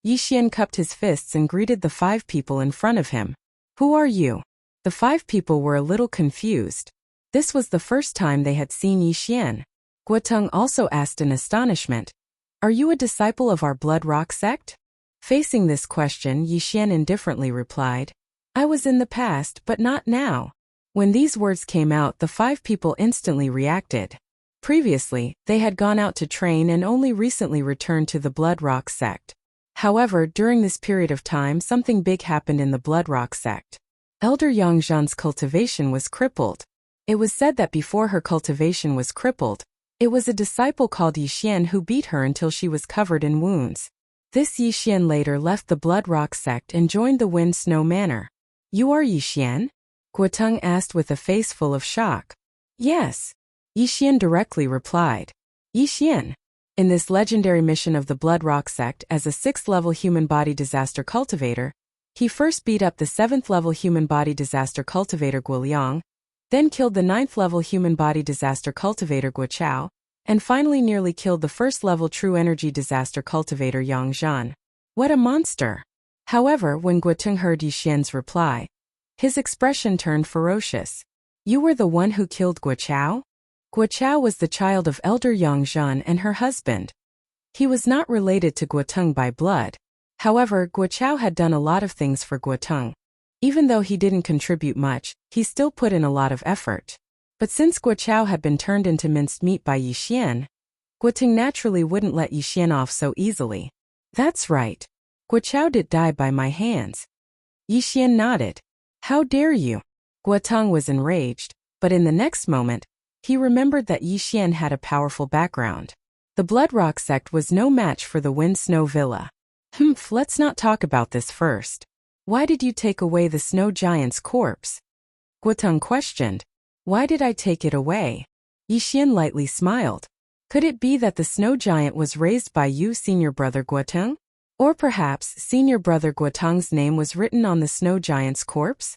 Speaker 1: Yixian cupped his fists and greeted the 5 people in front of him. Who are you? The 5 people were a little confused. This was the first time they had seen Yixian. Guoteng also asked in astonishment, "Are you a disciple of our Blood Rock sect?" Facing this question, Yixian indifferently replied, "I was in the past, but not now." When these words came out, the 5 people instantly reacted. Previously, they had gone out to train and only recently returned to the Blood Rock sect. However, during this period of time, something big happened in the Blood Rock sect. Elder Yangzhan's cultivation was crippled. It was said that before her cultivation was crippled, it was a disciple called Yixian who beat her until she was covered in wounds. This Yixian later left the Blood Rock sect and joined the Wind Snow Manor. You are Yixian? Guoteng asked with a face full of shock. Yes. Yixian directly replied. Yixian. In this legendary mission of the Blood Rock sect as a 6th-level human body disaster cultivator, he first beat up the 7th-level human body disaster cultivator Guoliang, then killed the 9th-level human body disaster cultivator Guochao, and finally nearly killed the 1st-level true energy disaster cultivator Yang Zhan. What a monster! However, when Guoteng heard Yixian's reply, his expression turned ferocious. You were the one who killed Guochao? Guochao was the child of Elder Yang Zhan and her husband. He was not related to Guoteng by blood. However, Guochao had done a lot of things for Guoteng. Even though he didn't contribute much, he still put in a lot of effort. But since Guochao had been turned into minced meat by Yixian, Guoteng naturally wouldn't let Yixian off so easily. That's right. Guochao did die by my hands. Yixian nodded. How dare you? Guoteng was enraged, but in the next moment, he remembered that Yixian had a powerful background. The Blood Rock sect was no match for the Wind Snow Villa. Let's not talk about this first. Why did you take away the snow giant's corpse? Guoteng questioned. Why did I take it away? Yixian lightly smiled. Could it be that the snow giant was raised by you, senior brother Guoteng? Or perhaps senior brother Guoteng's name was written on the snow giant's corpse?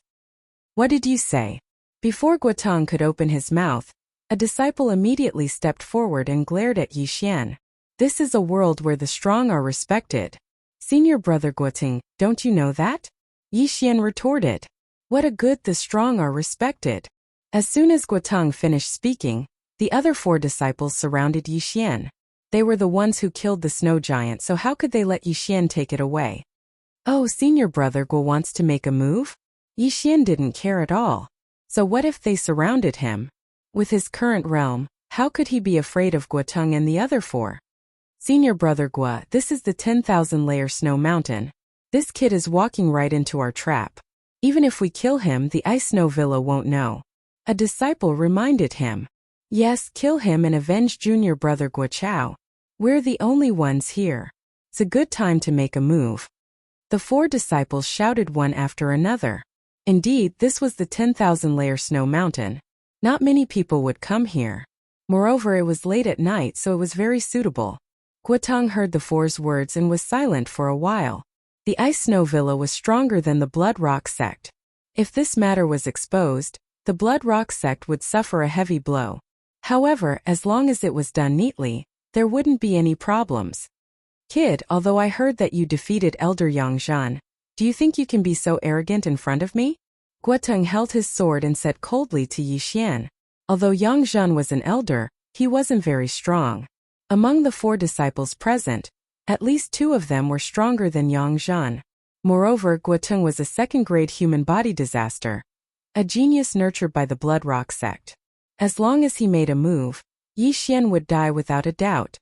Speaker 1: What did you say? Before Guoteng could open his mouth, a disciple immediately stepped forward and glared at Yixian. This is a world where the strong are respected. Senior brother Guoteng, don't you know that? Yixian retorted. What a good the strong are respected. As soon as Guoteng finished speaking, the other 4 disciples surrounded Yixian. They were the ones who killed the snow giant, so how could they let Yixian take it away? Oh, senior brother Guo wants to make a move? Yixian didn't care at all. So what if they surrounded him? With his current realm, how could he be afraid of Guoteng and the other 4? Senior brother Guo, this is the 10,000-layer snow mountain. This kid is walking right into our trap. Even if we kill him, the Ice Snow Villa won't know. A disciple reminded him. Yes, kill him and avenge junior brother Guochao. We're the only ones here. It's a good time to make a move. The 4 disciples shouted one after another. Indeed, this was the 10,000-layer snow mountain. Not many people would come here. Moreover, it was late at night, so it was very suitable. Guoteng heard the 4's words and was silent for a while. The Ice Snow Villa was stronger than the Blood Rock sect. If this matter was exposed, the Blood Rock sect would suffer a heavy blow. However, as long as it was done neatly, there wouldn't be any problems. Kid, although I heard that you defeated Elder Yang Zhan, do you think you can be so arrogant in front of me? Guoteng held his sword and said coldly to Yi Xian. Although Yang Zhan was an elder, he wasn't very strong. Among the 4 disciples present, at least 2 of them were stronger than Yang Zhan. Moreover, Guoteng was a second-grade human body disaster, a genius nurtured by the Blood Rock sect. As long as he made a move, Yi Xian would die without a doubt.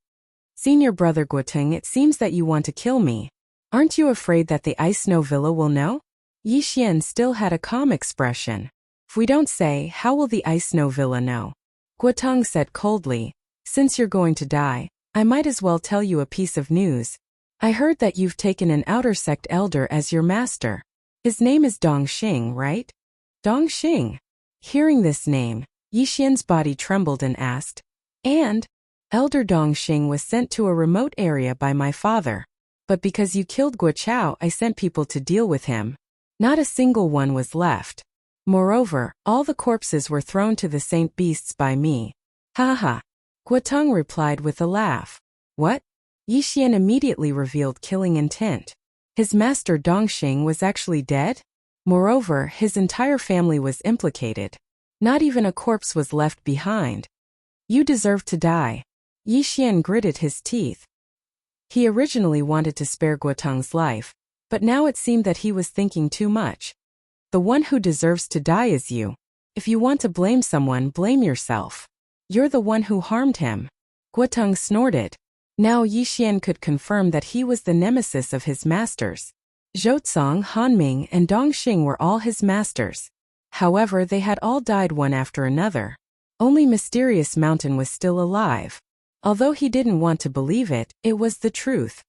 Speaker 1: Senior brother Guoteng, it seems that you want to kill me. Aren't you afraid that the Ice Snow Villa will know? Yi Xian still had a calm expression. If we don't say, how will the Ice Snow Villa know? Guoteng said coldly, since you're going to die, I might as well tell you a piece of news. I heard that you've taken an outer sect elder as your master. His name is Dongxing, right? Dongxing. Hearing this name, Yi Xian's body trembled and asked, and? Elder Dongxing was sent to a remote area by my father. But because you killed Guo Chao, I sent people to deal with him. Not a single one was left. Moreover, all the corpses were thrown to the saint beasts by me. Ha ha. Guoteng replied with a laugh. What? Yi Xian immediately revealed killing intent. His master Dongxing was actually dead? Moreover, his entire family was implicated. Not even a corpse was left behind. You deserve to die. Yi Xian gritted his teeth. He originally wanted to spare Guoteng's life, but now it seemed that he was thinking too much. The one who deserves to die is you. If you want to blame someone, blame yourself. You're the one who harmed him. Guoteng snorted. Now Yi Xian could confirm that he was the nemesis of his masters. Zhouzong, Hanming, and Dongxing were all his masters. However, they had all died one after another. Only Mysterious Mountain was still alive. Although he didn't want to believe it, it was the truth.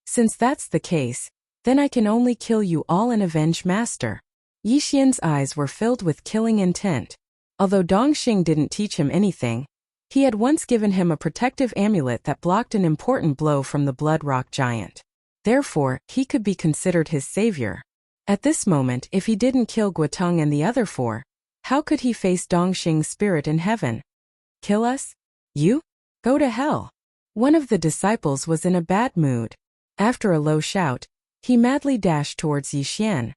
Speaker 1: Since that's the case, then I can only kill you all and avenge Master. Yi Xian's eyes were filled with killing intent. Although Dongxing didn't teach him anything, he had once given him a protective amulet that blocked an important blow from the Blood Rock giant. Therefore, he could be considered his savior. At this moment, if he didn't kill Guoteng and the other 4, how could he face Dongxing's spirit in heaven? Kill us? You? Go to hell. One of the disciples was in a bad mood. After a low shout, he madly dashed towards Yi Xian.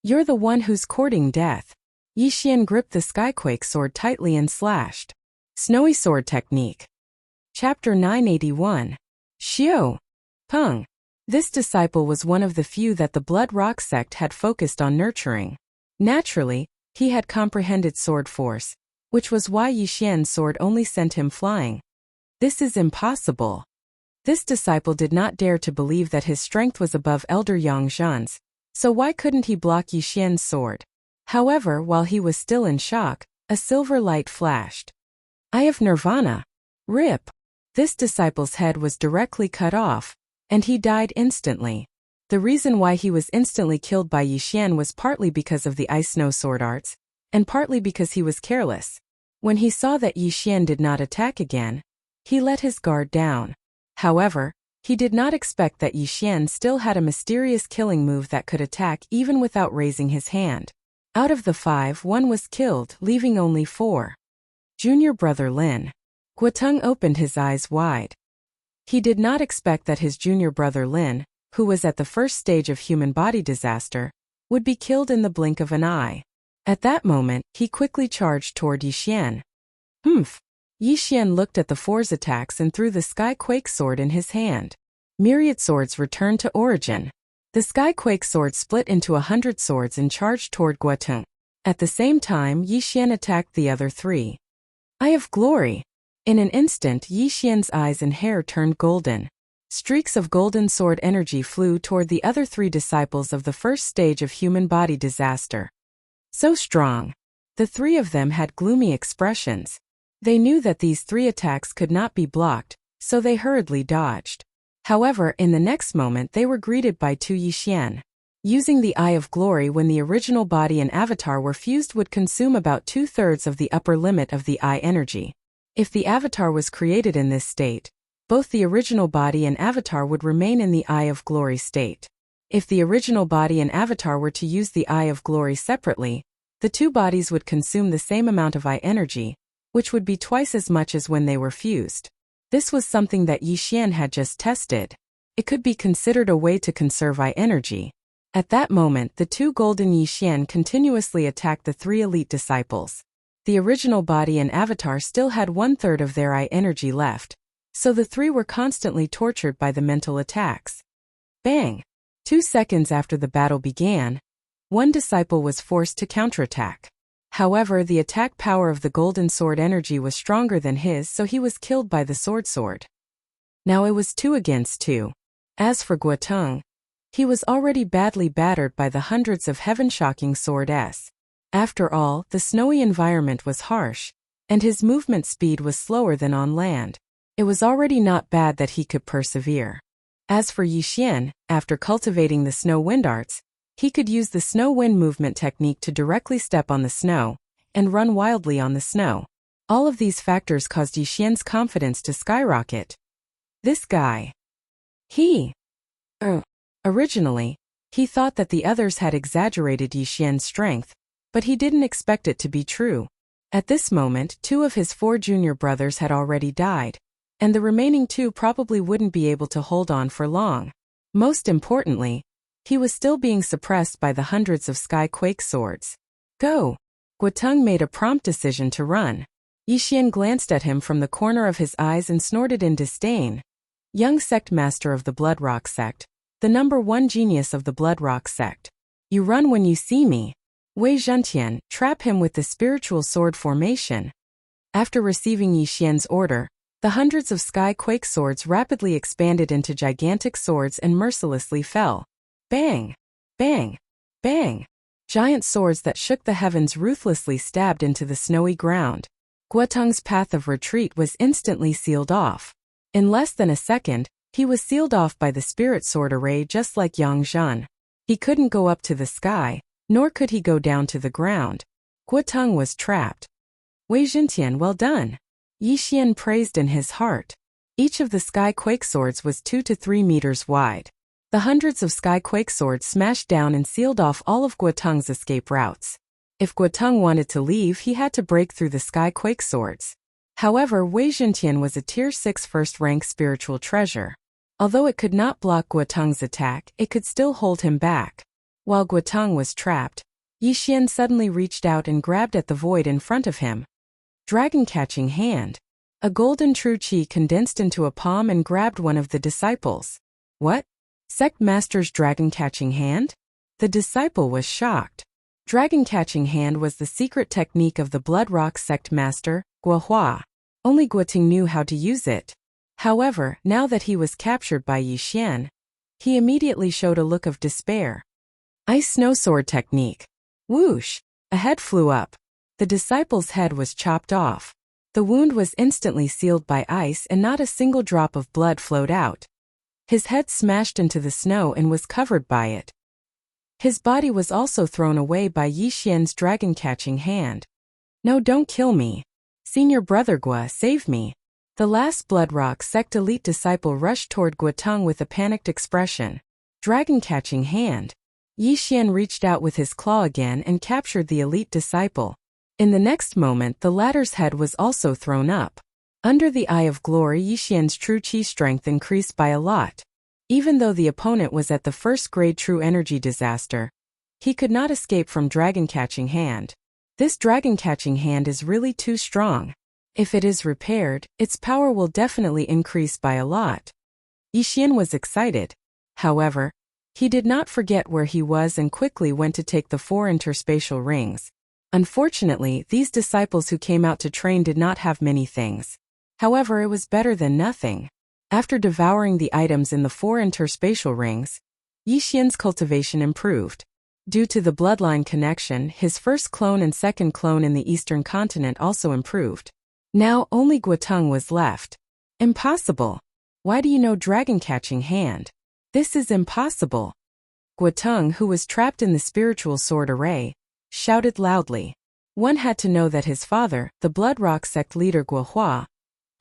Speaker 1: You're the one who's courting death. Yi Xian gripped the Skyquake sword tightly and slashed. Snowy Sword Technique. Chapter 981. Xiu. Peng. This disciple was one of the few that the Blood Rock sect had focused on nurturing. Naturally, he had comprehended sword force, which was why Yi Xian's sword only sent him flying. This is impossible. This disciple did not dare to believe that his strength was above Elder Yang Zhan's, so why couldn't he block Yi Xian's sword? However, while he was still in shock, a silver light flashed. I have Nirvana. Rip. This disciple's head was directly cut off, and he died instantly. The reason why he was instantly killed by Yi Xian was partly because of the ice snow sword arts, and partly because he was careless. When he saw that Yi Xian did not attack again, he let his guard down. However, he did not expect that Yi Xian still had a mysterious killing move that could attack even without raising his hand. Out of the 5, 1 was killed, leaving only 4. Junior brother Lin. Guoteng opened his eyes wide. He did not expect that his junior brother Lin, who was at the first stage of human body disaster, would be killed in the blink of an eye. At that moment, he quickly charged toward Yi Xian. Humph. Yi Xian looked at the 4's attacks and threw the Skyquake sword in his hand. Myriad swords returned to origin. The Skyquake sword split into 100 swords and charged toward Guoteng. At the same time, Yi Xian attacked the other 3. I have glory. In an instant, Yi Xian's eyes and hair turned golden. Streaks of golden sword energy flew toward the other 3 disciples of the first stage of human body disaster. So strong. The 3 of them had gloomy expressions. They knew that these 3 attacks could not be blocked, so they hurriedly dodged. However, in the next moment they were greeted by 2 Yi Xian. Using the Eye of Glory when the original body and avatar were fused would consume about 2/3 of the upper limit of the Eye energy. If the avatar was created in this state, both the original body and avatar would remain in the Eye of Glory state. If the original body and avatar were to use the Eye of Glory separately, the two bodies would consume the same amount of Eye energy, which would be twice as much as when they were fused. This was something that Yi Xian had just tested. It could be considered a way to conserve Eye energy. At that moment, the two golden Yi Xian continuously attacked the three elite disciples. The original body and avatar still had 1/3 of their Eye energy left, so the three were constantly tortured by the mental attacks. Bang! 2 seconds after the battle began, one disciple was forced to counterattack. However, the attack power of the golden sword energy was stronger than his, so he was killed by the sword. Now it was 2 against 2. As for Guoteng, he was already badly battered by the hundreds of heaven-shocking swords. After all, the snowy environment was harsh, and his movement speed was slower than on land. It was already not bad that he could persevere. As for Yi Xian, after cultivating the snow wind arts, he could use the snow wind movement technique to directly step on the snow and run wildly on the snow. All of these factors caused Yi Xian's confidence to skyrocket. This guy. Originally, he thought that the others had exaggerated Yi Xian's strength, but he didn't expect it to be true. At this moment, 2 of his 4 junior brothers had already died, and the remaining 2 probably wouldn't be able to hold on for long. Most importantly, he was still being suppressed by the hundreds of sky quake swords. Go! Guoteng made a prompt decision to run. Yi Xian glanced at him from the corner of his eyes and snorted in disdain. Young sect master of the Bloodrock sect, the number 1 genius of the Bloodrock sect. You run when you see me. Wei Zhentian, trap him with the spiritual sword formation. After receiving Yi Xian's order, the hundreds of sky quake swords rapidly expanded into gigantic swords and mercilessly fell. Bang! Bang! Bang! Giant swords that shook the heavens ruthlessly stabbed into the snowy ground. Guoteng's path of retreat was instantly sealed off. In less than a second, he was sealed off by the spirit sword array just like Yang Zhan. He couldn't go up to the sky, nor could he go down to the ground. Guoteng was trapped. Wei Zhentian, well done. Yi Xian praised in his heart. Each of the sky quake swords was 2 to 3 meters wide. The hundreds of sky quake swords smashed down and sealed off all of Guoteng's escape routes. If Guoteng wanted to leave, he had to break through the sky quake swords. However, Wei Zhentian was a tier 6 first-rank spiritual treasure. Although it could not block Guoteng's attack, it could still hold him back. While Guoteng was trapped, Yi Xian suddenly reached out and grabbed at the void in front of him. Dragon-catching hand. A golden true chi condensed into a palm and grabbed one of the disciples. What? Sect Master's dragon-catching hand? The disciple was shocked. Dragon-catching hand was the secret technique of the Bloodrock sect master, Guohua. Only Guoteng knew how to use it. However, now that he was captured by Yi Xian, he immediately showed a look of despair. Ice snow sword technique. Whoosh! A head flew up. The disciple's head was chopped off. The wound was instantly sealed by ice and not a single drop of blood flowed out. His head smashed into the snow and was covered by it. His body was also thrown away by Yi Xian's dragon-catching hand. No, don't kill me. Senior brother Gua, save me. The last Bloodrock sect elite disciple rushed toward Guoteng with a panicked expression. Dragon-catching hand. Yi Xian reached out with his claw again and captured the elite disciple. In the next moment, the latter's head was also thrown up. Under the Eye of Glory, Yi Xian's true chi strength increased by a lot. Even though the opponent was at the first-grade true energy disaster, he could not escape from dragon-catching hand. This dragon-catching hand is really too strong. If it is repaired, its power will definitely increase by a lot. Yi Xian was excited. However, he did not forget where he was and quickly went to take the 4 interspatial rings. Unfortunately, these disciples who came out to train did not have many things. However, it was better than nothing. After devouring the items in the 4 interspatial rings, Yi Xian's cultivation improved. Due to the bloodline connection, his first clone and second clone in the eastern continent also improved. Now only Guoteng was left. Impossible. Why do you know dragon-catching hand? This is impossible. Guoteng, who was trapped in the spiritual sword array, shouted loudly. One had to know that his father, the Blood Rock sect leader Guohua,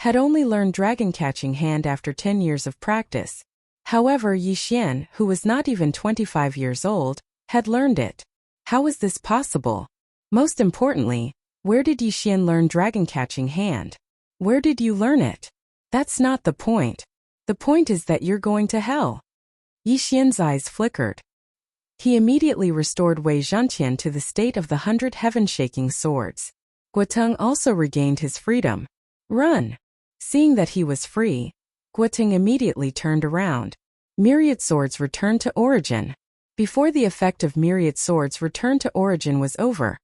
Speaker 1: had only learned dragon-catching hand after 10 years of practice. However, Yixian, who was not even 25 years old, had learned it. How was this possible? Most importantly, where did Yixian learn dragon-catching hand? Where did you learn it? That's not the point. The point is that you're going to hell. Yixian's eyes flickered. He immediately restored Wei Zhentian to the state of the 100 heaven-shaking swords. Guoteng also regained his freedom. Run! Seeing that he was free, Guoteng immediately turned around. Myriad Swords returned to origin. Before the effect of Myriad Swords return to origin was over,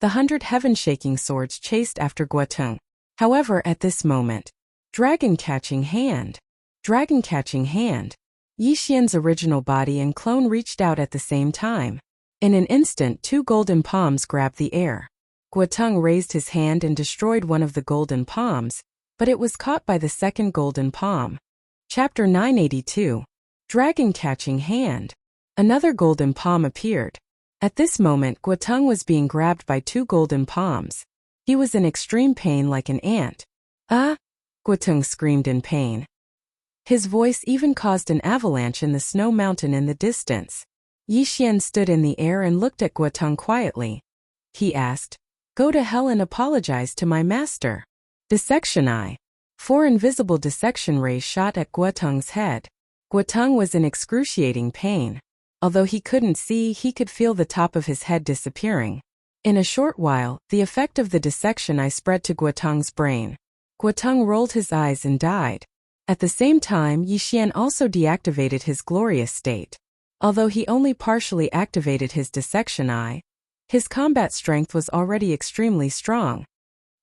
Speaker 1: the 100 heaven-shaking swords chased after Guoteng. However, at this moment, dragon-catching hand. Dragon-catching hand. Yixian's original body and clone reached out at the same time. In an instant, 2 golden palms grabbed the air. Guoteng raised his hand and destroyed one of the golden palms, but it was caught by the second golden palm. Chapter 982. Dragon-catching hand. Another golden palm appeared. At this moment, Guoteng was being grabbed by 2 golden palms. He was in extreme pain like an ant. Ah! Guoteng screamed in pain. His voice even caused an avalanche in the snow mountain in the distance. Yixian stood in the air and looked at Guoteng quietly. He asked, "Go to hell and apologize to my master." Dissection Eye. 4 invisible dissection rays shot at Guoteng's head. Guoteng was in excruciating pain. Although he couldn't see, he could feel the top of his head disappearing. In a short while, the effect of the dissection eye spread to Guoteng's brain. Guoteng rolled his eyes and died. At the same time, Yixian also deactivated his glorious state. Although he only partially activated his dissection eye, his combat strength was already extremely strong.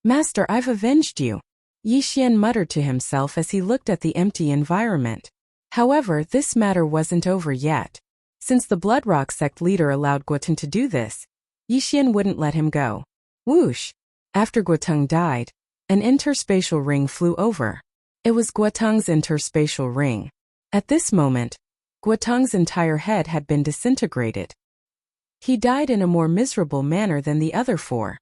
Speaker 1: "Master, I've avenged you," Yixian muttered to himself as he looked at the empty environment. However, this matter wasn't over yet. Since the Bloodrock sect leader allowed Guoteng to do this, Yixian wouldn't let him go. Whoosh! After Guoteng died, an interspatial ring flew over. It was Guoteng's interspatial ring. At this moment, Guoteng's entire head had been disintegrated. He died in a more miserable manner than the other 4.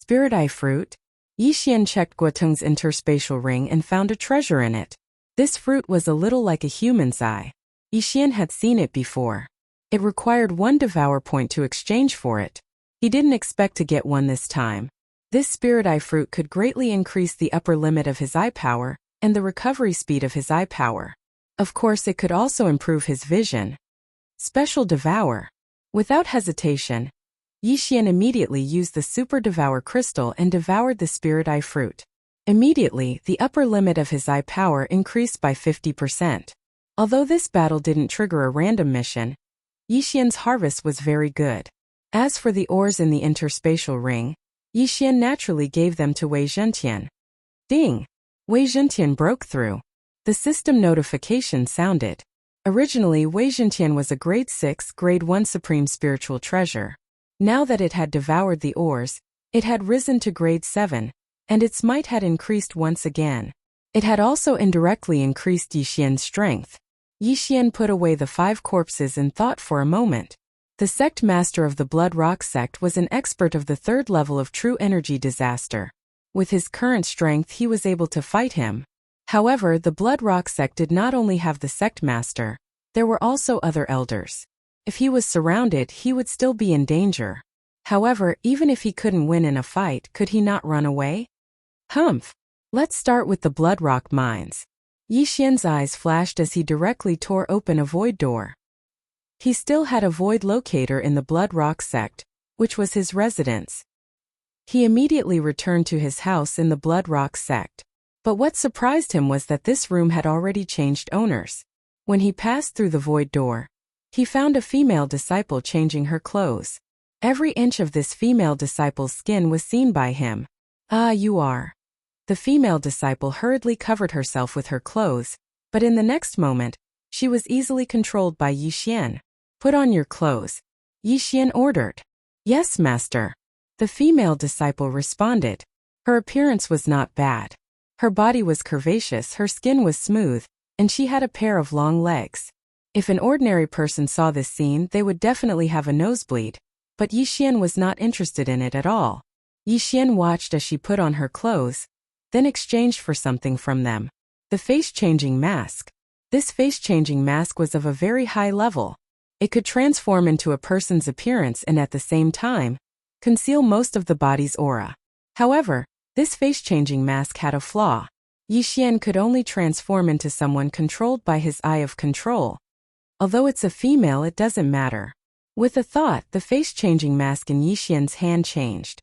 Speaker 1: Spirit Eye Fruit? Yixian checked Guoteng's interspatial ring and found a treasure in it. This fruit was a little like a human's eye. Yixian had seen it before. It required 1 devour point to exchange for it. He didn't expect to get 1 this time. This Spirit Eye Fruit could greatly increase the upper limit of his eye power and the recovery speed of his eye power. Of course, it could also improve his vision. Special Devour. Without hesitation, Yixian immediately used the Super Devour Crystal and devoured the Spirit Eye Fruit. Immediately, the upper limit of his eye power increased by 50%. Although this battle didn't trigger a random mission, Yixian's harvest was very good. As for the ores in the interspatial ring, Yixian naturally gave them to Wei Zhentian. Ding! Wei Zhentian broke through. The system notification sounded. Originally, Wei Zhentian was a Grade 6, Grade 1 Supreme Spiritual Treasure. Now that it had devoured the ores, it had risen to Grade 7, and its might had increased once again. It had also indirectly increased Yixian's strength. Yixian put away the 5 corpses and thought for a moment. The sect master of the Blood Rock sect was an expert of the 3rd level of true energy disaster. With his current strength, he was able to fight him. However, the Blood Rock sect did not only have the sect master, there were also other elders. If he was surrounded, he would still be in danger. However, even if he couldn't win in a fight, could he not run away? Humph! Let's start with the Blood Rock mines. Yixian's eyes flashed as he directly tore open a void door. He still had a void locator in the Blood Rock sect, which was his residence. He immediately returned to his house in the Blood Rock sect. But what surprised him was that this room had already changed owners. When he passed through the void door, he found a female disciple changing her clothes. Every inch of this female disciple's skin was seen by him. "Ah, you are." The female disciple hurriedly covered herself with her clothes, but in the next moment, she was easily controlled by Yixian. "Put on your clothes," Yixian ordered. "Yes, master." The female disciple responded. Her appearance was not bad. Her body was curvaceous, her skin was smooth, and she had a pair of long legs. If an ordinary person saw this scene, they would definitely have a nosebleed, but Yixian was not interested in it at all. Yixian watched as she put on her clothes, then exchanged for something from them. The face-changing mask. This face-changing mask was of a very high level. It could transform into a person's appearance and at the same time, conceal most of the body's aura. However, this face-changing mask had a flaw. Yixian could only transform into someone controlled by his eye of control. Although it's a female, it doesn't matter. With a thought, the face-changing mask in Yixian's hand changed.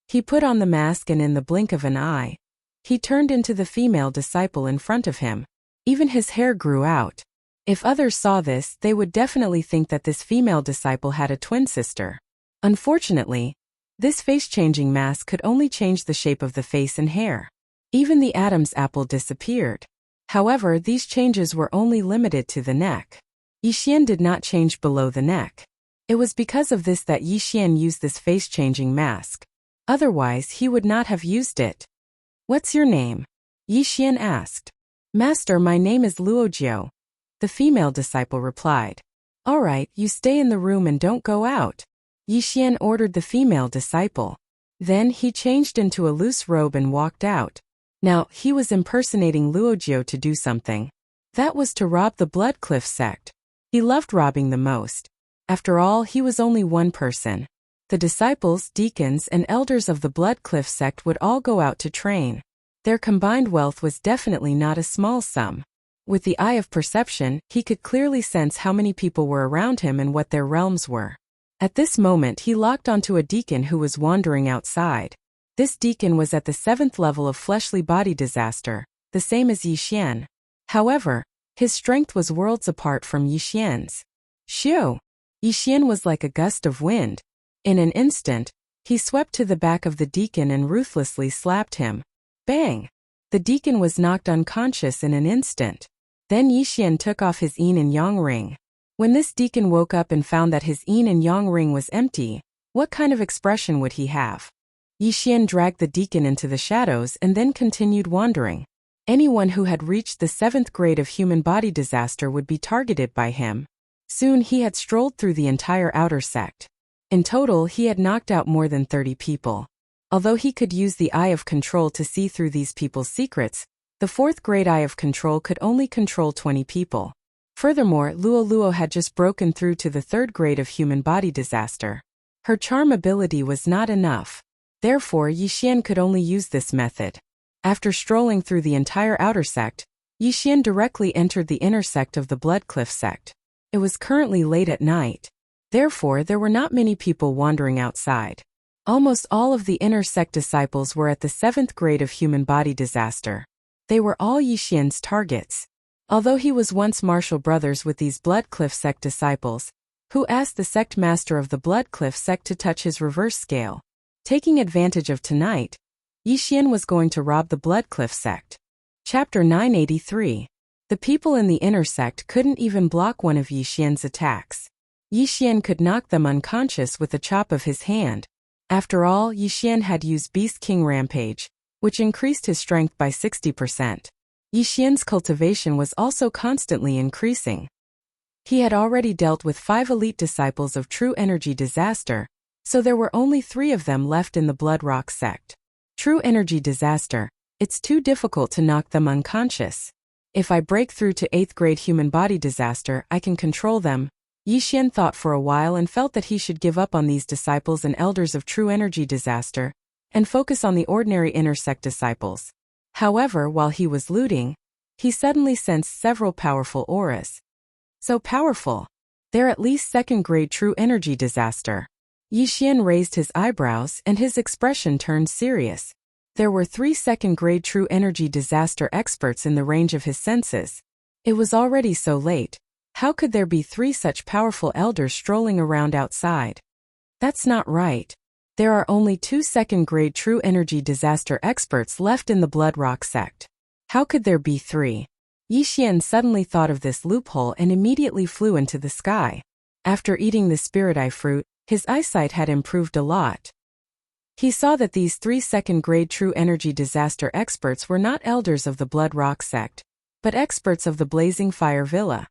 Speaker 1: He put on the mask and in the blink of an eye, he turned into the female disciple in front of him. Even his hair grew out. If others saw this, they would definitely think that this female disciple had a twin sister. Unfortunately, this face-changing mask could only change the shape of the face and hair. Even the Adam's apple disappeared. However, these changes were only limited to the neck. Yixian did not change below the neck. It was because of this that Yixian used this face-changing mask. Otherwise, he would not have used it. "What's your name?" Yixian asked. "Master, my name is Luojiu," the female disciple replied. "All right, you stay in the room and don't go out," Yixian ordered the female disciple. Then he changed into a loose robe and walked out. Now, he was impersonating Luojiu to do something. That was to rob the Blood Cliff sect. He loved robbing the most. After all, he was only one person. The disciples, deacons, and elders of the Blood Cliff sect would all go out to train. Their combined wealth was definitely not a small sum. With the eye of perception, he could clearly sense how many people were around him and what their realms were. At this moment, he locked onto a deacon who was wandering outside. This deacon was at the 7th level of fleshly body disaster, the same as Yixian. However, his strength was worlds apart from Yixian's. Shoo! Yixian was like a gust of wind. In an instant, he swept to the back of the deacon and ruthlessly slapped him. Bang! The deacon was knocked unconscious in an instant. Then Yixian took off his yin and yang ring. When this deacon woke up and found that his yin and yang ring was empty, what kind of expression would he have? Yixian dragged the deacon into the shadows and then continued wandering. Anyone who had reached the 7th grade of human body disaster would be targeted by him. Soon he had strolled through the entire outer sect. In total, he had knocked out more than 30 people. Although he could use the eye of control to see through these people's secrets, the 4th grade eye of control could only control 20 people. Furthermore, Luo had just broken through to the 3rd grade of human body disaster. Her charm ability was not enough. Therefore, Yixian could only use this method. After strolling through the entire outer sect, Yixian directly entered the inner sect of the Blood Cliff sect. It was currently late at night. Therefore, there were not many people wandering outside. Almost all of the inner sect disciples were at the 7th grade of human body disaster. They were all Yixian's targets. Although he was once martial brothers with these Blood Cliff sect disciples, who asked the sect master of the Blood Cliff sect to touch his reverse scale. Taking advantage of tonight, Yixian was going to rob the Blood Cliff sect. Chapter 983. The people in the inner sect couldn't even block one of Yixian's attacks. Yixian could knock them unconscious with a chop of his hand. After all, Yixian had used Beast King Rampage, which increased his strength by 60%. Yixian's cultivation was also constantly increasing. He had already dealt with 5 elite disciples of True Energy Disaster, so there were only 3 of them left in the Blood Rock sect. True Energy Disaster, it's too difficult to knock them unconscious. If I break through to 8th grade human body disaster, I can control them. Yixian thought for a while and felt that he should give up on these disciples and elders of True Energy Disaster, and focus on the ordinary inner sect disciples. However, while he was looting, he suddenly sensed several powerful auras. So powerful. They're at least 2nd grade True Energy Disaster. Yixian raised his eyebrows and his expression turned serious. There were 3 2nd grade True Energy Disaster experts in the range of his senses. It was already so late. How could there be 3 such powerful elders strolling around outside? That's not right. There are only 2 2nd grade True Energy Disaster experts left in the Blood Rock sect. How could there be 3? Yixian suddenly thought of this loophole and immediately flew into the sky. After eating the Spirit Eye fruit, his eyesight had improved a lot. He saw that these 3 2nd grade True Energy Disaster experts were not elders of the Blood Rock sect, but experts of the Blazing Fire Villa.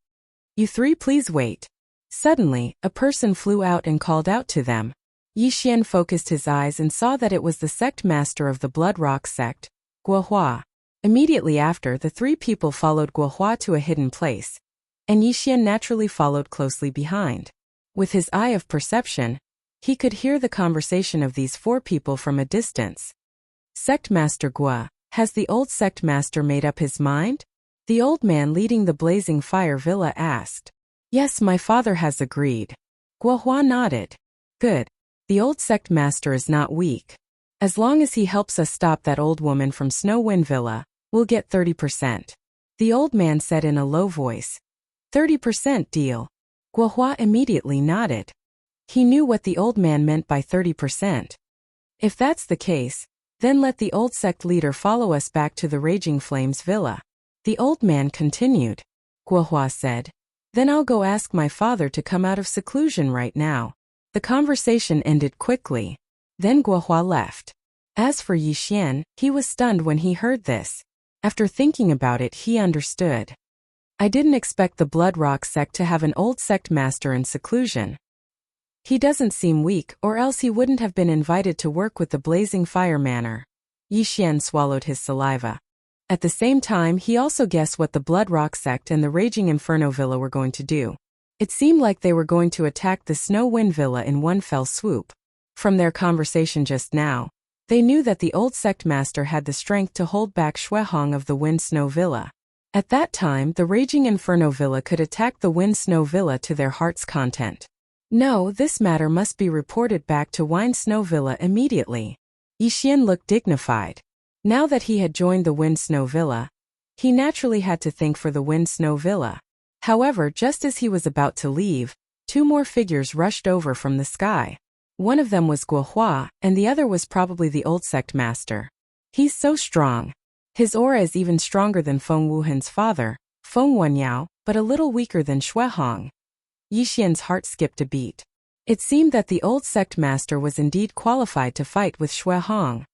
Speaker 1: You three please wait. Suddenly, a person flew out and called out to them. Yixian focused his eyes and saw that it was the sect master of the Blood Rock sect, Guohua. Immediately after, the three people followed Guohua to a hidden place, and Yixian naturally followed closely behind. With his eye of perception, he could hear the conversation of these four people from a distance. Sect Master Gua, has the old sect master made up his mind? The old man leading the blazing fire villa asked. Yes, my father has agreed. Guohua nodded. Good. The old sect master is not weak. As long as he helps us stop that old woman from Snow Wind Villa, we'll get 30%. The old man said in a low voice. 30% deal. Guohua immediately nodded. He knew what the old man meant by 30%. If that's the case, then let the old sect leader follow us back to the Raging Flames Villa. The old man continued. Guohua said. Then I'll go ask my father to come out of seclusion right now. The conversation ended quickly. Then Guohua left. As for Yixian, he was stunned when he heard this. After thinking about it, he understood. I didn't expect the Blood Rock sect to have an old sect master in seclusion. He doesn't seem weak, or else he wouldn't have been invited to work with the Blazing Fire Manor. Yixian swallowed his saliva. At the same time, he also guessed what the Blood Rock sect and the Raging Inferno Villa were going to do. It seemed like they were going to attack the Snow Wind Villa in one fell swoop. From their conversation just now, they knew that the old sect master had the strength to hold back Shuehong of the Wind Snow Villa. At that time, the Raging Inferno Villa could attack the Wind Snow Villa to their heart's content. No, this matter must be reported back to Wind Snow Villa immediately. Yixian looked dignified. Now that he had joined the Wind Snow Villa, he naturally had to think for the Wind Snow Villa. However, just as he was about to leave, two more figures rushed over from the sky. One of them was Guohua, and the other was probably the old sect master. He's so strong. His aura is even stronger than Feng Wuhan's father, Feng Wenyao, but a little weaker than Shuehong. Yixian's heart skipped a beat. It seemed that the old sect master was indeed qualified to fight with Shuehong.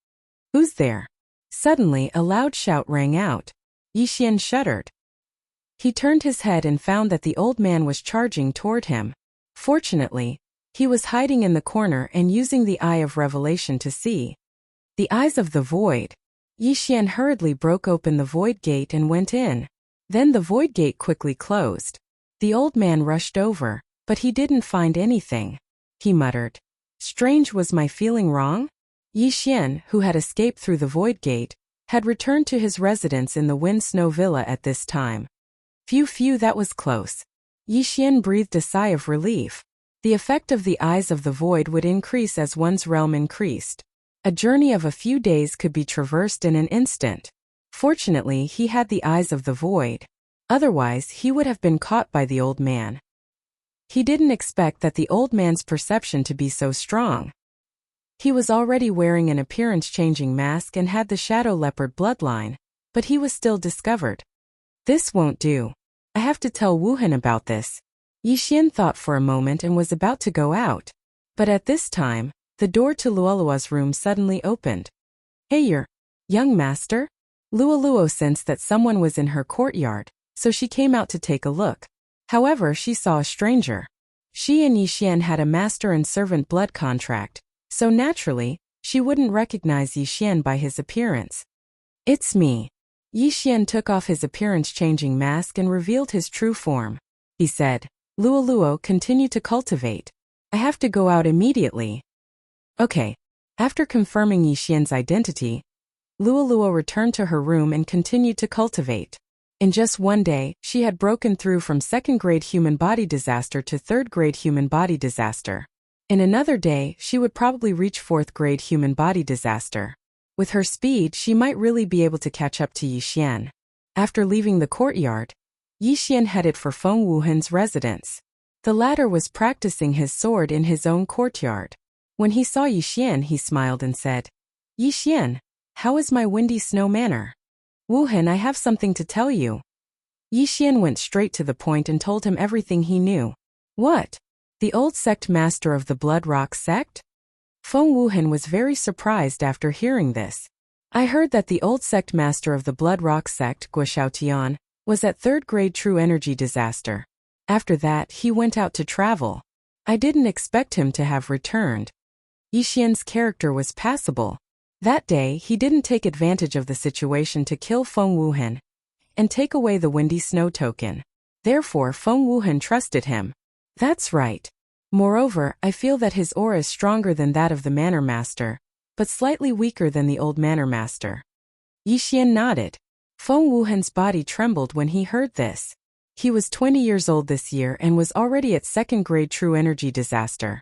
Speaker 1: Who's there? Suddenly, a loud shout rang out. Yixian shuddered. He turned his head and found that the old man was charging toward him. Fortunately, he was hiding in the corner and using the Eye of Revelation to see. The eyes of the void. Yixian hurriedly broke open the void gate and went in. Then the void gate quickly closed. The old man rushed over, but he didn't find anything. He muttered. Strange, was my feeling wrong? Yixian, who had escaped through the void gate, had returned to his residence in the Wind Snow Villa at this time. Phew, that was close. Yixian breathed a sigh of relief. The effect of the eyes of the void would increase as one's realm increased. A journey of a few days could be traversed in an instant. Fortunately, he had the eyes of the void. Otherwise, he would have been caught by the old man. He didn't expect that the old man's perception to be so strong. He was already wearing an appearance-changing mask and had the Shadow Leopard bloodline, but he was still discovered. This won't do. I have to tell Wuhan about this. Yixian thought for a moment and was about to go out. But at this time, the door to Luoluo's room suddenly opened. Hey, young master? Luoluo sensed that someone was in her courtyard, so she came out to take a look. However, she saw a stranger. She and Yixian had a master and servant blood contract, so naturally, she wouldn't recognize Yixian by his appearance. It's me. Yixian took off his appearance-changing mask and revealed his true form. He said, Luoluo, continue to cultivate. I have to go out immediately. Okay. After confirming Yixian's identity, Luoluo returned to her room and continued to cultivate. In just one day, she had broken through from second-grade human body disaster to third-grade human body disaster. In another day, she would probably reach fourth-grade human body disaster. With her speed, she might really be able to catch up to Yixian. After leaving the courtyard, Yixian headed for Feng Wuhan's residence. The latter was practicing his sword in his own courtyard. When he saw Yixian, he smiled and said, Yixian, how is my windy snow manor? Wuhan, I have something to tell you. Yixian went straight to the point and told him everything he knew. What? The old sect master of the Blood Rock sect? Feng Wuhan was very surprised after hearing this. I heard that the old sect master of the Blood Rock sect, Guo Xiaotian, was at third grade true energy disaster. After that, he went out to travel. I didn't expect him to have returned. Yixian's character was passable. That day, he didn't take advantage of the situation to kill Feng Wuhan and take away the Windy Snow token. Therefore, Feng Wuhan trusted him. That's right. Moreover, I feel that his aura is stronger than that of the Manor Master, but slightly weaker than the old Manor Master. Yixian nodded. Feng Wuhan's body trembled when he heard this. He was 20 years old this year and was already at second-grade true energy disaster.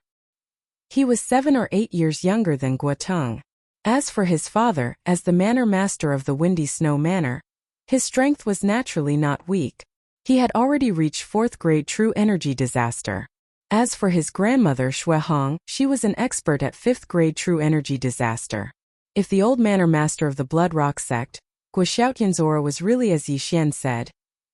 Speaker 1: He was 7 or 8 years younger than Guoteng. As for his father, as the Manor Master of the Windy Snow Manor, his strength was naturally not weak. He had already reached 4th grade true energy disaster. As for his grandmother Xue Hong, she was an expert at 5th grade true energy disaster. If the old Manor Master of the Blood Rock sect, Guo Xiaotian's aura was really as Yixian said,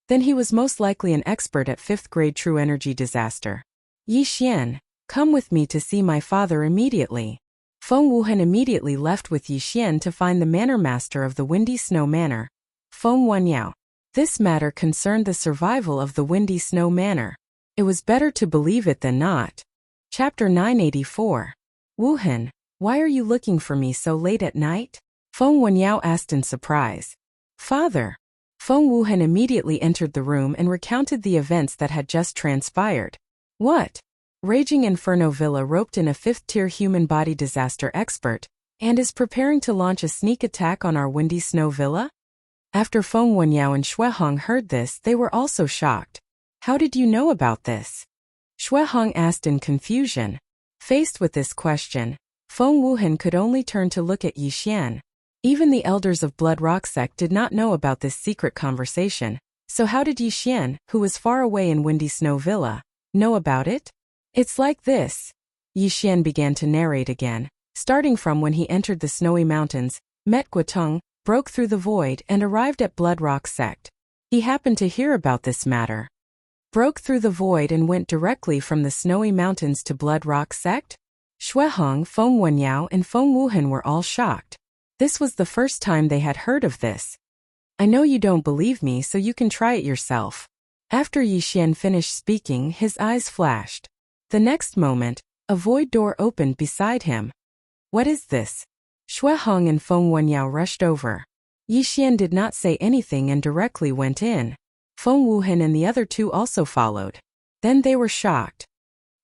Speaker 1: then he was most likely an expert at 5th grade true energy disaster. Yixian, come with me to see my father immediately. Feng Wuhan immediately left with Yixian to find the Manor Master of the Windy Snow Manor, Feng Wenyao. This matter concerned the survival of the Windy Snow Manor. It was better to believe it than not. Chapter 984. Wuhan, why are you looking for me so late at night? Feng Wenyao asked in surprise. Father. Feng Wuhan immediately entered the room and recounted the events that had just transpired. What? Raging Inferno Villa roped in a 5th-tier human body disaster expert, and is preparing to launch a sneak attack on our Windy Snow Villa? After Feng Wenyao and Xue Hong heard this, they were also shocked. How did you know about this? Xue Hong asked in confusion. Faced with this question, Feng Wuhan could only turn to look at Yixian. Even the elders of Blood Rock sect did not know about this secret conversation, so how did Yixian, who was far away in Windy Snow Villa, know about it? It's like this. Yixian began to narrate again, starting from when he entered the snowy mountains, met Guoteng, broke through the void and arrived at Blood Rock sect. He happened to hear about this matter. Broke through the void and went directly from the snowy mountains to Blood Rock sect? Xue Hong, Feng Wenyao and Feng Wuhan were all shocked. This was the first time they had heard of this. I know you don't believe me, so you can try it yourself. After Yixian finished speaking, his eyes flashed. The next moment, a void door opened beside him. What is this? Xue Hong and Feng Wenyao rushed over. Yixian did not say anything and directly went in. Feng Wuhan and the other two also followed. Then they were shocked.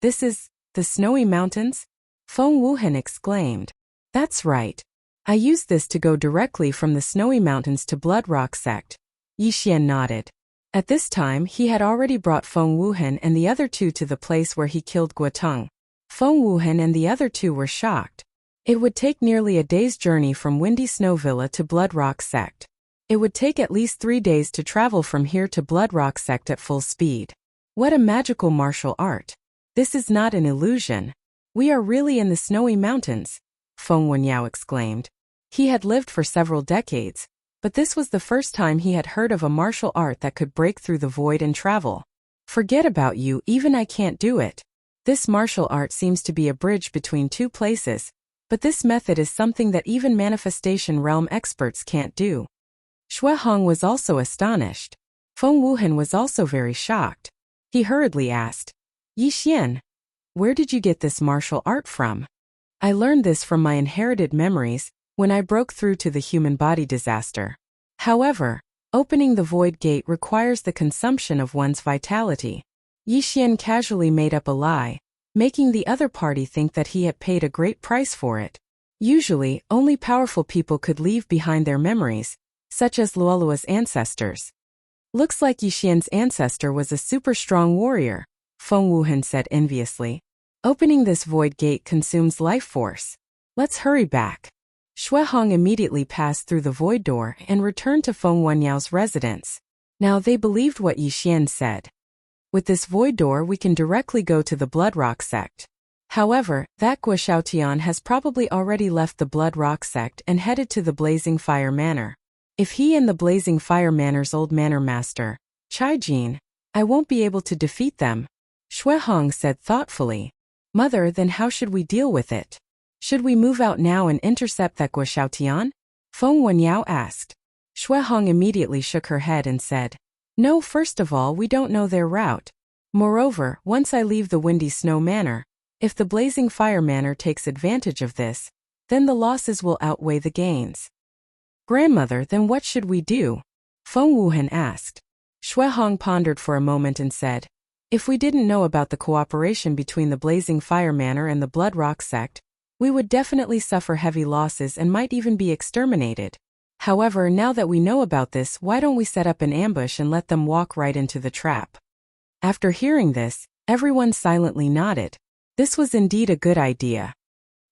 Speaker 1: This is the snowy mountains? Feng Wuhan exclaimed. That's right. I used this to go directly from the snowy mountains to Blood Rock sect. Yixian nodded. At this time, he had already brought Feng Wuhan and the other two to the place where he killed Guoteng. Feng Wuhan and the other two were shocked. It would take nearly a day's journey from Windy Snow Villa to Blood Rock sect. It would take at least 3 days to travel from here to Blood Rock sect at full speed. What a magical martial art. This is not an illusion. We are really in the snowy mountains, Feng Wenyao exclaimed. He had lived for several decades, but this was the first time he had heard of a martial art that could break through the void and travel. Forget about you, even I can't do it. This martial art seems to be a bridge between two places, but this method is something that even manifestation realm experts can't do. Xue Hong was also astonished. Feng Wuhan was also very shocked. He hurriedly asked, Yixian, where did you get this martial art from? I learned this from my inherited memories, when I broke through to the human body disaster. However, opening the void gate requires the consumption of one's vitality. Yixian casually made up a lie, making the other party think that he had paid a great price for it. Usually, only powerful people could leave behind their memories, such as Luolua's ancestors. Looks like Yixian's ancestor was a super strong warrior, Feng Wuhan said enviously. Opening this void gate consumes life force. Let's hurry back. Xue Hong immediately passed through the void door and returned to Feng Wenyao's residence. Now they believed what Yixian said. With this void door we can directly go to the Blood Rock sect. However, that Guo Xiaotian has probably already left the Blood Rock sect and headed to the Blazing Fire Manor. If he and the Blazing Fire Manor's old manor master, Chai Jin, I won't be able to defeat them, Xue Hong said thoughtfully. Mother, then how should we deal with it? Should we move out now and intercept that Guo Xiaotian? Feng Wenyao asked. Xue Hong immediately shook her head and said, No, first of all we don't know their route. Moreover, once I leave the Windy Snow Manor, if the Blazing Fire Manor takes advantage of this, then the losses will outweigh the gains. Grandmother, then what should we do? Feng Wuhan asked. Shui Hong pondered for a moment and said, if we didn't know about the cooperation between the Blazing Fire Manor and the Blood Rock sect, we would definitely suffer heavy losses and might even be exterminated. However, now that we know about this, why don't we set up an ambush and let them walk right into the trap? After hearing this, everyone silently nodded. This was indeed a good idea.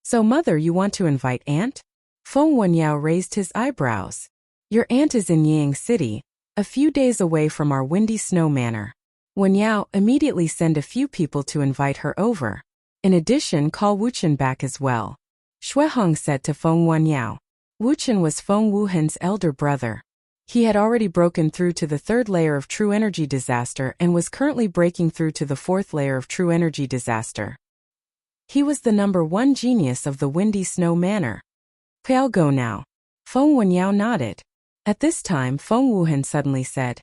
Speaker 1: So mother, you want to invite aunt? Feng Wenyao raised his eyebrows. Your aunt is in Yang City, a few days away from our Windy Snow Manor. Wenyao, immediately send a few people to invite her over. In addition, call Wuchen back as well. Shui Hong said to Feng Wenyao. Wuchen was Feng Wuhan's elder brother. He had already broken through to the 3rd layer of True Energy Disaster and was currently breaking through to the 4th layer of True Energy Disaster. He was the #1 genius of the Windy Snow Manor. I'll go now. Feng Wenyao nodded. At this time, Feng Wuhan suddenly said,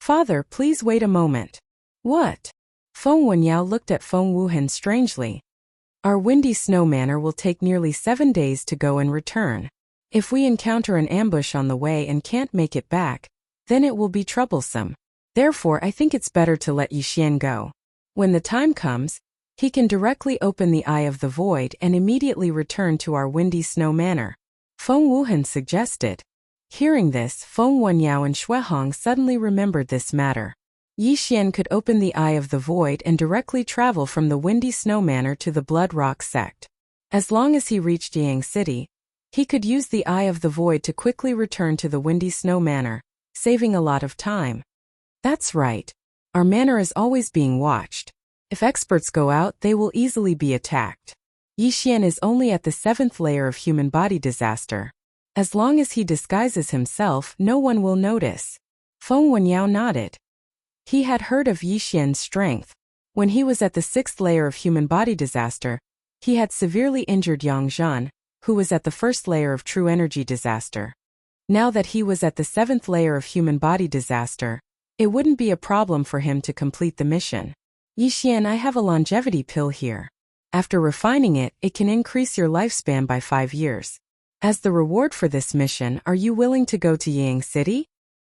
Speaker 1: Father, please wait a moment. What? Feng Wenyao looked at Feng Wuhan strangely. Our Windy Snow Manor will take nearly 7 days to go and return. If we encounter an ambush on the way and can't make it back, then it will be troublesome. Therefore, I think it's better to let Yixian go. When the time comes, he can directly open the Eye of the Void and immediately return to our Windy Snow Manor. Feng Wuhan suggested. Hearing this, Feng Wenyao and Shui Hong suddenly remembered this matter. Yixian could open the Eye of the Void and directly travel from the Windy Snow Manor to the Blood Rock sect. As long as he reached Yang City, he could use the Eye of the Void to quickly return to the Windy Snow Manor, saving a lot of time. That's right. Our manor is always being watched. If experts go out, they will easily be attacked. Yixian is only at the 7th layer of human body disaster. As long as he disguises himself, no one will notice. Feng Wenyao nodded. He had heard of Yixian's strength. When he was at the 6th layer of human body disaster, he had severely injured Yang Zhan, who was at the 1st layer of true energy disaster. Now that he was at the 7th layer of human body disaster, it wouldn't be a problem for him to complete the mission. Yixian, I have a longevity pill here. After refining it, it can increase your lifespan by 5 years. As the reward for this mission, are you willing to go to Yang City?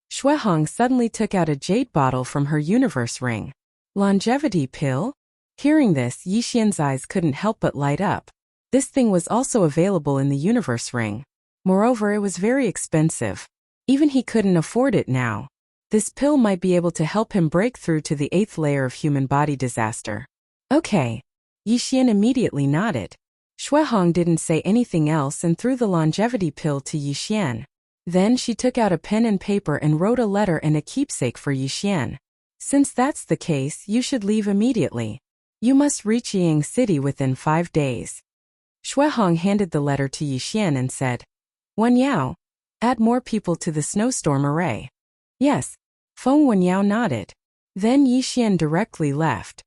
Speaker 1: Shui Hong suddenly took out a jade bottle from her universe ring. Longevity pill? Hearing this, Yixian's eyes couldn't help but light up. This thing was also available in the universe ring. Moreover, it was very expensive. Even he couldn't afford it now. This pill might be able to help him break through to the 8th layer of human body disaster. Okay. Yixian immediately nodded. Shui Hong didn't say anything else and threw the longevity pill to Yixian. Then she took out a pen and paper and wrote a letter and a keepsake for Yixian. Since that's the case, you should leave immediately. You must reach Yang City within 5 days. Shui Hong handed the letter to Yixian and said, Wenyao, add more people to the snowstorm array. Yes. Feng Wenyao nodded. Then Yixian directly left.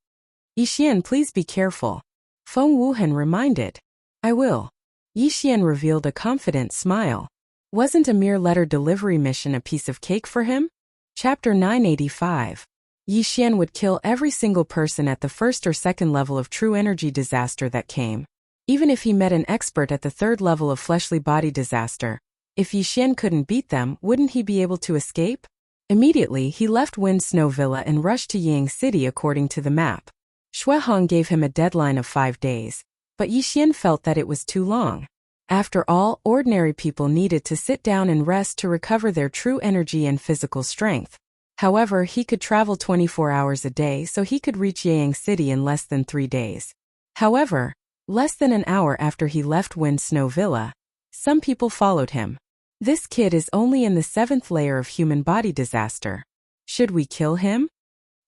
Speaker 1: Yixian, please be careful. Feng Wuhan reminded. I will. Yixian revealed a confident smile. Wasn't a mere letter delivery mission a piece of cake for him? Chapter 985. Yixian would kill every single person at the 1st or 2nd level of true energy disaster that came. Even if he met an expert at the 3rd level of fleshly body disaster, if Yixian couldn't beat them, wouldn't he be able to escape? Immediately, he left Wind Snow Villa and rushed to Yang City according to the map. Shui Hong gave him a deadline of 5 days, but Yixian felt that it was too long. After all, ordinary people needed to sit down and rest to recover their true energy and physical strength. However, he could travel 24 hours a day, so he could reach Yang City in less than 3 days. However, less than an hour after he left Wind Snow Villa, some people followed him. This kid is only in the 7th layer of human body disaster. Should we kill him?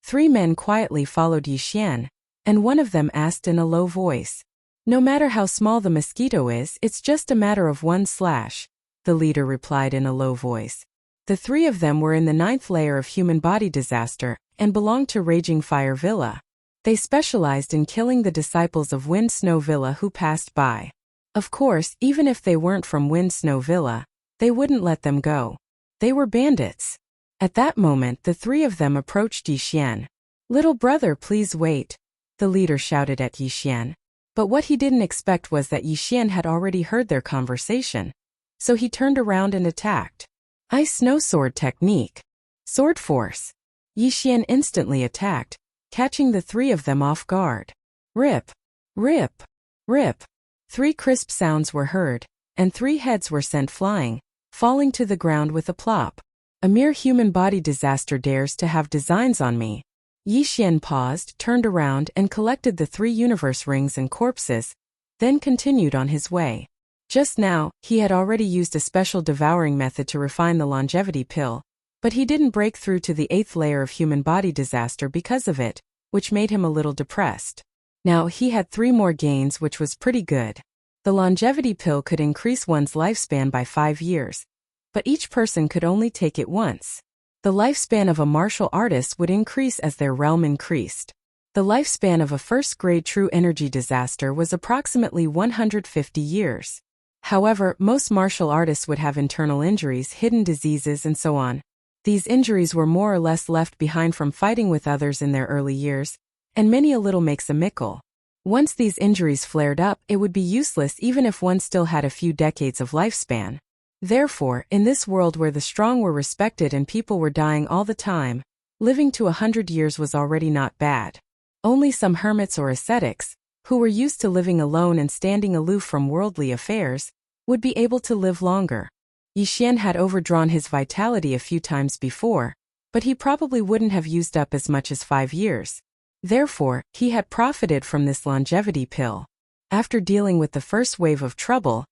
Speaker 1: 3 men quietly followed Yixian, and one of them asked in a low voice. No matter how small the mosquito is, it's just a matter of 1 slash, the leader replied in a low voice. The 3 of them were in the 9th layer of human body disaster and belonged to Raging Fire Villa. They specialized in killing the disciples of Wind Snow Villa who passed by. Of course, even if they weren't from Wind Snow Villa, they wouldn't let them go. They were bandits. At that moment, the 3 of them approached Yixian. Little brother, please wait, the leader shouted at Yixian. But what he didn't expect was that Yixian had already heard their conversation. So he turned around and attacked. Ice Snow Sword technique. Sword force. Yixian instantly attacked, catching the three of them off guard. Rip, rip, rip. 3 crisp sounds were heard, and 3 heads were sent flying, falling to the ground with a plop. A mere human body disaster dares to have designs on me. Yixian paused, turned around and collected the 3 universe rings and corpses, then continued on his way. Just now, he had already used a special devouring method to refine the longevity pill, but he didn't break through to the 8th layer of human body disaster because of it, which made him a little depressed. Now he had 3 more gains, which was pretty good. The longevity pill could increase one's lifespan by 5 years, but each person could only take it once. The lifespan of a martial artist would increase as their realm increased. The lifespan of a first-grade true energy disaster was approximately 150 years. However, most martial artists would have internal injuries, hidden diseases, and so on. These injuries were more or less left behind from fighting with others in their early years, and many a little makes a mickle. Once these injuries flared up, it would be useless even if one still had a few decades of lifespan. Therefore, in this world where the strong were respected and people were dying all the time, living to 100 years was already not bad. Only some hermits or ascetics, who were used to living alone and standing aloof from worldly affairs, would be able to live longer. Yixian had overdrawn his vitality a few times before, but he probably wouldn't have used up as much as 5 years. Therefore, he had profited from this longevity pill. After dealing with the first wave of trouble,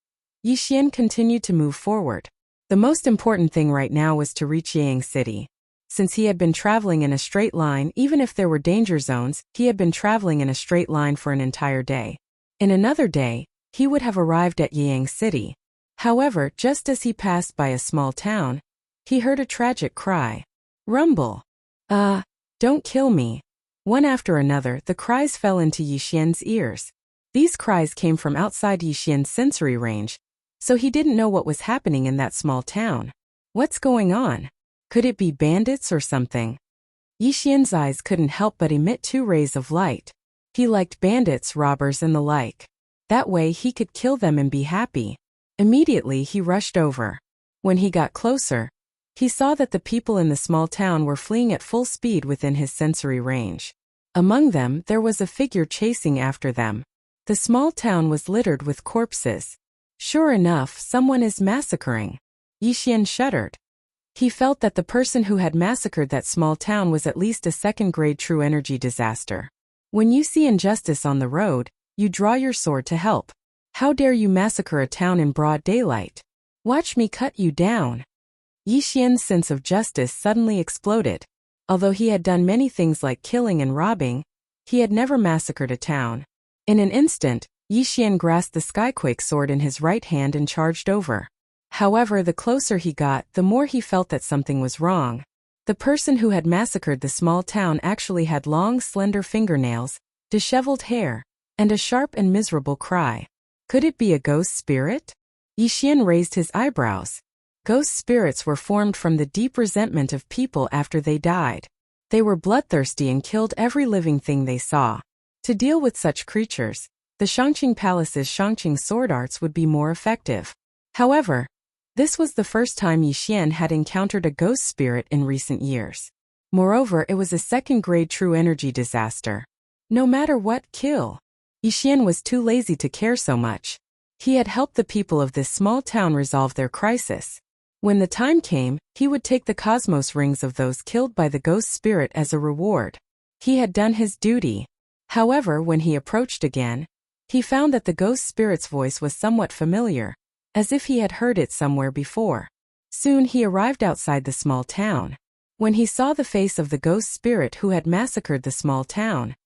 Speaker 1: Yixian continued to move forward. The most important thing right now was to reach Yang City. Since he had been traveling in a straight line, even if there were danger zones, he had been traveling in a straight line for an entire day. In another day, he would have arrived at Yang City. However, just as he passed by a small town, he heard a tragic cry. Rumble. Don't kill me. One after another, the cries fell into Yixian's ears. These cries came from outside Yixian's sensory range, so he didn't know what was happening in that small town. What's going on? Could it be bandits or something? Yixian's eyes couldn't help but emit 2 rays of light. He liked bandits, robbers, and the like. That way he could kill them and be happy. Immediately he rushed over. When he got closer, he saw that the people in the small town were fleeing at full speed within his sensory range. Among them, there was a figure chasing after them. The small town was littered with corpses. Sure enough, someone is massacring. Yixian shuddered. He felt that the person who had massacred that small town was at least a second-grade true energy disaster. When you see injustice on the road, you draw your sword to help. How dare you massacre a town in broad daylight? Watch me cut you down. Yixian's sense of justice suddenly exploded. Although he had done many things like killing and robbing, he had never massacred a town. In an instant, Yixian grasped the Skyquake sword in his right hand and charged over. However, the closer he got, the more he felt that something was wrong. The person who had massacred the small town actually had long, slender fingernails, disheveled hair, and a sharp and miserable cry. Could it be a ghost spirit? Yixian raised his eyebrows. Ghost spirits were formed from the deep resentment of people after they died. They were bloodthirsty and killed every living thing they saw. To deal with such creatures, the Shangqing Palace's Shangqing sword arts would be more effective. However, this was the first time Yixian had encountered a ghost spirit in recent years. Moreover, it was a second-grade true energy disaster. No matter what, kill. Yixian was too lazy to care so much. He had helped the people of this small town resolve their crisis. When the time came, he would take the cosmos rings of those killed by the ghost spirit as a reward. He had done his duty. However, when he approached again, he found that the ghost spirit's voice was somewhat familiar, as if he had heard it somewhere before. Soon he arrived outside the small town. When he saw the face of the ghost spirit who had massacred the small town,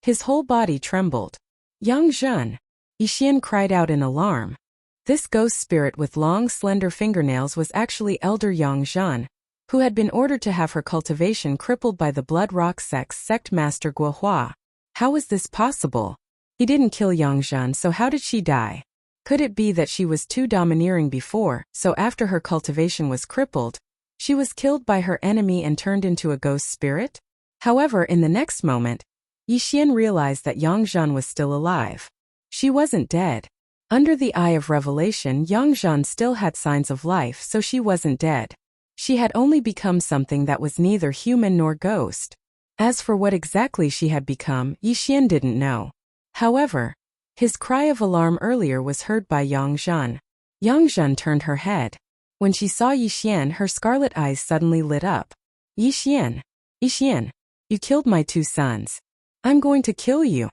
Speaker 1: his whole body trembled. Yang Zhen! Yixian cried out in alarm. This ghost spirit with long, slender fingernails was actually Elder Yang Zhen, who had been ordered to have her cultivation crippled by the Blood Rock sect master Guohua. How was this possible? He didn't kill Yang Zhen, so how did she die? Could it be that she was too domineering before, so after her cultivation was crippled, she was killed by her enemy and turned into a ghost spirit? However, in the next moment, Yixian realized that Yangzhan was still alive. She wasn't dead. Under the eye of revelation, Yangzhan still had signs of life, so she wasn't dead. She had only become something that was neither human nor ghost. As for what exactly she had become, Yixian didn't know. However, his cry of alarm earlier was heard by Yangzhan. Yangzhan turned her head. When she saw Yixian, her scarlet eyes suddenly lit up. Yixian! Yixian! You killed my 2 sons. I'm going to kill you.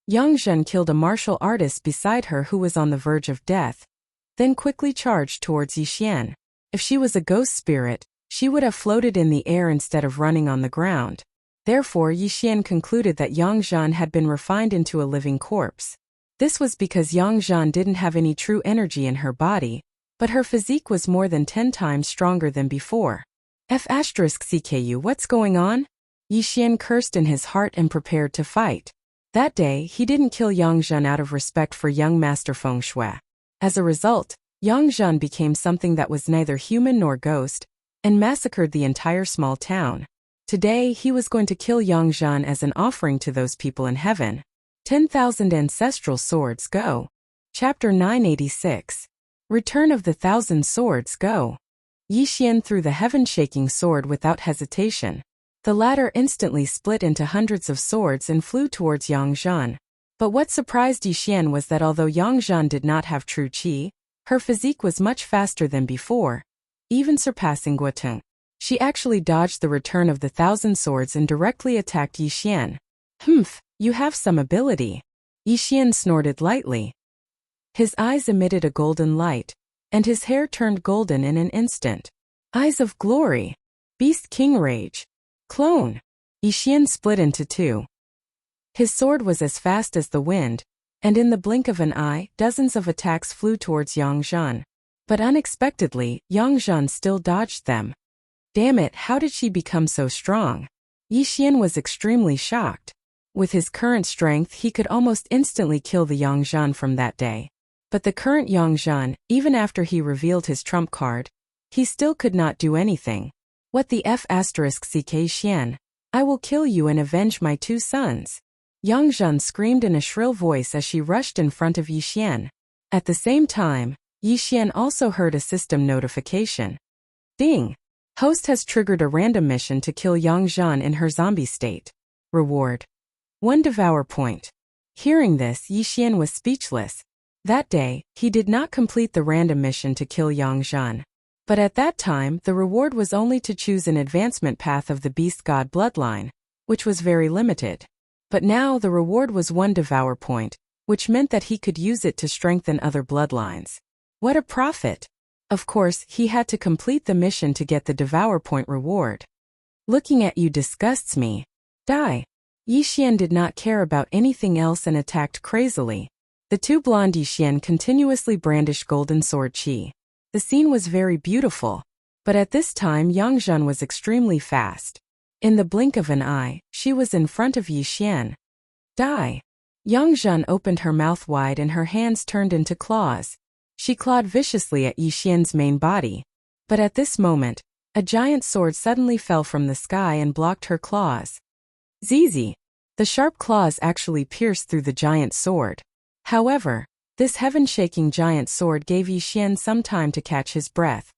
Speaker 1: Yangzhan killed a martial artist beside her who was on the verge of death, then quickly charged towards Yixian. If she was a ghost spirit, she would have floated in the air instead of running on the ground. Therefore, Yixian concluded that Yangzhan had been refined into a living corpse. This was because Yangzhan didn't have any true energy in her body, but her physique was more than 10 times stronger than before. F***CKU, what's going on? Yixian cursed in his heart and prepared to fight. That day, he didn't kill Yangzhan out of respect for young Master Feng Shui. As a result, Yangzhan became something that was neither human nor ghost, and massacred the entire small town. Today, he was going to kill Yangzhan as an offering to those people in heaven. 10,000 Ancestral Swords, go! Chapter 986. Return of the 1,000 Swords, go! Yixian threw the heaven-shaking sword without hesitation. The latter instantly split into hundreds of swords and flew towards Yangzhan. But what surprised Yixian was that although Yangzhan did not have true qi, her physique was much faster than before, even surpassing Guoteng. She actually dodged the return of the 1,000 swords and directly attacked Yixian. Humph, you have some ability. Yixian snorted lightly. His eyes emitted a golden light, and his hair turned golden in an instant. Eyes of glory. Beast King Rage. Clone. Yixian split into 2. His sword was as fast as the wind, and in the blink of an eye, dozens of attacks flew towards Yangzhan. But unexpectedly, Yangzhan still dodged them. Damn it, how did she become so strong? Yixian was extremely shocked. With his current strength, he could almost instantly kill the Yangzhan from that day. But the current Yangzhan, even after he revealed his trump card, he still could not do anything. What the F***CK Xian? I will kill you and avenge my 2 sons. Yangzhan screamed in a shrill voice as she rushed in front of Yixian. At the same time, Yixian also heard a system notification. Ding! Host has triggered a random mission to kill Yangzhan in her zombie state. Reward: 1 Devour point. Hearing this, Yixian was speechless. That day, he did not complete the random mission to kill Yangzhan. But at that time, the reward was only to choose an advancement path of the Beast God bloodline, which was very limited. But now the reward was 1 Devour point, which meant that he could use it to strengthen other bloodlines. What a profit! Of course, he had to complete the mission to get the Devour point reward. Looking at you disgusts me. Die! Yixian did not care about anything else and attacked crazily. The 2 blonde Yixian continuously brandished golden sword qi. The scene was very beautiful, but at this time Yangzhan was extremely fast. In the blink of an eye, she was in front of Yixian. Die! Yangzhan opened her mouth wide and her hands turned into claws. She clawed viciously at Yixian's main body. But at this moment, a giant sword suddenly fell from the sky and blocked her claws. Zizi! The sharp claws actually pierced through the giant sword. However, this heaven-shaking giant sword gave Yixian some time to catch his breath.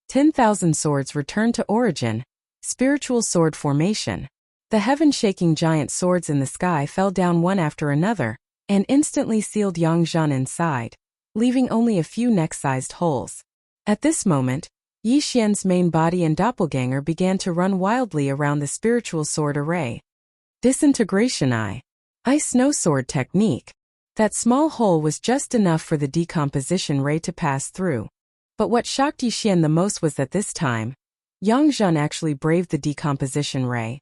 Speaker 1: 10,000 swords returned to origin. Spiritual sword formation. The heaven-shaking giant swords in the sky fell down one after another, and instantly sealed Yangzhan inside, leaving only a few neck-sized holes. At this moment, Yixian's main body and doppelganger began to run wildly around the spiritual sword array. Disintegration Eye. Ice Snow Sword Technique. That small hole was just enough for the decomposition ray to pass through. But what shocked Yixian the most was that this time, Yangzhan actually braved the decomposition ray,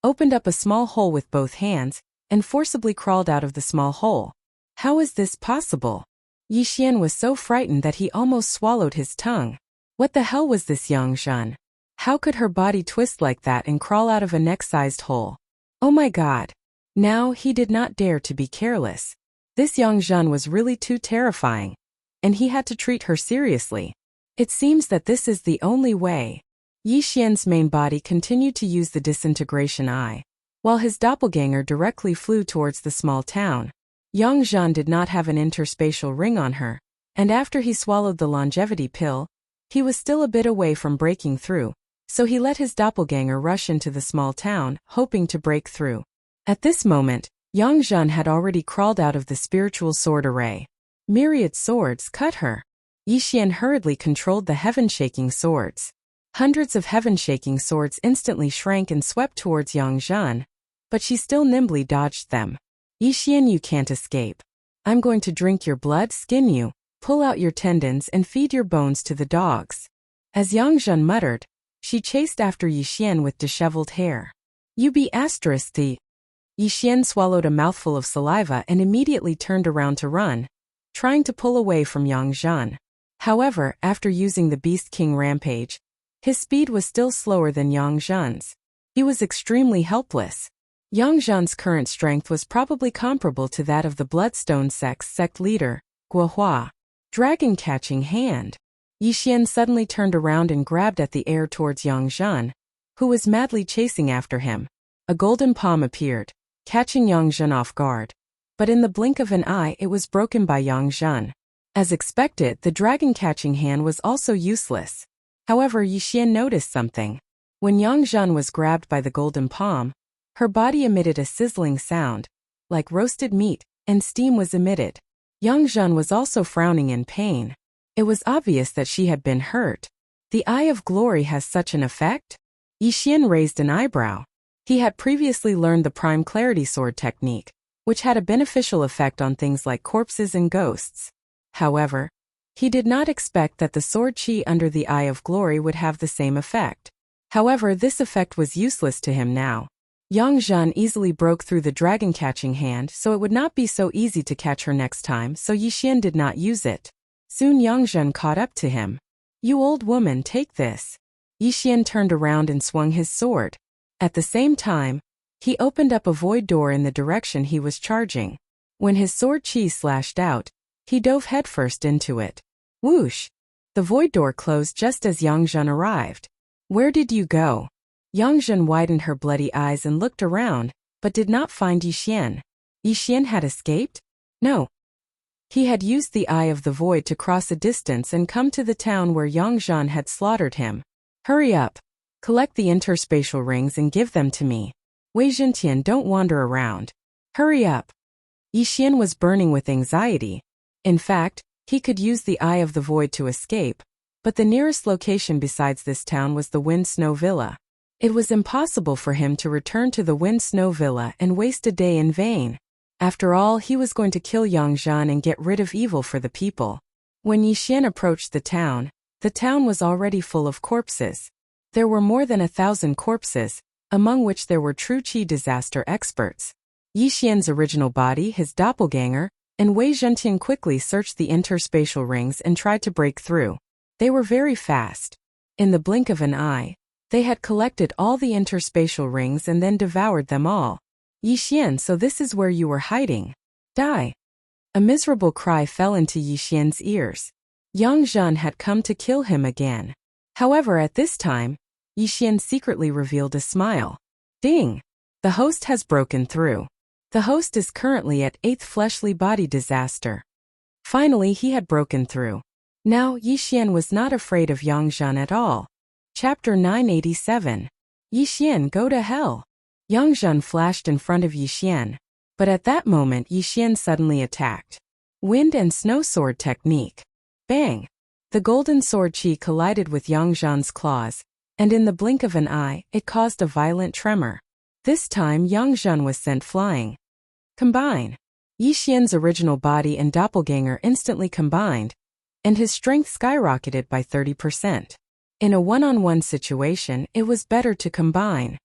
Speaker 1: opened up a small hole with both hands, and forcibly crawled out of the small hole. How is this possible? Yixian was so frightened that he almost swallowed his tongue. What the hell was this Yangzhan? How could her body twist like that and crawl out of a neck-sized hole? Oh my god. Now he did not dare to be careless. This Yangzhan was really too terrifying, and he had to treat her seriously. It seems that this is the only way. Yixian's main body continued to use the disintegration eye, while his doppelganger directly flew towards the small town. Yang Zhan did not have an interspatial ring on her, and after he swallowed the longevity pill, he was still a bit away from breaking through, so he let his doppelganger rush into the small town, hoping to break through. At this moment, Yang Zhan had already crawled out of the spiritual sword array. Myriad swords cut her. Yixian hurriedly controlled the heaven-shaking swords. Hundreds of heaven-shaking swords instantly shrank and swept towards Yang Zhan, but she still nimbly dodged them. Yixian, you can't escape. I'm going to drink your blood, skin you, pull out your tendons and feed your bones to the dogs. As Yang Zhan muttered, she chased after Yixian with disheveled hair. You be ***. Yixian swallowed a mouthful of saliva and immediately turned around to run, trying to pull away from Yang Zhan. However, after using the Beast King Rampage, his speed was still slower than Yang Zhan's. He was extremely helpless. Yang Zhan's current strength was probably comparable to that of the Bloodstone sect leader, Guohua. Dragon catching hand. Yixian suddenly turned around and grabbed at the air towards Yang Zhan, who was madly chasing after him. A golden palm appeared, catching Yang Zhan off guard. But in the blink of an eye it was broken by Yang Zhan. As expected, the dragon catching hand was also useless. However, Yixian noticed something. When Yang Zhan was grabbed by the golden palm, her body emitted a sizzling sound, like roasted meat, and steam was emitted. Yang Zhan was also frowning in pain. It was obvious that she had been hurt. The Eye of Glory has such an effect? Yixian raised an eyebrow. He had previously learned the Prime Clarity Sword technique, which had a beneficial effect on things like corpses and ghosts. However, he did not expect that the sword chi under the Eye of Glory would have the same effect. However, this effect was useless to him now. Yang Zhan easily broke through the dragon-catching hand, so it would not be so easy to catch her next time, so Yixian did not use it. Soon Yang Zhan caught up to him. You old woman, take this. Yixian turned around and swung his sword. At the same time, he opened up a void door in the direction he was charging. When his sword chi slashed out, he dove headfirst into it. Whoosh! The void door closed just as Yang Zhan arrived. Where did you go? Yang Zhan widened her bloody eyes and looked around, but did not find Yixian. Yixian had escaped? No. He had used the Eye of the Void to cross a distance and come to the town where Yang Zhan had slaughtered him. Hurry up. Collect the interspatial rings and give them to me. Wei Zhentian, don't wander around. Hurry up. Yixian was burning with anxiety. In fact, he could use the Eye of the Void to escape, but the nearest location besides this town was the Wind Snow Villa. It was impossible for him to return to the Wind Snow Villa and waste a day in vain. After all, he was going to kill Yang Zhan and get rid of evil for the people. When Yixian approached the town was already full of corpses. There were more than 1,000 corpses, among which there were true Qi disaster experts. Yixian's original body, his doppelganger, and Wei Zhentian quickly searched the interspatial rings and tried to break through. They were very fast. In the blink of an eye, they had collected all the interspatial rings and then devoured them all. Yixian, so this is where you were hiding. Die. A miserable cry fell into Yixian's ears. Yang Zhan had come to kill him again. However, at this time, Yixian secretly revealed a smile. Ding! The host has broken through. The host is currently at 8th fleshly body disaster. Finally, he had broken through. Now, Yixian was not afraid of Yang Zhan at all. Chapter 987. Yixian, go to hell. Yang Zhan flashed in front of Yixian, but at that moment Yixian suddenly attacked. Wind and Snow Sword technique. Bang! The golden sword chi collided with Yang Zhan's claws, and in the blink of an eye, it caused a violent tremor. This time Yang Zhan was sent flying. Combine. Yixian's original body and doppelganger instantly combined, and his strength skyrocketed by 30%. In a one-on-one situation, it was better to combine.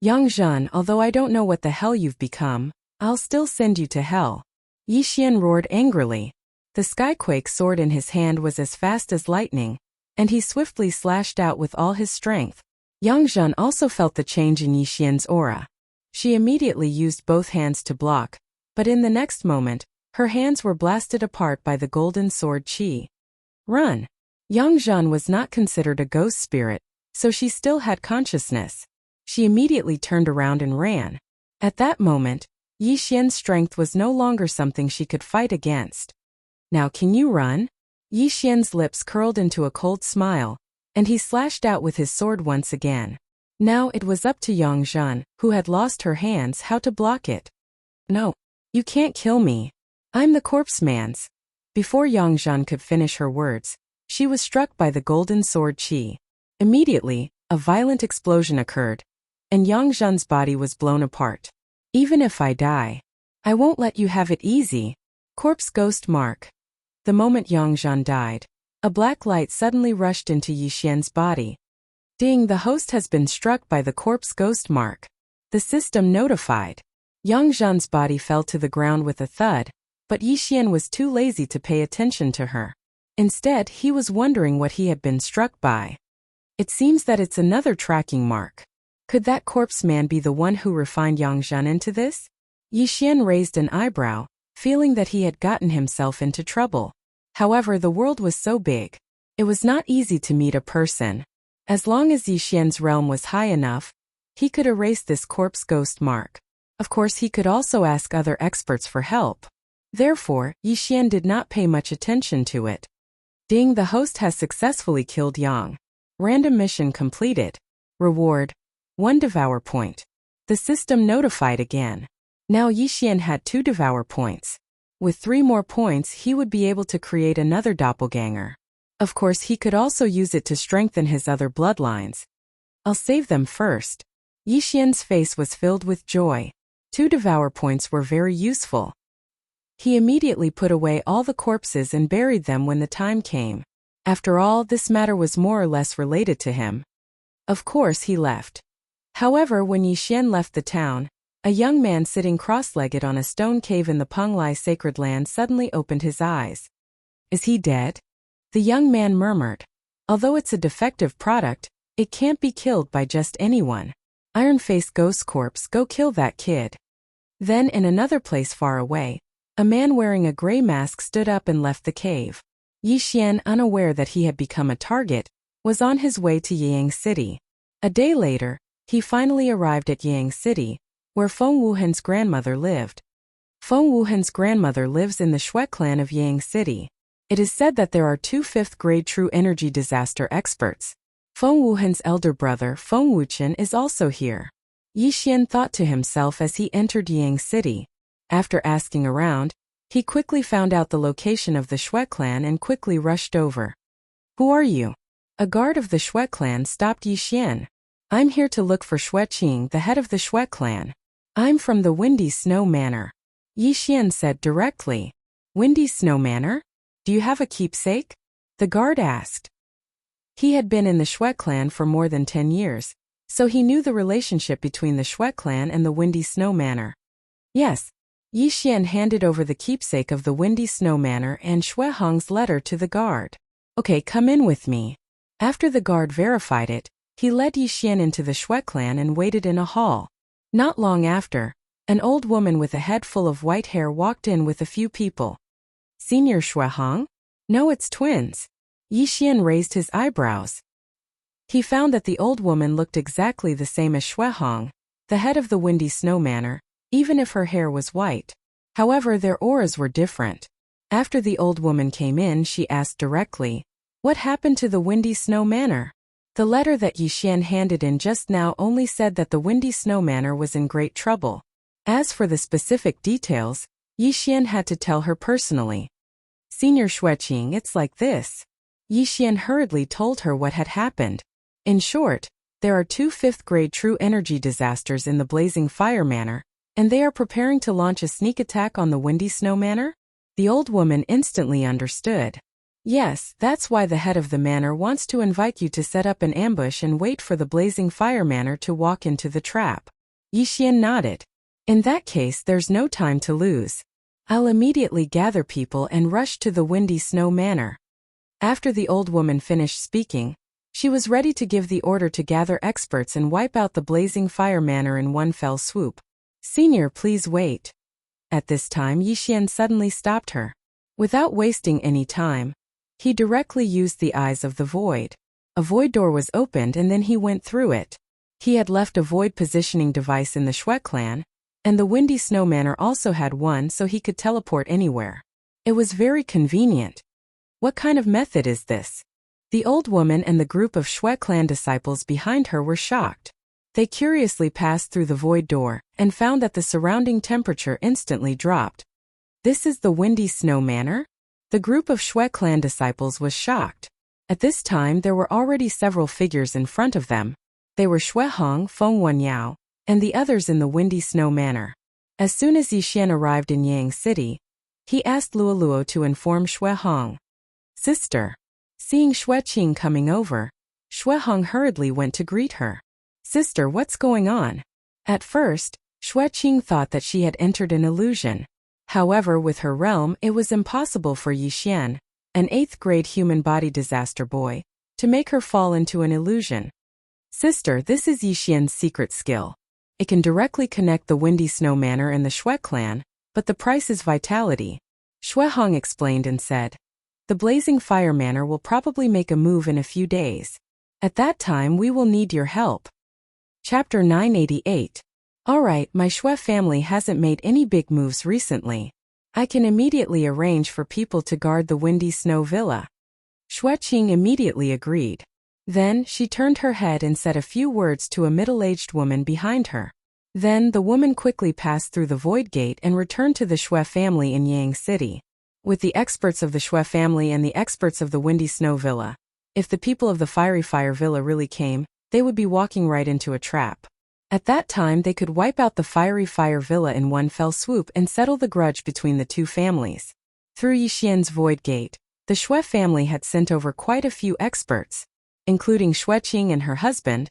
Speaker 1: Yang Zhan, although I don't know what the hell you've become, I'll still send you to hell. Yixian roared angrily. The Skyquake sword in his hand was as fast as lightning, and he swiftly slashed out with all his strength. Yang Zhan also felt the change in Yixian's aura. She immediately used both hands to block, but in the next moment, her hands were blasted apart by the golden sword chi. Run! Yang Zhan was not considered a ghost spirit, so she still had consciousness. She immediately turned around and ran. At that moment, Yi Xian's strength was no longer something she could fight against. Now can you run? Yi Xian's lips curled into a cold smile, and he slashed out with his sword once again. Now it was up to Yang Zhan, who had lost her hands, how to block it. No, you can't kill me. I'm the corpse man's. Before Yang Zhan could finish her words, she was struck by the golden sword Qi. Immediately, a violent explosion occurred, and Yang Zhan's body was blown apart. Even if I die, I won't let you have it easy. Corpse ghost mark. The moment Yang Zhan died, a black light suddenly rushed into Yi Xian's body. Ding, the host has been struck by the corpse ghost mark. The system notified. Yang Zhan's body fell to the ground with a thud, but Yi Xian was too lazy to pay attention to her. Instead, he was wondering what he had been struck by. It seems that it's another tracking mark. Could that corpse man be the one who refined Yang Zhan into this? Yi Xian raised an eyebrow, feeling that he had gotten himself into trouble. However, the world was so big. It was not easy to meet a person. As long as Yi Xian's realm was high enough, he could erase this corpse ghost mark. Of course, he could also ask other experts for help. Therefore, Yi Xian did not pay much attention to it. Ding, the host has successfully killed Yang. Random mission completed. Reward: 1 devour point. The system notified again. Now Yi Xian had 2 devour points. With 3 more points, he would be able to create another doppelganger. Of course, he could also use it to strengthen his other bloodlines. I'll save them first. Yi Xian's face was filled with joy. 2 devour points were very useful. He immediately put away all the corpses and buried them when the time came. After all, this matter was more or less related to him. Of course, he left. However, when Yi Xian left the town, a young man sitting cross-legged on a stone cave in the Penglai sacred land suddenly opened his eyes. Is he dead? The young man murmured. Although it's a defective product, it can't be killed by just anyone. Iron-faced ghost corpse, go kill that kid. Then in another place far away, a man wearing a gray mask stood up and left the cave. Yi Xian, unaware that he had become a target, was on his way to Yang City. A day later, he finally arrived at Yang City, where Feng Wuhan's grandmother lived. Feng Wuhan's grandmother lives in the Shui clan of Yang City. It is said that there are 2 5th-grade true energy disaster experts. Feng Wuhan's elder brother, Feng Wuchen, is also here. Yi Xian thought to himself as he entered Yang City. After asking around, he quickly found out the location of the Shui clan and quickly rushed over. Who are you? A guard of the Shui clan stopped Yi Xian. I'm here to look for Shui Qing, the head of the Shui clan. I'm from the Windy Snow Manor. Yi Xian said directly. Windy Snow Manor? Do you have a keepsake? The guard asked. He had been in the Shui clan for more than 10 years, so he knew the relationship between the Shui clan and the Windy Snow Manor. Yes. Yi Xian handed over the keepsake of the Windy Snow Manor and Shui Hong's letter to the guard. Okay, come in with me. After the guard verified it, he led Yi Xian into the Shui clan and waited in a hall. Not long after, an old woman with a head full of white hair walked in with a few people. Senior Shui Hong? No, it's twins. Yi Xian raised his eyebrows. He found that the old woman looked exactly the same as Shui Hong, the head of the Windy Snow Manor, even if her hair was white. However, their auras were different. After the old woman came in, she asked directly, what happened to the Windy Snow Manor? The letter that Yi Xian handed in just now only said that the Windy Snow Manor was in great trouble. As for the specific details, Yi Xian had to tell her personally. Senior Shui Qing, it's like this. Yi Xian hurriedly told her what had happened. In short, there are 2 5th-grade true energy disasters in the Blazing Fire Manor, and they are preparing to launch a sneak attack on the Windy Snow Manor? The old woman instantly understood. Yes, that's why the head of the manor wants to invite you to set up an ambush and wait for the Blazing Fire Manor to walk into the trap. Yi Xian nodded. In that case, there's no time to lose. I'll immediately gather people and rush to the Windy Snow Manor. After the old woman finished speaking, she was ready to give the order to gather experts and wipe out the Blazing Fire Manor in one fell swoop. Senior, please wait. At this time, Yi Xian suddenly stopped her. Without wasting any time, he directly used the eyes of the void. A void door was opened and then he went through it. He had left a void positioning device in the Shui clan, And the Windy Snow Manor also had one, so he could teleport anywhere. It was very convenient. What kind of method is this? The old woman and the group of Shui clan disciples behind her were shocked. They curiously passed through the void door and found that the surrounding temperature instantly dropped. This is the Windy Snow Manor? The group of Shui clan disciples was shocked. At this time there were already several figures in front of them. They were Shui Hong, Feng Wenyao, and the others in the Windy Snow Manor. As soon as Yixian arrived in Yang City, he asked Luoluo to inform Shui Hong. Sister. Seeing Shui Qing coming over, Shui Hong hurriedly went to greet her. Sister, what's going on? At first, Shui Qing thought that she had entered an illusion. However, with her realm, it was impossible for Yixian, an 8th grade human body disaster boy, to make her fall into an illusion. Sister, this is Yixian's secret skill. It can directly connect the Windy Snow Manor and the Shui clan, but the price is vitality. Shui Hong explained and said. The Blazing Fire Manor will probably make a move in a few days. At that time we will need your help. Chapter 988. Alright, my Shui family hasn't made any big moves recently. I can immediately arrange for people to guard the Windy Snow Villa. Shui Qing immediately agreed. Then, she turned her head and said a few words to a middle-aged woman behind her. Then, the woman quickly passed through the Void Gate and returned to the Shui family in Yang City. With the experts of the Shui family and the experts of the Windy Snow Villa, if the people of the Fiery Fire Villa really came, they would be walking right into a trap. At that time they could wipe out the Fiery Fire Villa in one fell swoop and settle the grudge between the two families. Through Yixian's Void Gate, the Shui family had sent over quite a few experts, including Shui Qing and her husband.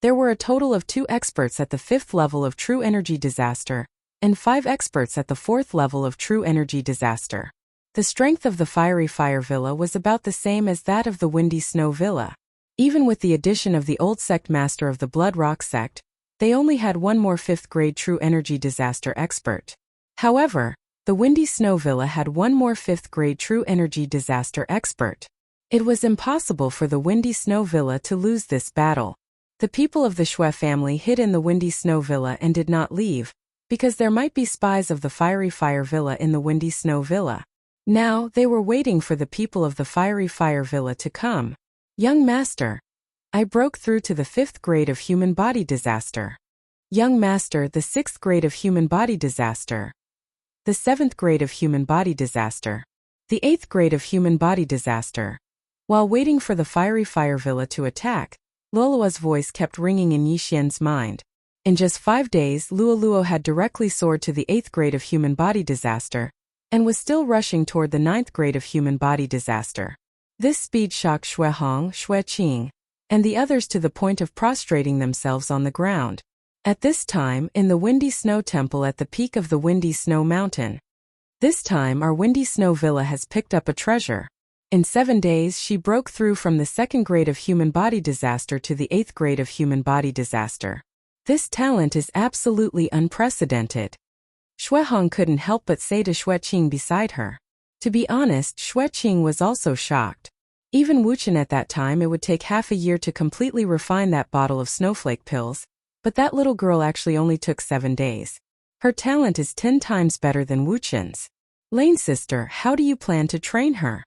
Speaker 1: There were a total of 2 experts at the 5th level of True Energy Disaster, and 5 experts at the 4th level of True Energy Disaster. The strength of the Fiery Fire Villa was about the same as that of the Windy Snow Villa. Even with the addition of the old sect master of the Blood Rock sect, they only had one more 5th grade True Energy Disaster expert. However, the Windy Snow Villa had one more 5th grade True Energy Disaster expert. It was impossible for the Windy Snow Villa to lose this battle. The people of the Shui family hid in the Windy Snow Villa and did not leave, because there might be spies of the Fiery Fire Villa in the Windy Snow Villa. Now, they were waiting for the people of the Fiery Fire Villa to come. Young Master. I broke through to the 5th grade of Human Body Disaster. Young Master, the 6th grade of Human Body Disaster. The 7th grade of Human Body Disaster. The 8th grade of Human Body Disaster. While waiting for the Fiery Fire Villa to attack, Luoluo's voice kept ringing in Yixian's mind. In just 5 days, Luoluo had directly soared to the 8th grade of Human Body Disaster, and was still rushing toward the 9th grade of Human Body Disaster. This speed shocked Shui Hong, Shui Qing, and the others to the point of prostrating themselves on the ground. At this time, in the Windy Snow Temple at the peak of the Windy Snow Mountain. This time our Windy Snow Villa has picked up a treasure. In 7 days she broke through from the 2nd grade of Human Body Disaster to the 8th grade of Human Body Disaster. This talent is absolutely unprecedented. Shui Hong couldn't help but say to Shui Qing beside her. To be honest, Shui Qing was also shocked. Even Wuchen at that time it would take half a year to completely refine that bottle of snowflake pills, but that little girl actually only took 7 days. Her talent is 10 times better than Wuchen's. Lane sister, how do you plan to train her?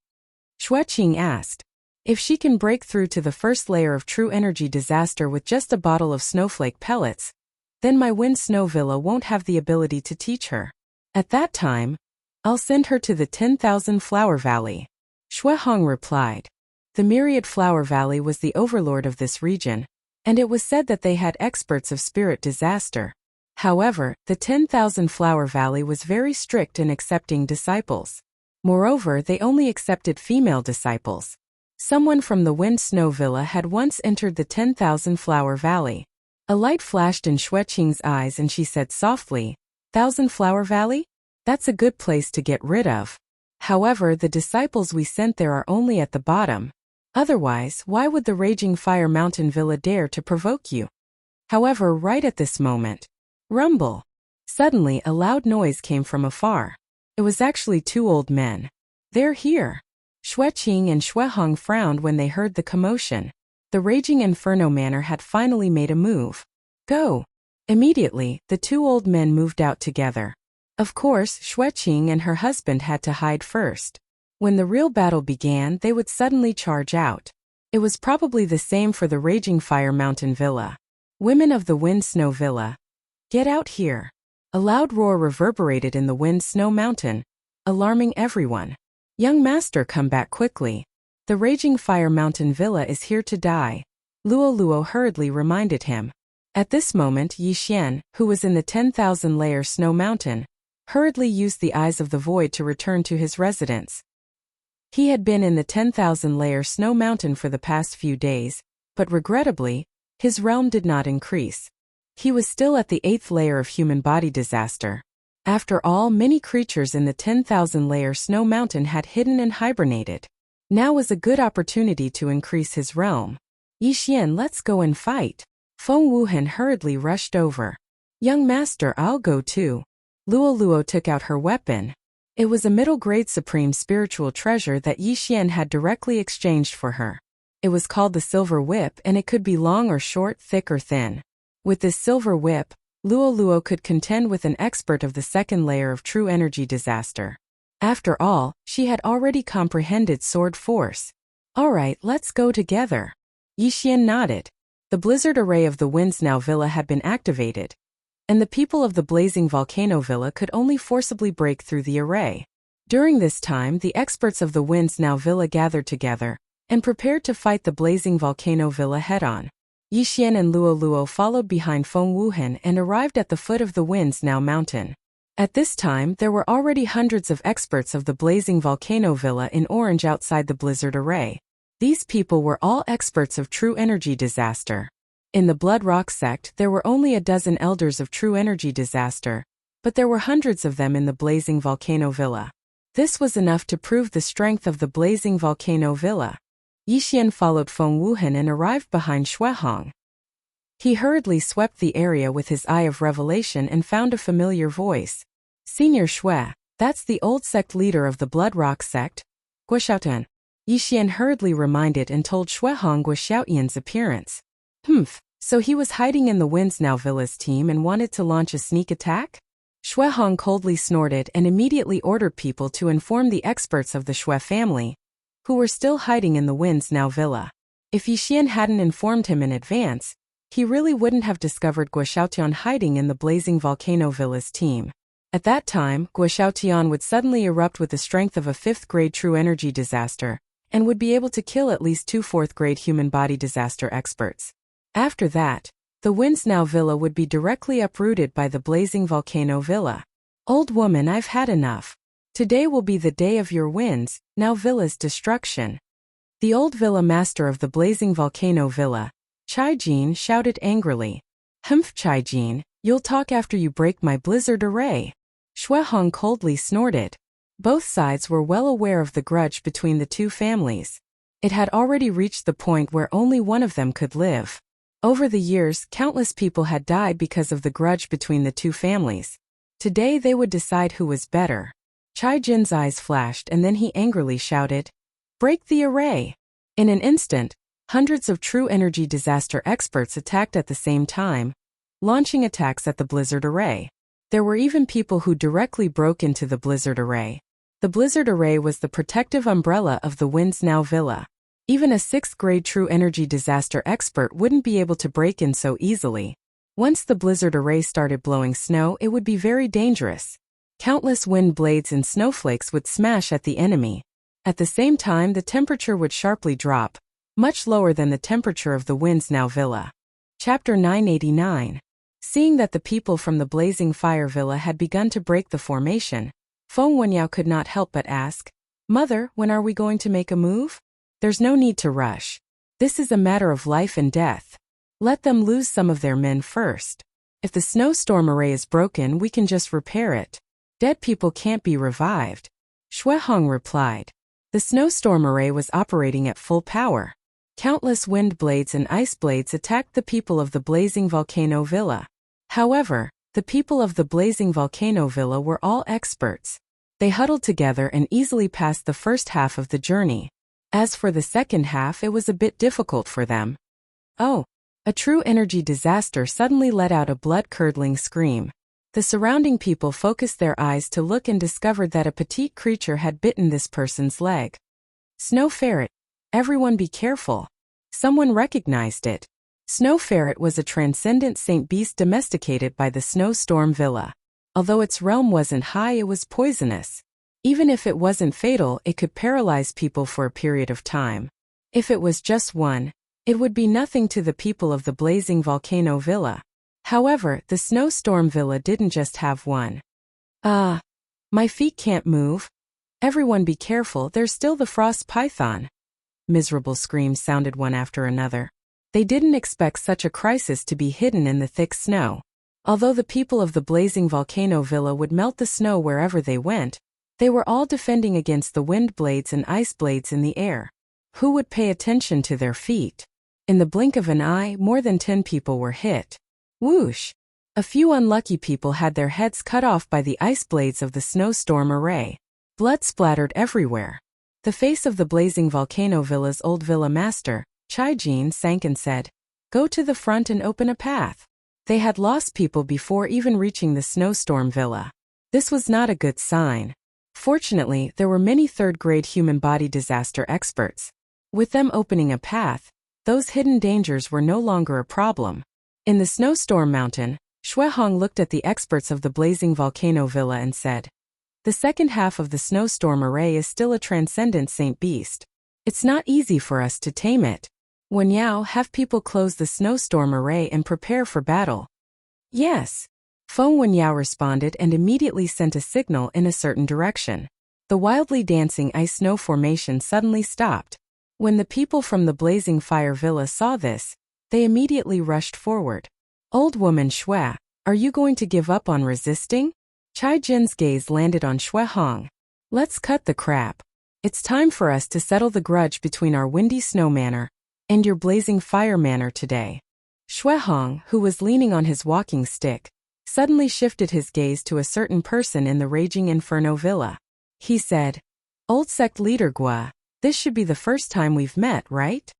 Speaker 1: Shui Qing asked. If she can break through to the first layer of True Energy Disaster with just a bottle of snowflake pellets, then my Wind Snow Villa won't have the ability to teach her. At that time, I'll send her to the 10,000 Flower Valley. Shui Hong replied. The Myriad Flower Valley was the overlord of this region, and it was said that they had experts of spirit disaster. However, the 10,000 Flower Valley was very strict in accepting disciples. Moreover, they only accepted female disciples. Someone from the Wind Snow Villa had once entered the 10,000 Flower Valley. A light flashed in Shui Qing's eyes and she said softly, 1,000 Flower Valley? That's a good place to get rid of. However, the disciples we sent there are only at the bottom. Otherwise, why would the Raging Fire Mountain Villa dare to provoke you? However, right at this moment, rumble. Suddenly a loud noise came from afar. It was actually 2 old men. They're here. Shui Qing and Shui Hong frowned when they heard the commotion. The Raging Inferno Manor had finally made a move. Go. Immediately, the two old men moved out together. Of course, Xueqing and her husband had to hide first. When the real battle began, they would suddenly charge out. It was probably the same for the Raging Fire Mountain Villa. Women of the Wind Snow Villa, get out here. A loud roar reverberated in the Wind Snow Mountain, alarming everyone. Young master, come back quickly. The Raging Fire Mountain Villa is here to die. Luo Luo hurriedly reminded him. At this moment, Yi Xian, who was in the 10,000-layer snow mountain, hurriedly used the Eyes of the Void to return to his residence. He had been in the 10,000-layer snow mountain for the past few days, but regrettably, his realm did not increase. He was still at the 8th layer of human body disaster. After all, many creatures in the 10,000-layer snow mountain had hidden and hibernated. Now was a good opportunity to increase his realm. Yi Xian, let's go and fight. Feng Wuhan hurriedly rushed over. Young master, I'll go too. Luo Luo took out her weapon. It was a middle-grade supreme spiritual treasure that Yi Xian had directly exchanged for her. It was called the Silver Whip, and it could be long or short, thick or thin. With this silver whip, Luo Luo could contend with an expert of the 2nd layer of true energy disaster. After all, she had already comprehended sword force. All right, let's go together. Yi Xian nodded. The blizzard array of the Winds Now Villa had been activated, and the people of the Blazing Volcano Villa could only forcibly break through the array. During this time, the experts of the Winds Now Villa gathered together and prepared to fight the Blazing Volcano Villa head-on. Yi Xian and Luo Luo followed behind Feng Wuhan and arrived at the foot of the Winds Now mountain. At this time, there were already hundreds of experts of the Blazing Volcano Villa in orange outside the blizzard array. These people were all experts of true energy disaster. In the Blood Rock sect, there were only a dozen elders of true energy disaster, but there were hundreds of them in the Blazing Volcano Villa. This was enough to prove the strength of the Blazing Volcano Villa. Yi Xian followed Feng Wuhan and arrived behind Xuehong. He hurriedly swept the area with his eye of revelation and found a familiar voice. Senior Xue, that's the old sect leader of the Blood Rock sect, Guo Xiaotian. Yi Xian hurriedly reminded and told Xuehong Guo Xiaotian's appearance. So he was hiding in the Winds Now Villa's team and wanted to launch a sneak attack? Xuehong coldly snorted and immediately ordered people to inform the experts of the Xue family, who were still hiding in the Winds Now Villa. If Yi Xian hadn't informed him in advance, he really wouldn't have discovered Guo Xiaotian hiding in the Blazing Volcano Villa's team. At that time, Guo Xiaotian would suddenly erupt with the strength of a 5th-grade true energy disaster, and would be able to kill at least 2 4th-grade human body disaster experts. After that, the Winds Now Villa would be directly uprooted by the Blazing Volcano Villa. Old woman, I've had enough. Today will be the day of your Winds Now Villa's destruction. The old villa master of the Blazing Volcano Villa, Chai Jin, shouted angrily. Humph, Chai Jin, you'll talk after you break my blizzard array. Xuehong coldly snorted. Both sides were well aware of the grudge between the two families. It had already reached the point where only one of them could live. Over the years, countless people had died because of the grudge between the two families. Today they would decide who was better. Chai Jin's eyes flashed and then he angrily shouted, "Break the array!" In an instant, hundreds of true energy disaster experts attacked at the same time, launching attacks at the blizzard array. There were even people who directly broke into the blizzard array. The blizzard array was the protective umbrella of the Winds Now Villa. Even a 6th-grade true energy disaster expert wouldn't be able to break in so easily. Once the blizzard array started blowing snow, it would be very dangerous. Countless wind blades and snowflakes would smash at the enemy. At the same time, the temperature would sharply drop, much lower than the temperature of the Winds Now Villa. Chapter 989. Seeing that the people from the Blazing Fire Villa had begun to break the formation, Feng Wenyao could not help but ask, "Mother, when are we going to make a move?" "There's no need to rush. This is a matter of life and death. Let them lose some of their men first. If the snowstorm array is broken, we can just repair it. Dead people can't be revived." Xuehong replied. The snowstorm array was operating at full power. Countless wind blades and ice blades attacked the people of the Blazing Volcano Villa. However, the people of the Blazing Volcano Villa were all experts. They huddled together and easily passed the first half of the journey. As for the second half, it was a bit difficult for them. "Oh, A true energy disaster suddenly let out a blood-curdling scream. The surrounding people focused their eyes to look and discovered that a petite creature had bitten this person's leg. Snow ferret. Everyone be careful. Someone recognized it. Snow ferret was a transcendent saint beast domesticated by the snowstorm villa. Although its realm wasn't high, it was poisonous. Even if it wasn't fatal, it could paralyze people for a period of time. If it was just one, it would be nothing to the people of the blazing volcano villa. However, the snowstorm villa didn't just have one. My feet can't move. Everyone be careful, there's still the frost python. Miserable screams sounded one after another. They didn't expect such a crisis to be hidden in the thick snow. Although the people of the blazing volcano villa would melt the snow wherever they went, they were all defending against the wind blades and ice blades in the air. Who would pay attention to their feet? In the blink of an eye, more than 10 people were hit. Whoosh! A few unlucky people had their heads cut off by the ice blades of the snowstorm array. Blood splattered everywhere. The face of the blazing volcano villa's old villa master, Chai-jin, sank and said, "Go to the front and open a path." They had lost people before even reaching the snowstorm villa. This was not a good sign. Fortunately, there were many third-grade human body disaster experts. With them opening a path, those hidden dangers were no longer a problem. In the snowstorm mountain, Shuehong looked at the experts of the blazing volcano villa and said, "The second half of the snowstorm array is still a transcendent saint beast. It's not easy for us to tame it. Wen Yao, have people close the snowstorm array and prepare for battle." "Yes." Feng Wen Yao responded and immediately sent a signal in a certain direction. The wildly dancing ice snow formation suddenly stopped. When the people from the blazing fire villa saw this, they immediately rushed forward. "Old woman Shui, are you going to give up on resisting?" Chai Jin's gaze landed on Shuehong. "Let's cut the crap. It's time for us to settle the grudge between our windy snow manor and your blazing fire manor today." Shuehong, who was leaning on his walking stick, suddenly shifted his gaze to a certain person in the raging inferno villa. He said, "Old sect leader Gua, this should be the first time we've met, right?"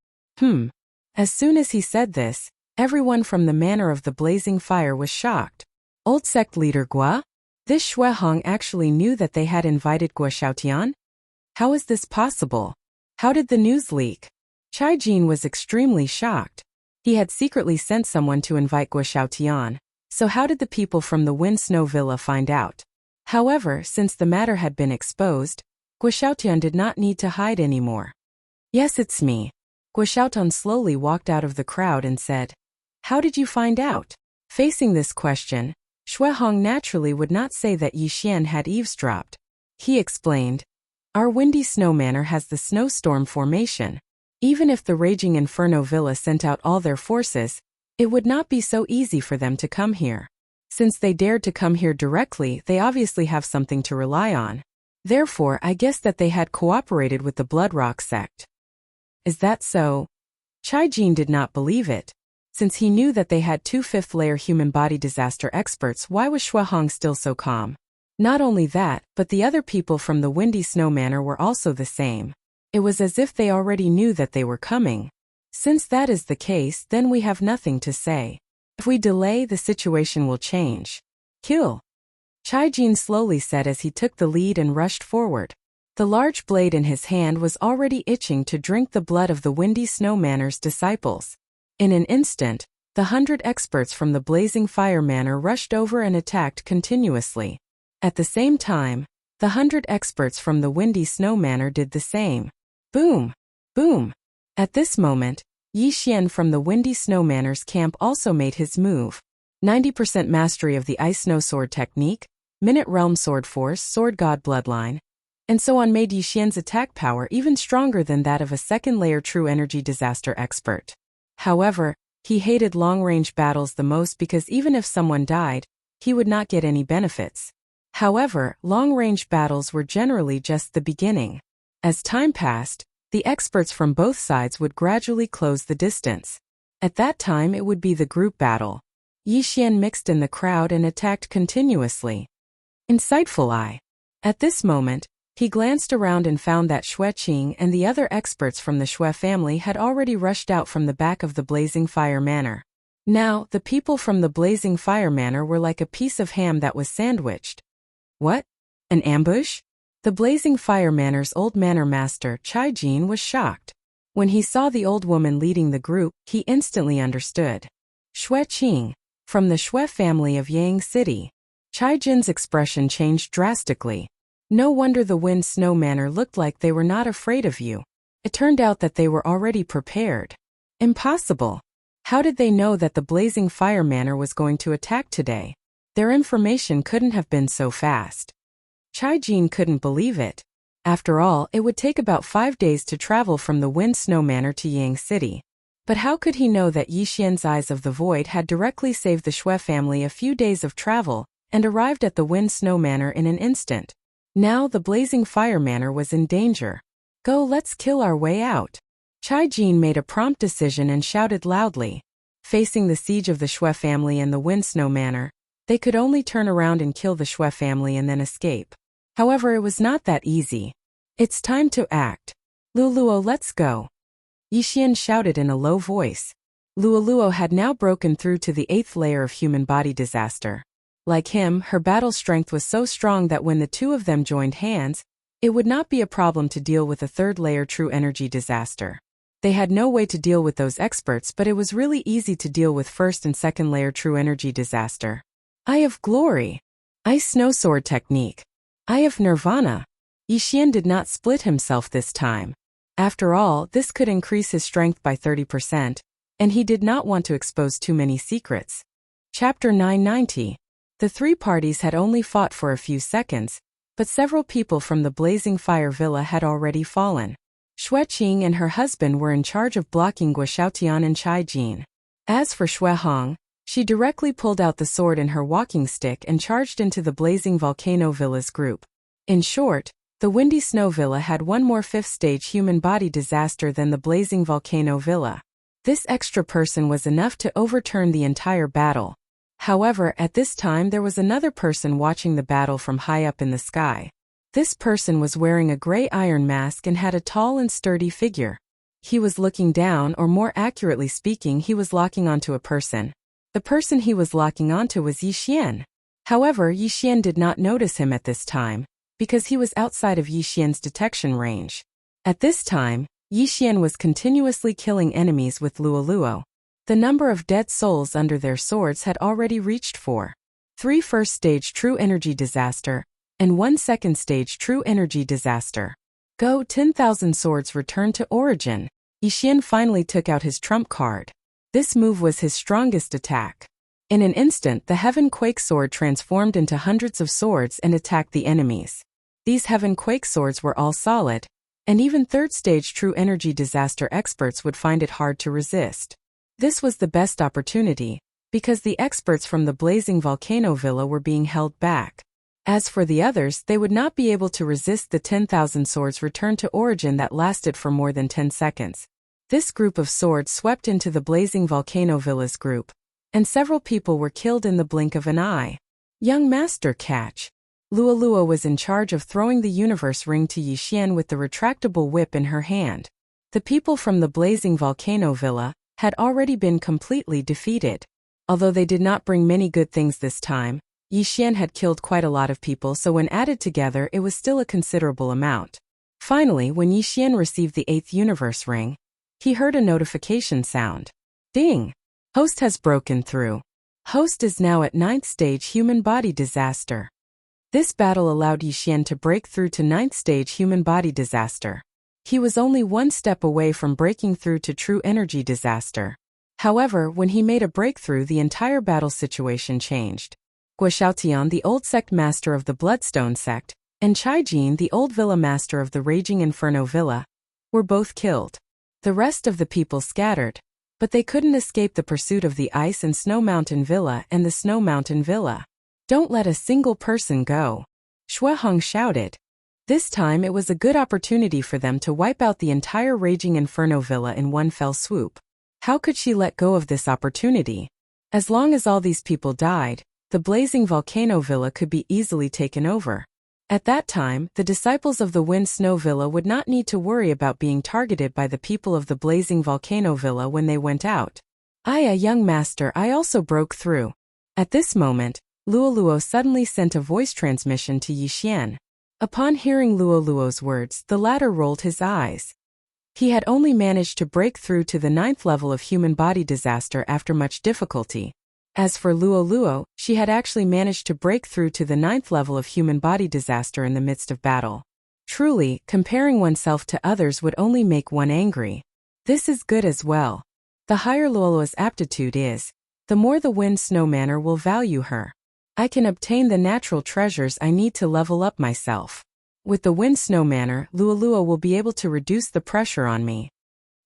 Speaker 1: As soon as he said this, everyone from the manor of the blazing fire was shocked. Old sect leader Gua? This Shuehong actually knew that they had invited Gua Xiaotian? How is this possible? How did the news leak? Chai Jin was extremely shocked. He had secretly sent someone to invite Gua Xiaotian, so how did the people from the Wind Snow Villa find out? However, since the matter had been exposed, Gua Xiaotian did not need to hide anymore. "Yes, it's me." Gua Xiaotian slowly walked out of the crowd and said, "How did you find out?" Facing this question, Shuehong naturally would not say that Yi Xian had eavesdropped. He explained, "Our windy snow manor has the snowstorm formation. Even if the raging inferno villa sent out all their forces, it would not be so easy for them to come here. Since they dared to come here directly, they obviously have something to rely on. Therefore, I guess that they had cooperated with the Bloodrock sect." "Is that so?" Chai Jin did not believe it. Since he knew that they had 2 fifth-layer human body disaster experts, why was Shuehong still so calm? Not only that, but the other people from the Windy Snow Manor were also the same. It was as if they already knew that they were coming. Since that is the case, then we have nothing to say. If we delay, the situation will change. "Kill!" Chai Jin slowly said as he took the lead and rushed forward. The large blade in his hand was already itching to drink the blood of the Windy Snow Manor's disciples. In an instant, the 100 experts from the Blazing Fire Manor rushed over and attacked continuously. At the same time, the 100 experts from the Windy Snow Manor did the same. Boom! Boom! At this moment, Yi Xian from the Windy Snow Manor's camp also made his move. 90% mastery of the Ice Snow Sword technique, Minute Realm Sword Force, Sword God Bloodline, and so on made Yi Xian's attack power even stronger than that of a second-layer true energy disaster expert. However, he hated long-range battles the most because even if someone died, he would not get any benefits. However, long-range battles were generally just the beginning. As time passed, the experts from both sides would gradually close the distance. At that time it would be the group battle. Yi Xian mixed in the crowd and attacked continuously. Insightful eye. At this moment, He glanced around and found that Xue Qing and the other experts from the Xue family had already rushed out from the back of the Blazing Fire Manor. Now, the people from the Blazing Fire Manor were like a piece of ham that was sandwiched. What? An ambush? The Blazing Fire Manor's old manor master, Chai Jin, was shocked. When he saw the old woman leading the group, he instantly understood. Xue Qing, from the Xue family of Yang City. Chai Jin's expression changed drastically. No wonder the Wind Snow Manor looked like they were not afraid of you. It turned out that they were already prepared. Impossible. How did they know that the Blazing Fire Manor was going to attack today? Their information couldn't have been so fast. Chai Jin couldn't believe it. After all, it would take about 5 days to travel from the Wind Snow Manor to Yang City. But how could he know that Yixian's Eyes of the Void had directly saved the Xue family a few days of travel and arrived at the Wind Snow Manor in an instant? Now the Blazing Fire Manor was in danger. Go, let's kill our way out. Chai Jin made a prompt decision and shouted loudly. Facing the siege of the Xue family and the Wind Snow Manor, they could only turn around and kill the Xue family and then escape. However, it was not that easy. It's time to act. Luoluo, let's go. Yixian shouted in a low voice. Luoluo had now broken through to the 8th layer of human body disaster. Like him, her battle strength was so strong that when the two of them joined hands, it would not be a problem to deal with a 3rd layer true energy disaster. They had no way to deal with those experts, but it was really easy to deal with 1st and 2nd layer true energy disaster. Eye of Glory. Ice Snow Sword Technique. Eye of Nirvana. Yixian did not split himself this time. After all, this could increase his strength by 30%, and he did not want to expose too many secrets. Chapter 990. The 3 parties had only fought for a few seconds, but several people from the Blazing Fire Villa had already fallen. Xue Qing and her husband were in charge of blocking Guo Xiaotian and Chai Jin. As for Xue Hong, she directly pulled out the sword and her walking stick and charged into the Blazing Volcano Villa's group. In short, the Windy Snow Villa had one more 5th stage human body disaster than the Blazing Volcano Villa. This extra person was enough to overturn the entire battle. However, at this time there was another person watching the battle from high up in the sky. This person was wearing a gray iron mask and had a tall and sturdy figure. He was looking down, or more accurately speaking, he was locking onto a person. The person he was locking onto was Yixian. However, Yixian did not notice him at this time, because he was outside of Yixian's detection range. At this time, Yixian was continuously killing enemies with Luoluo. The number of dead souls under their swords had already reached 4. 3 1st-stage true energy disaster, and 1 2nd-stage true energy disaster. Go 10,000 swords return to origin. Yixian finally took out his trump card. This move was his strongest attack. In an instant, the Heaven Quake Sword transformed into hundreds of swords and attacked the enemies. These Heaven Quake Swords were all solid, and even 3rd-stage true energy disaster experts would find it hard to resist. This was the best opportunity, because the experts from the Blazing Volcano Villa were being held back. As for the others, they would not be able to resist the 10,000 swords return to origin that lasted for more than 10 seconds. This group of swords swept into the Blazing Volcano Villa's group, and several people were killed in the blink of an eye. Young Master, catch. Luoluo was in charge of throwing the universe ring to Yixian with the retractable whip in her hand. The people from the Blazing Volcano Villa had already been completely defeated. Although they did not bring many good things this time, Yixian had killed quite a lot of people, so when added together it was still a considerable amount. Finally, when Yixian received the 8th universe ring, he heard a notification sound. Ding! Host has broken through. Host is now at 9th stage human body disaster. This battle allowed Yixian to break through to 9th stage human body disaster. He was only 1 step away from breaking through to true energy disaster. However, when he made a breakthrough, the entire battle situation changed. Guo Xiaotian, the old sect master of the Bloodstone sect, and Chai Jin, the old villa master of the Raging Inferno Villa, were both killed. The rest of the people scattered, but they couldn't escape the pursuit of the Ice and Snow Mountain Villa and the Snow Mountain Villa. Don't let a single person go. Xue Hong shouted. This time it was a good opportunity for them to wipe out the entire Raging Inferno Villa in one fell swoop. How could she let go of this opportunity? As long as all these people died, the Blazing Volcano Villa could be easily taken over. At that time, the disciples of the Wind Snow Villa would not need to worry about being targeted by the people of the Blazing Volcano Villa when they went out. Young master, I also broke through. At this moment, Luoluo suddenly sent a voice transmission to Yixian. Upon hearing Luoluo's words, the latter rolled his eyes. He had only managed to break through to the 9th level of human body disaster after much difficulty. As for Luoluo, she had actually managed to break through to the 9th level of human body disaster in the midst of battle. Truly, comparing oneself to others would only make one angry. This is good as well. The higher Luoluo's aptitude is, the more the Wind Snow Manor will value her. I can obtain the natural treasures I need to level up myself. With the Wind Snow Manor, Luoluo will be able to reduce the pressure on me.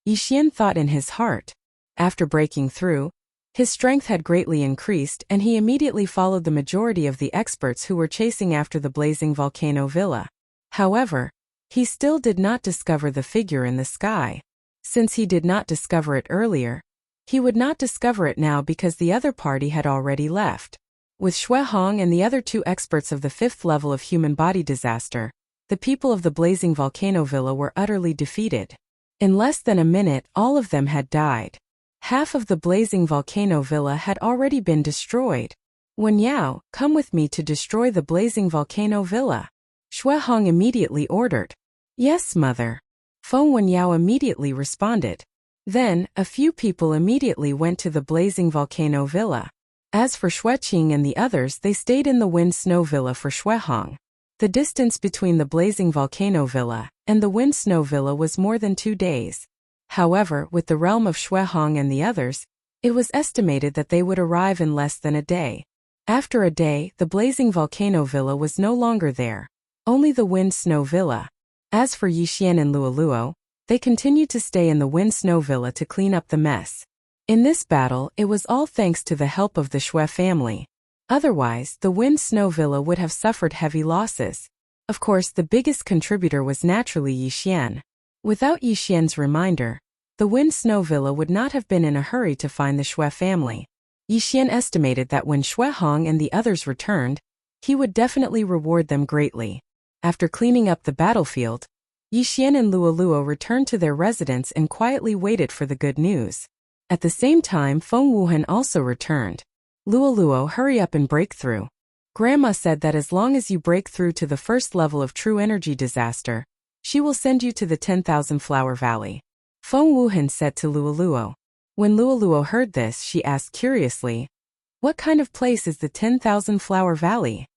Speaker 1: Yixian thought in his heart. After breaking through, his strength had greatly increased and he immediately followed the majority of the experts who were chasing after the Blazing Volcano Villa. However, he still did not discover the figure in the sky. Since he did not discover it earlier, he would not discover it now because the other party had already left. With Xue Hong and the other 2 experts of the 5th level of human body disaster, the people of the Blazing Volcano Villa were utterly defeated. In less than a minute, all of them had died. Half of the Blazing Volcano Villa had already been destroyed. Wen Yao, come with me to destroy the Blazing Volcano Villa. Xue Hong immediately ordered. Yes, mother. Feng Wen Yao immediately responded. Then, a few people immediately went to the Blazing Volcano Villa. As for Xue Qing and the others, they stayed in the Wind Snow Villa for Xue Hong. The distance between the Blazing Volcano Villa and the Wind Snow Villa was more than 2 days. However, with the realm of Xue Hong and the others, it was estimated that they would arrive in less than a day. After a day, the Blazing Volcano Villa was no longer there. Only the Wind Snow Villa. As for Yixian and Luoluo, they continued to stay in the Wind Snow Villa to clean up the mess. In this battle, it was all thanks to the help of the Xue family. Otherwise, the Wind Snow Villa would have suffered heavy losses. Of course, the biggest contributor was naturally Yixian. Without Yixian's reminder, the Wind Snow Villa would not have been in a hurry to find the Xue family. Yixian estimated that when Xue Hong and the others returned, he would definitely reward them greatly. After cleaning up the battlefield, Yixian and Luoluo returned to their residence and quietly waited for the good news. At the same time, Feng Wuhan also returned. Luoluo, hurry up and break through. Grandma said that as long as you break through to the 1st level of true energy disaster, she will send you to the 10,000 Flower Valley. Feng Wuhan said to Luoluo. When Luoluo heard this, she asked curiously, what kind of place is the 10,000 Flower Valley?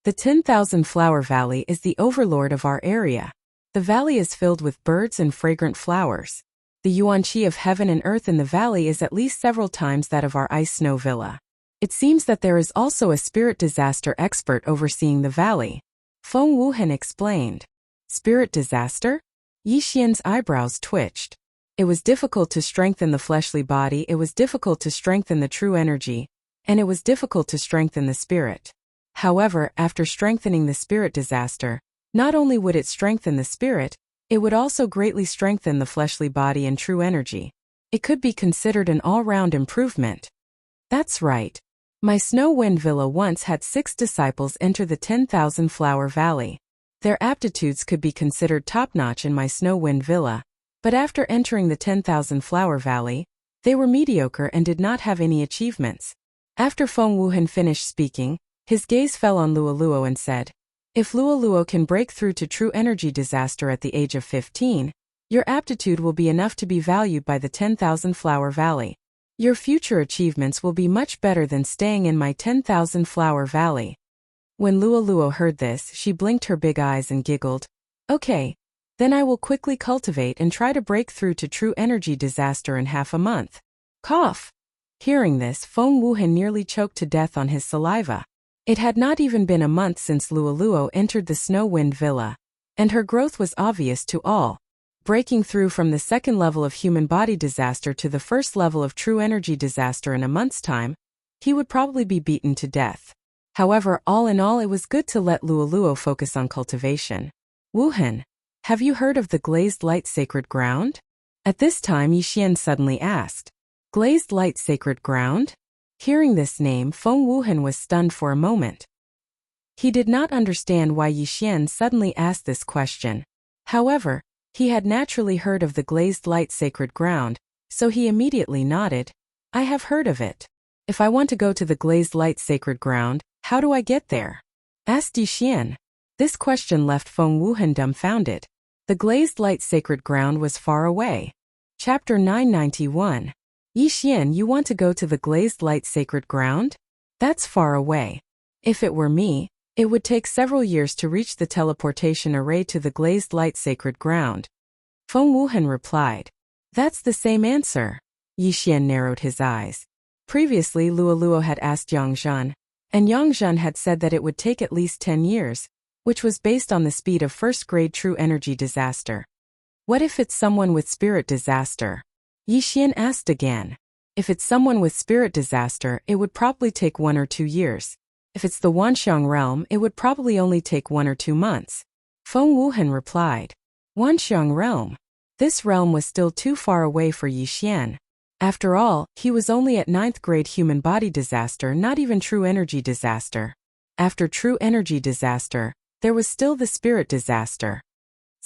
Speaker 1: The 10,000 Flower Valley is the overlord of our area. The valley is filled with birds and fragrant flowers. The yuanqi of heaven and earth in the valley is at least several times that of our ice snow villa. It seems that there is also a spirit disaster expert overseeing the valley. Feng Wuhan explained. Spirit disaster? Yixian's eyebrows twitched. It was difficult to strengthen the fleshly body, it was difficult to strengthen the true energy, and it was difficult to strengthen the spirit. However, after strengthening the spirit disaster, not only would it strengthen the spirit, it would also greatly strengthen the fleshly body and true energy. It could be considered an all-round improvement. That's right. My Snow Wind Villa once had 6 disciples enter the 10,000 Flower Valley. Their aptitudes could be considered top-notch in my Snow Wind Villa, but after entering the 10,000 Flower Valley, they were mediocre and did not have any achievements. After Feng Wuhan finished speaking, his gaze fell on Luoluo and said, if Luoluo can break through to true energy disaster at the age of 15, your aptitude will be enough to be valued by the 10,000 Flower Valley. Your future achievements will be much better than staying in my 10,000 Flower Valley. When Luoluo heard this, she blinked her big eyes and giggled. Okay, then I will quickly cultivate and try to break through to true energy disaster in half a month. Cough. Hearing this, Feng Wuhan nearly choked to death on his saliva. It had not even been a month since Luoluo entered the Snow Wind Villa, and her growth was obvious to all. Breaking through from the 2nd level of human body disaster to the 1st level of true energy disaster in a month's time, he would probably be beaten to death. However, all in all, it was good to let Luoluo focus on cultivation. Wuhan, have you heard of the Glazed Light Sacred Ground? At this time, Yixian suddenly asked. Glazed Light Sacred Ground? Hearing this name, Feng Wuhan was stunned for a moment. He did not understand why Yixian suddenly asked this question. However, he had naturally heard of the glazed light sacred ground, so he immediately nodded. I have heard of it. If I want to go to the glazed light sacred ground, how do I get there? Asked Yixian. This question left Feng Wuhan dumbfounded. The glazed light sacred ground was far away. Chapter 991. Yixian, you want to go to the glazed light sacred ground? That's far away. If it were me, it would take several years to reach the teleportation array to the glazed light sacred ground. Feng Wuhan replied. That's the same answer. Yixian narrowed his eyes. Previously Luoluo had asked Yangzhan, and Yangzhan had said that it would take at least 10 years, which was based on the speed of first-grade true energy disaster. What if it's someone with spirit disaster? Yixian asked again. If it's someone with spirit disaster, it would probably take 1 or 2 years. If it's the Wanxiang realm, it would probably only take 1 or 2 months. Feng Wuhan replied. Wanxiang realm. This realm was still too far away for Yixian. After all, he was only at 9th grade human body disaster, not even true energy disaster. After true energy disaster, there was still the spirit disaster.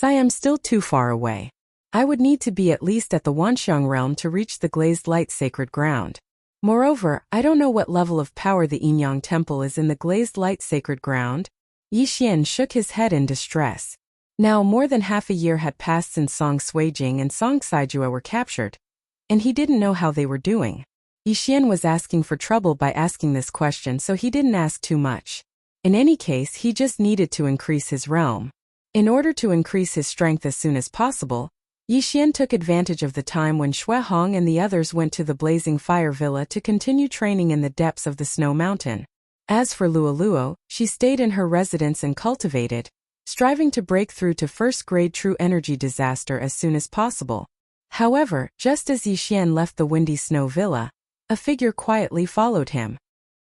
Speaker 1: I am still too far away. I would need to be at least at the Wanxiang realm to reach the glazed light sacred ground. Moreover, I don't know what level of power the Yinyang temple is in the glazed light sacred ground. Yixian shook his head in distress. Now more than half a year had passed since Song Suijing and Song Saijue were captured, and he didn't know how they were doing. Yixian was asking for trouble by asking this question, so he didn't ask too much. In any case, he just needed to increase his realm. In order to increase his strength as soon as possible, Yixian took advantage of the time when Xue Hong and the others went to the Blazing Fire Villa to continue training in the depths of the Snow Mountain. As for Luoluo, she stayed in her residence and cultivated, striving to break through to first-grade true energy disaster as soon as possible. However, just as Yixian left the Windy Snow Villa, a figure quietly followed him.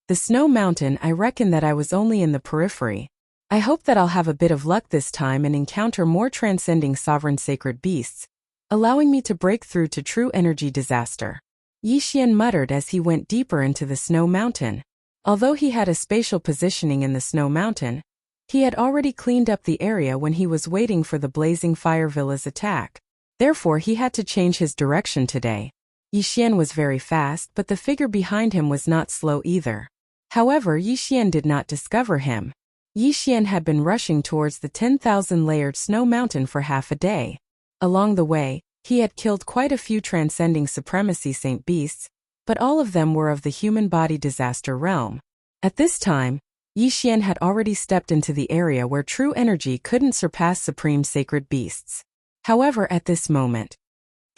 Speaker 1: The Snow Mountain, I reckon that I was only in the periphery. I hope that I'll have a bit of luck this time and encounter more transcending sovereign sacred beasts, allowing me to break through to true energy disaster. Yixian muttered as he went deeper into the Snow Mountain. Although he had a spatial positioning in the Snow Mountain, he had already cleaned up the area when he was waiting for the Blazing Fire Villa's attack. Therefore he had to change his direction today. Yixian was very fast, but the figure behind him was not slow either. However, Yixian did not discover him. Yixian had been rushing towards the 10,000-layered Snow Mountain for half a day. Along the way, he had killed quite a few transcending supremacy saint beasts, but all of them were of the human body disaster realm. At this time, Yixian had already stepped into the area where true energy couldn't surpass supreme sacred beasts. However, at this moment,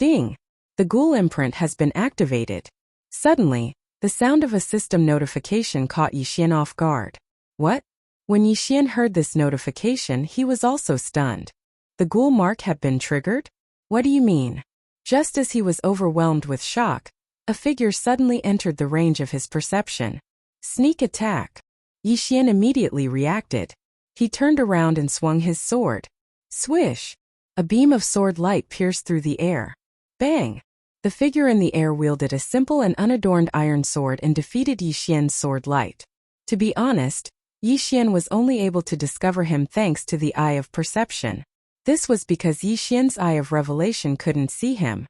Speaker 1: ding! The ghoul imprint has been activated. Suddenly, the sound of a system notification caught Yixian off guard. What? When Yixian heard this notification, he was also stunned. The ghoul mark had been triggered? What do you mean? Just as he was overwhelmed with shock, a figure suddenly entered the range of his perception. Sneak attack. Yixian immediately reacted. He turned around and swung his sword. Swish! A beam of sword light pierced through the air. Bang! The figure in the air wielded a simple and unadorned iron sword and defeated Yixian's sword light. To be honest, Yixian was only able to discover him thanks to the Eye of Perception. This was because Yixian's Eye of Revelation couldn't see him.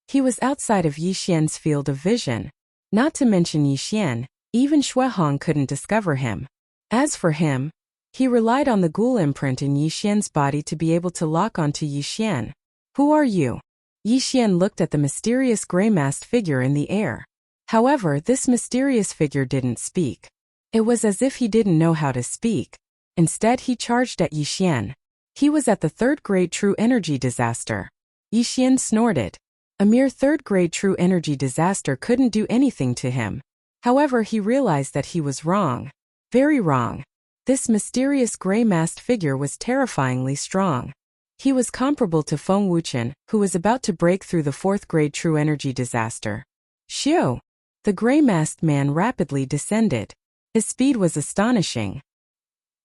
Speaker 1: He was outside of Yixian's field of vision. Not to mention Yixian, even Xue Hong couldn't discover him. As for him, he relied on the ghoul imprint in Yixian's body to be able to lock onto Yixian. Who are you? Yixian looked at the mysterious gray-masked figure in the air. However, this mysterious figure didn't speak. It was as if he didn't know how to speak. Instead, he charged at Yixian. He was at the 3rd grade true energy disaster. Yixian snorted. A mere 3rd grade true energy disaster couldn't do anything to him. However, he realized that he was wrong. Very wrong. This mysterious gray-masked figure was terrifyingly strong. He was comparable to Feng Wuchen, who was about to break through the 4th grade true energy disaster. Xiu! The gray-masked man rapidly descended. His speed was astonishing.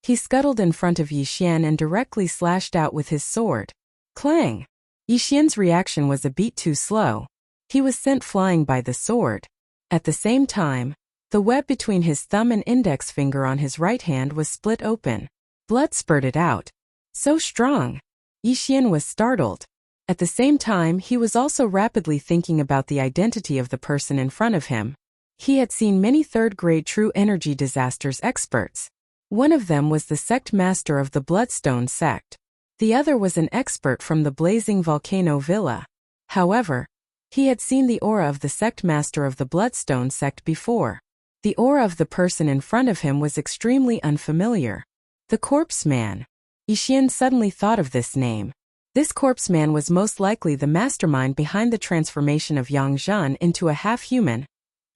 Speaker 1: He scuttled in front of Yixian and directly slashed out with his sword. Clang! Yixian's reaction was a beat too slow. He was sent flying by the sword. At the same time, The web between his thumb and index finger on his right hand was split open. Blood spurted out. So strong! Yixian was startled. At the same time, he was also rapidly thinking about the identity of the person in front of him. He had seen many third-grade true energy disasters experts. One of them was the sect master of the Bloodstone sect. The other was an expert from the Blazing Volcano Villa. However, he had seen the aura of the sect master of the Bloodstone sect before. The aura of the person in front of him was extremely unfamiliar. The Corpse Man. Yixian suddenly thought of this name. This Corpse Man was most likely the mastermind behind the transformation of Yang Zhan into a half-human,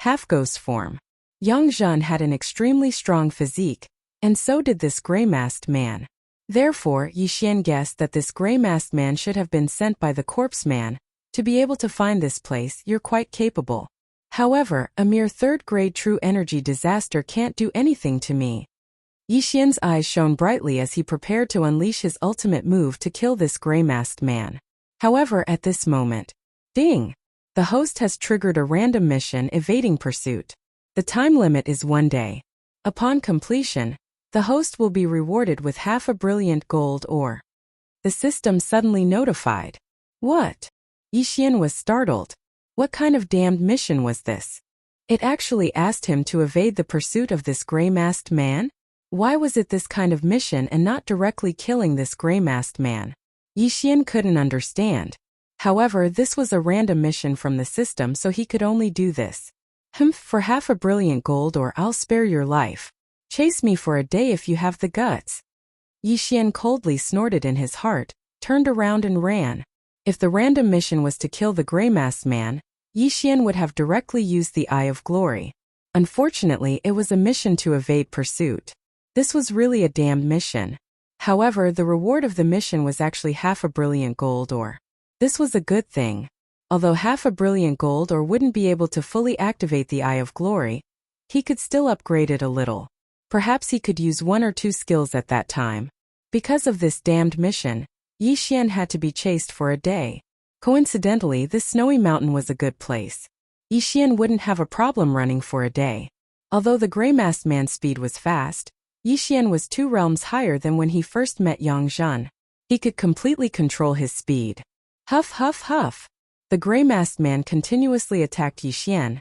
Speaker 1: half-ghost form. Yang Zhan had an extremely strong physique, and so did this gray-masked man. Therefore, Yixian guessed that this gray-masked man should have been sent by the Corpse Man. To be able to find this place, you're quite capable. However, a mere third-grade true energy disaster can't do anything to me. Yixian's eyes shone brightly as he prepared to unleash his ultimate move to kill this gray-masked man. However, at this moment, ding! The host has triggered a random mission evading pursuit. The time limit is 1 day. Upon completion, the host will be rewarded with half a brilliant gold ore. The system suddenly notified. What? Yixian was startled. What kind of damned mission was this? It actually asked him to evade the pursuit of this gray-masked man? Why was it this kind of mission and not directly killing this gray-masked man? Yixian couldn't understand. However, this was a random mission from the system, so he could only do this. For half a brilliant gold or I'll spare your life. Chase me for a day if you have the guts. Yixian coldly snorted in his heart, turned around and ran. If the random mission was to kill the gray-masked man, Yixian would have directly used the Eye of Glory. Unfortunately, it was a mission to evade pursuit. This was really a damned mission. However, the reward of the mission was actually half a brilliant gold ore. This was a good thing. Although half a brilliant gold ore wouldn't be able to fully activate the Eye of Glory, he could still upgrade it a little. Perhaps he could use 1 or 2 skills at that time. Because of this damned mission, Yixian had to be chased for a day. Coincidentally, this snowy mountain was a good place. Yixian wouldn't have a problem running for a day. Although the gray-masked man's speed was fast, Yixian was 2 realms higher than when he first met Yang Zhan. He could completely control his speed. Huff huff huff. The gray-masked man continuously attacked Yixian,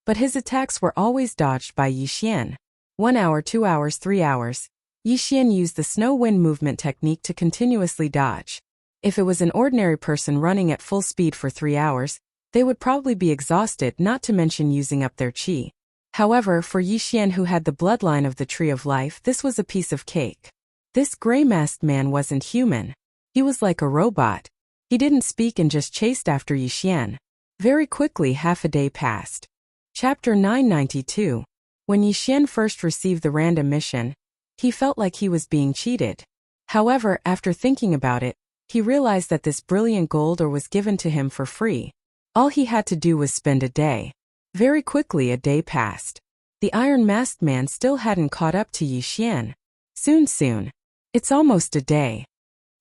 Speaker 1: but his attacks were always dodged by Yixian. 1 hour, 2 hours, 3 hours. Yixian used the snow wind movement technique to continuously dodge. If it was an ordinary person running at full speed for 3 hours, they would probably be exhausted, not to mention using up their qi. However, for Yixian, who had the bloodline of the Tree of Life, this was a piece of cake. This gray-masked man wasn't human. He was like a robot. He didn't speak and just chased after Yixian. Very quickly, half a day passed. Chapter 992. When Yixian first received the random mission, he felt like he was being cheated. However, after thinking about it, he realized that this brilliant gold ore was given to him for free. All he had to do was spend a day. Very quickly a day passed. The Iron Masked Man still hadn't caught up to Yixian. Soon. It's almost a day.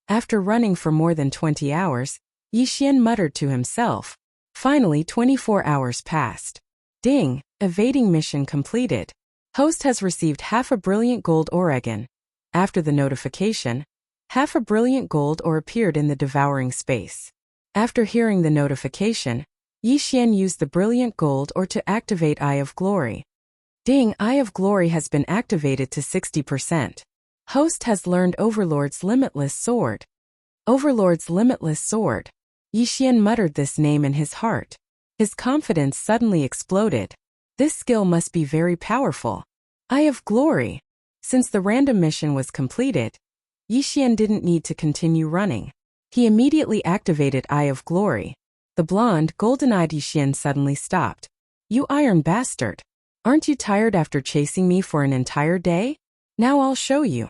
Speaker 1: After running for more than 20 hours, Yixian muttered to himself. Finally, 24 hours passed. Ding! Evading mission completed. Host has received half a brilliant gold ore again. After the notification, half a brilliant gold ore appeared in the devouring space. After hearing the notification, Yixian used the brilliant gold ore to activate Eye of Glory. Ding! Eye of Glory has been activated to 60%. Host has learned Overlord's Limitless Sword. Overlord's Limitless Sword. Yixian muttered this name in his heart. His confidence suddenly exploded. This skill must be very powerful. Eye of Glory. Since the random mission was completed, Yixian didn't need to continue running. He immediately activated Eye of Glory. The blonde, golden-eyed Yixian suddenly stopped. You iron bastard! Aren't you tired after chasing me for an entire day? Now I'll show you.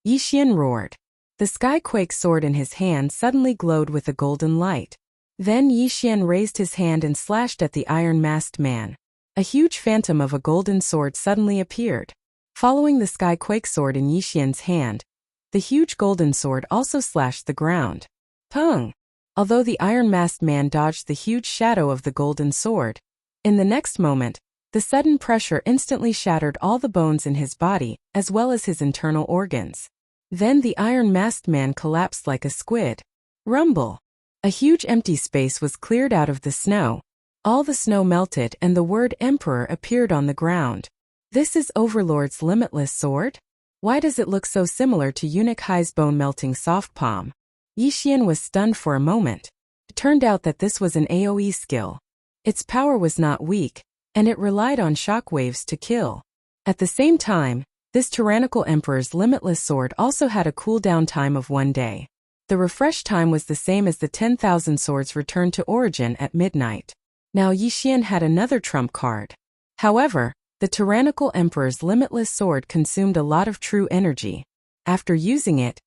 Speaker 1: Yixian roared. The Skyquake sword in his hand suddenly glowed with a golden light. Then Yixian raised his hand and slashed at the Iron Masked Man. A huge phantom of a golden sword suddenly appeared. Following the Skyquake sword in Yixian's hand, the huge golden sword also slashed the ground. Pung! Although the Iron Masked Man dodged the huge shadow of the golden sword, in the next moment, The sudden pressure instantly shattered all the bones in his body, as well as his internal organs. Then the iron-masked man collapsed like a squid. Rumble! A huge empty space was cleared out of the snow. All the snow melted and the word Emperor appeared on the ground. This is Overlord's limitless sword? Why does it look so similar to Eunuch Hai's bone-melting soft palm? Yi Xian was stunned for a moment. It turned out that this was an AoE skill. Its power was not weak, and it relied on shock waves to kill. At the same time, this tyrannical emperor's limitless sword also had a cooldown time of 1 day. The refresh time was the same as the 10,000 swords returned to origin at midnight. Now Yi Xian had another trump card. However, the tyrannical emperor's limitless sword consumed a lot of true energy. After using it,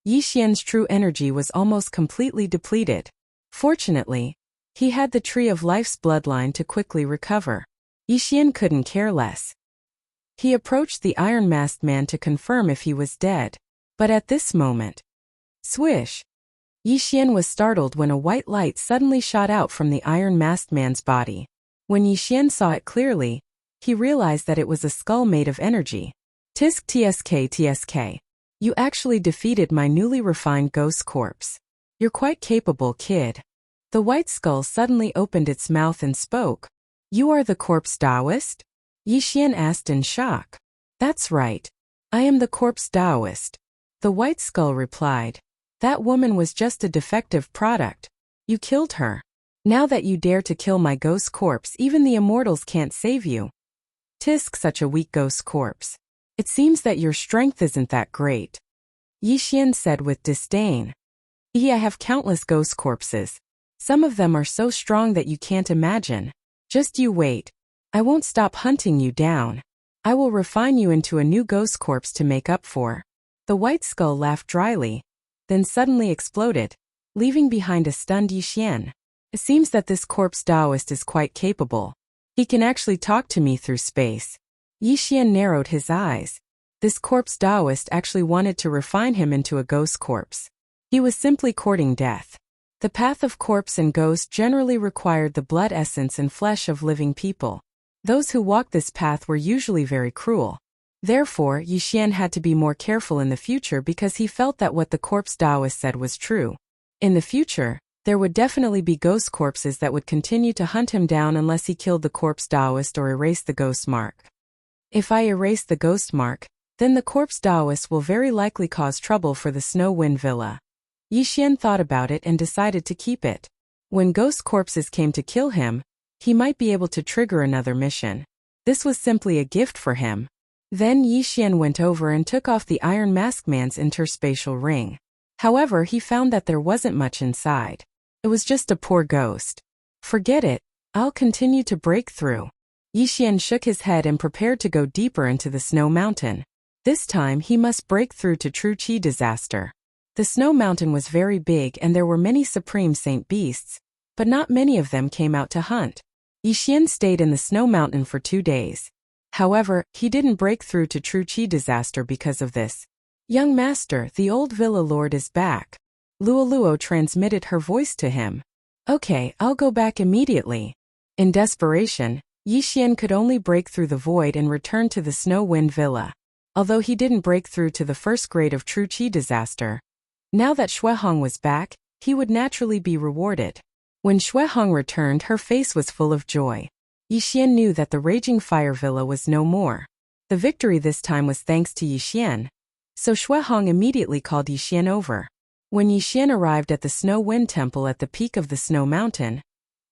Speaker 1: Yi Xian's true energy was almost completely depleted. Fortunately, he had the Tree of Life's bloodline to quickly recover. Yi Xian couldn't care less. He approached the iron-masked man to confirm if he was dead. But at this moment, swish! Yi Xian was startled when a white light suddenly shot out from the iron-masked man's body. When Yi Xian saw it clearly, he realized that it was a skull made of energy. Tisk tsk tsk. You actually defeated my newly refined ghost corpse. You're quite capable, kid. The white skull suddenly opened its mouth and spoke. You are the corpse Taoist? Yi Xian asked in shock. That's right. I am the corpse Taoist. The white skull replied. That woman was just a defective product. You killed her. Now that you dare to kill my ghost corpse, even the immortals can't save you. Tisk, such a weak ghost corpse. It seems that your strength isn't that great. Yi Xian said with disdain. I have countless ghost corpses. Some of them are so strong that you can't imagine. Just you wait. I won't stop hunting you down. I will refine you into a new ghost corpse to make up for. The white skull laughed dryly, then suddenly exploded, leaving behind a stunned Yi Xian. It seems that this corpse Taoist is quite capable. He can actually talk to me through space. Yi Xian narrowed his eyes. This corpse Taoist actually wanted to refine him into a ghost corpse. He was simply courting death. The path of corpse and ghost generally required the blood essence and flesh of living people. Those who walked this path were usually very cruel. Therefore, Yi Xian had to be more careful in the future because he felt that what the corpse Taoist said was true. In the future, there would definitely be ghost corpses that would continue to hunt him down unless he killed the corpse Taoist or erased the ghost mark. If I erase the ghost mark, then the corpse Taoist will very likely cause trouble for the Snow Wind Villa. Yi Xian thought about it and decided to keep it. When ghost corpses came to kill him, he might be able to trigger another mission. This was simply a gift for him. Then Yi Xian went over and took off the Iron Mask Man's interspatial ring. However, he found that there wasn't much inside. It was just a poor ghost. Forget it, I'll continue to break through. Yi Xian shook his head and prepared to go deeper into the snow mountain. This time he must break through to True Qi Disaster. The snow mountain was very big and there were many supreme saint beasts, but not many of them came out to hunt. Yi Xian stayed in the snow mountain for 2 days. However, he didn't break through to True Qi Disaster because of this. Young master, the old villa lord is back. Luoluo transmitted her voice to him. Okay, I'll go back immediately. In desperation, Yi Xian could only break through the void and return to the Snow Wind Villa. Although he didn't break through to the first grade of True Qi Disaster. Now that Xuehong was back, he would naturally be rewarded. When Xuehong returned, her face was full of joy. Yi Xian knew that the Raging Fire Villa was no more. The victory this time was thanks to Yi Xian. So Xuehong immediately called Yi Xian over. When Yi Xian arrived at the Snow Wind Temple at the peak of the snow mountain,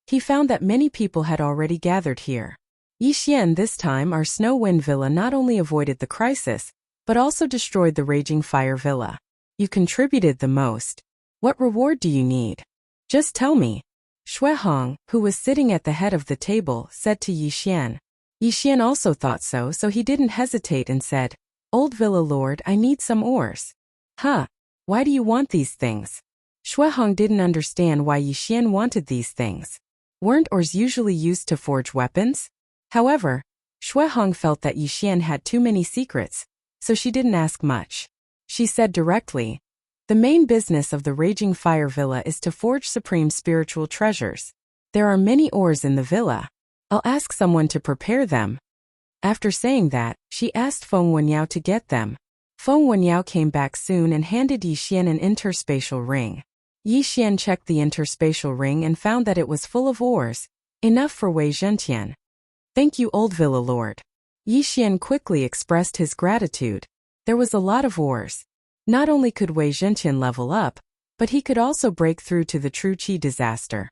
Speaker 1: he found that many people had already gathered here. Yi Xian this time our Snow Wind Villa not only avoided the crisis, but also destroyed the Raging Fire Villa. You contributed the most. What reward do you need? Just tell me. Xuehong, who was sitting at the head of the table, said to Yi Xian. Yi Xian also thought so he didn't hesitate and said, Old Villa Lord, I need some ores. Huh? Why do you want these things? Xuehong didn't understand why Yi Xian wanted these things. Weren't ores usually used to forge weapons? However, Xuehong felt that Yi Xian had too many secrets, so she didn't ask much. She said directly, the main business of the Raging Fire Villa is to forge supreme spiritual treasures. There are many ores in the villa. I'll ask someone to prepare them. After saying that, she asked Feng Wenyao to get them. Feng Wenyao came back soon and handed Yi Xian an interspatial ring. Yi Xian checked the interspatial ring and found that it was full of ores, enough for Wei Zhentian. Thank you, Old Villa Lord. Yi Xian quickly expressed his gratitude. There was a lot of ores. Not only could Wei Zhentian level up, but he could also break through to the true qi disaster.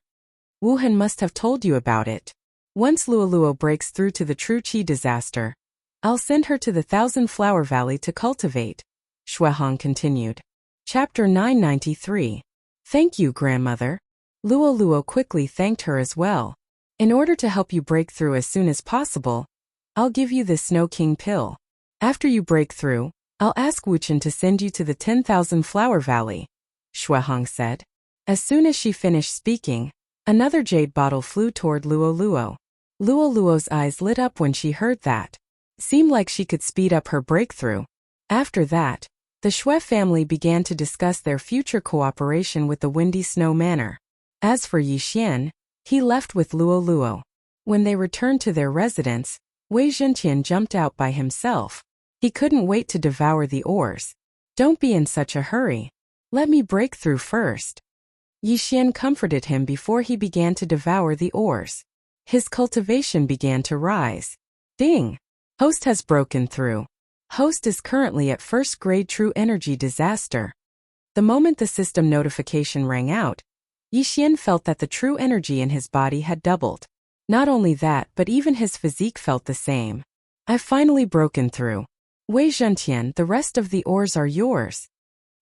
Speaker 1: Wuhan must have told you about it. Once Luoluo breaks through to the true qi disaster, I'll send her to the Thousand Flower Valley to cultivate, Shuehong continued. Chapter 993. Thank you, grandmother. Luoluo quickly thanked her as well. In order to help you break through as soon as possible, I'll give you this Snow King pill. After you break through, I'll ask Wuchen to send you to the 10,000 Flower Valley, Shuehong said. As soon as she finished speaking, another jade bottle flew toward Luoluo. Luoluo's eyes lit up when she heard that. Seemed like she could speed up her breakthrough. After that, the Shui family began to discuss their future cooperation with the Windy Snow Manor. As for Yi Xian, he left with Luoluo. When they returned to their residence, Wei Zhentian jumped out by himself. He couldn't wait to devour the ores. Don't be in such a hurry. Let me break through first. Yi Xian comforted him before he began to devour the ores. His cultivation began to rise. Ding! Host has broken through. Host is currently at first grade true energy disaster. The moment the system notification rang out, Yi Xian felt that the true energy in his body had doubled. Not only that, but even his physique felt the same. I've finally broken through. Wei Zhentian, the rest of the ores are yours.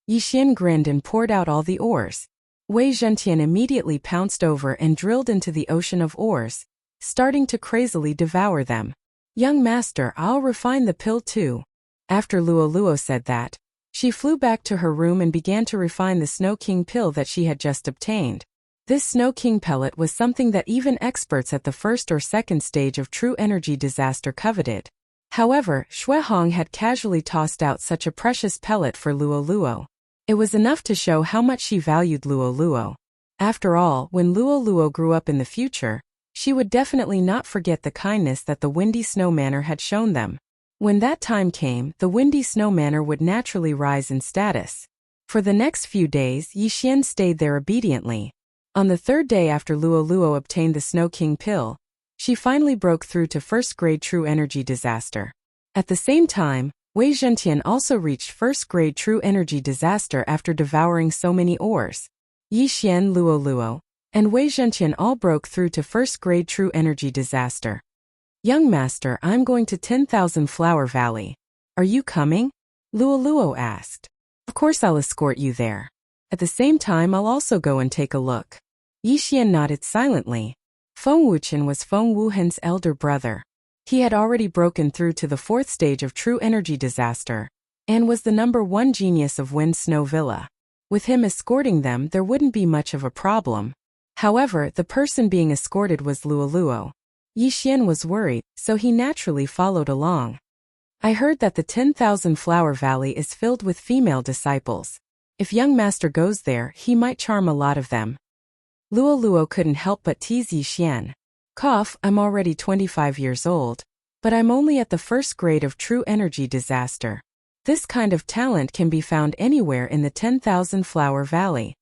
Speaker 1: Yi Xian grinned and poured out all the ores. Wei Zhentian immediately pounced over and drilled into the ocean of ores, starting to crazily devour them. Young master, I'll refine the pill too. After Luoluo said that, she flew back to her room and began to refine the Snow King pill that she had just obtained. This Snow King pellet was something that even experts at the first or second stage of true energy disaster coveted. However, Shuehong had casually tossed out such a precious pellet for Luoluo. It was enough to show how much she valued Luoluo. After all, when Luoluo grew up in the future, she would definitely not forget the kindness that the Windy Snow Manor had shown them. When that time came, the Windy Snow Manor would naturally rise in status. For the next few days, Yi Xian stayed there obediently. On the third day after Luoluo obtained the Snow King pill, she finally broke through to first grade true energy disaster. At the same time, Wei Zhentian also reached first grade true energy disaster after devouring so many ores. Yi Xian, Luoluo, and Wei Zhentian all broke through to first grade true energy disaster. Young master, I'm going to 10,000 Flower Valley. Are you coming? Luoluo asked. Of course I'll escort you there. At the same time I'll also go and take a look. Yi Xian nodded silently. Feng Wuchen was Feng Wuhan's elder brother. He had already broken through to the fourth stage of true energy disaster, and was the #1 genius of Wind Snow Villa. With him escorting them, there wouldn't be much of a problem. However, the person being escorted was Luoluo. Yi Xian was worried, so he naturally followed along. I heard that the 10,000 Flower Valley is filled with female disciples. If young master goes there, he might charm a lot of them. Luoluo couldn't help but tease Yi Xian. Cough, I'm already 25 years old, but I'm only at the first grade of true energy disaster. This kind of talent can be found anywhere in the 10,000 Flower Valley.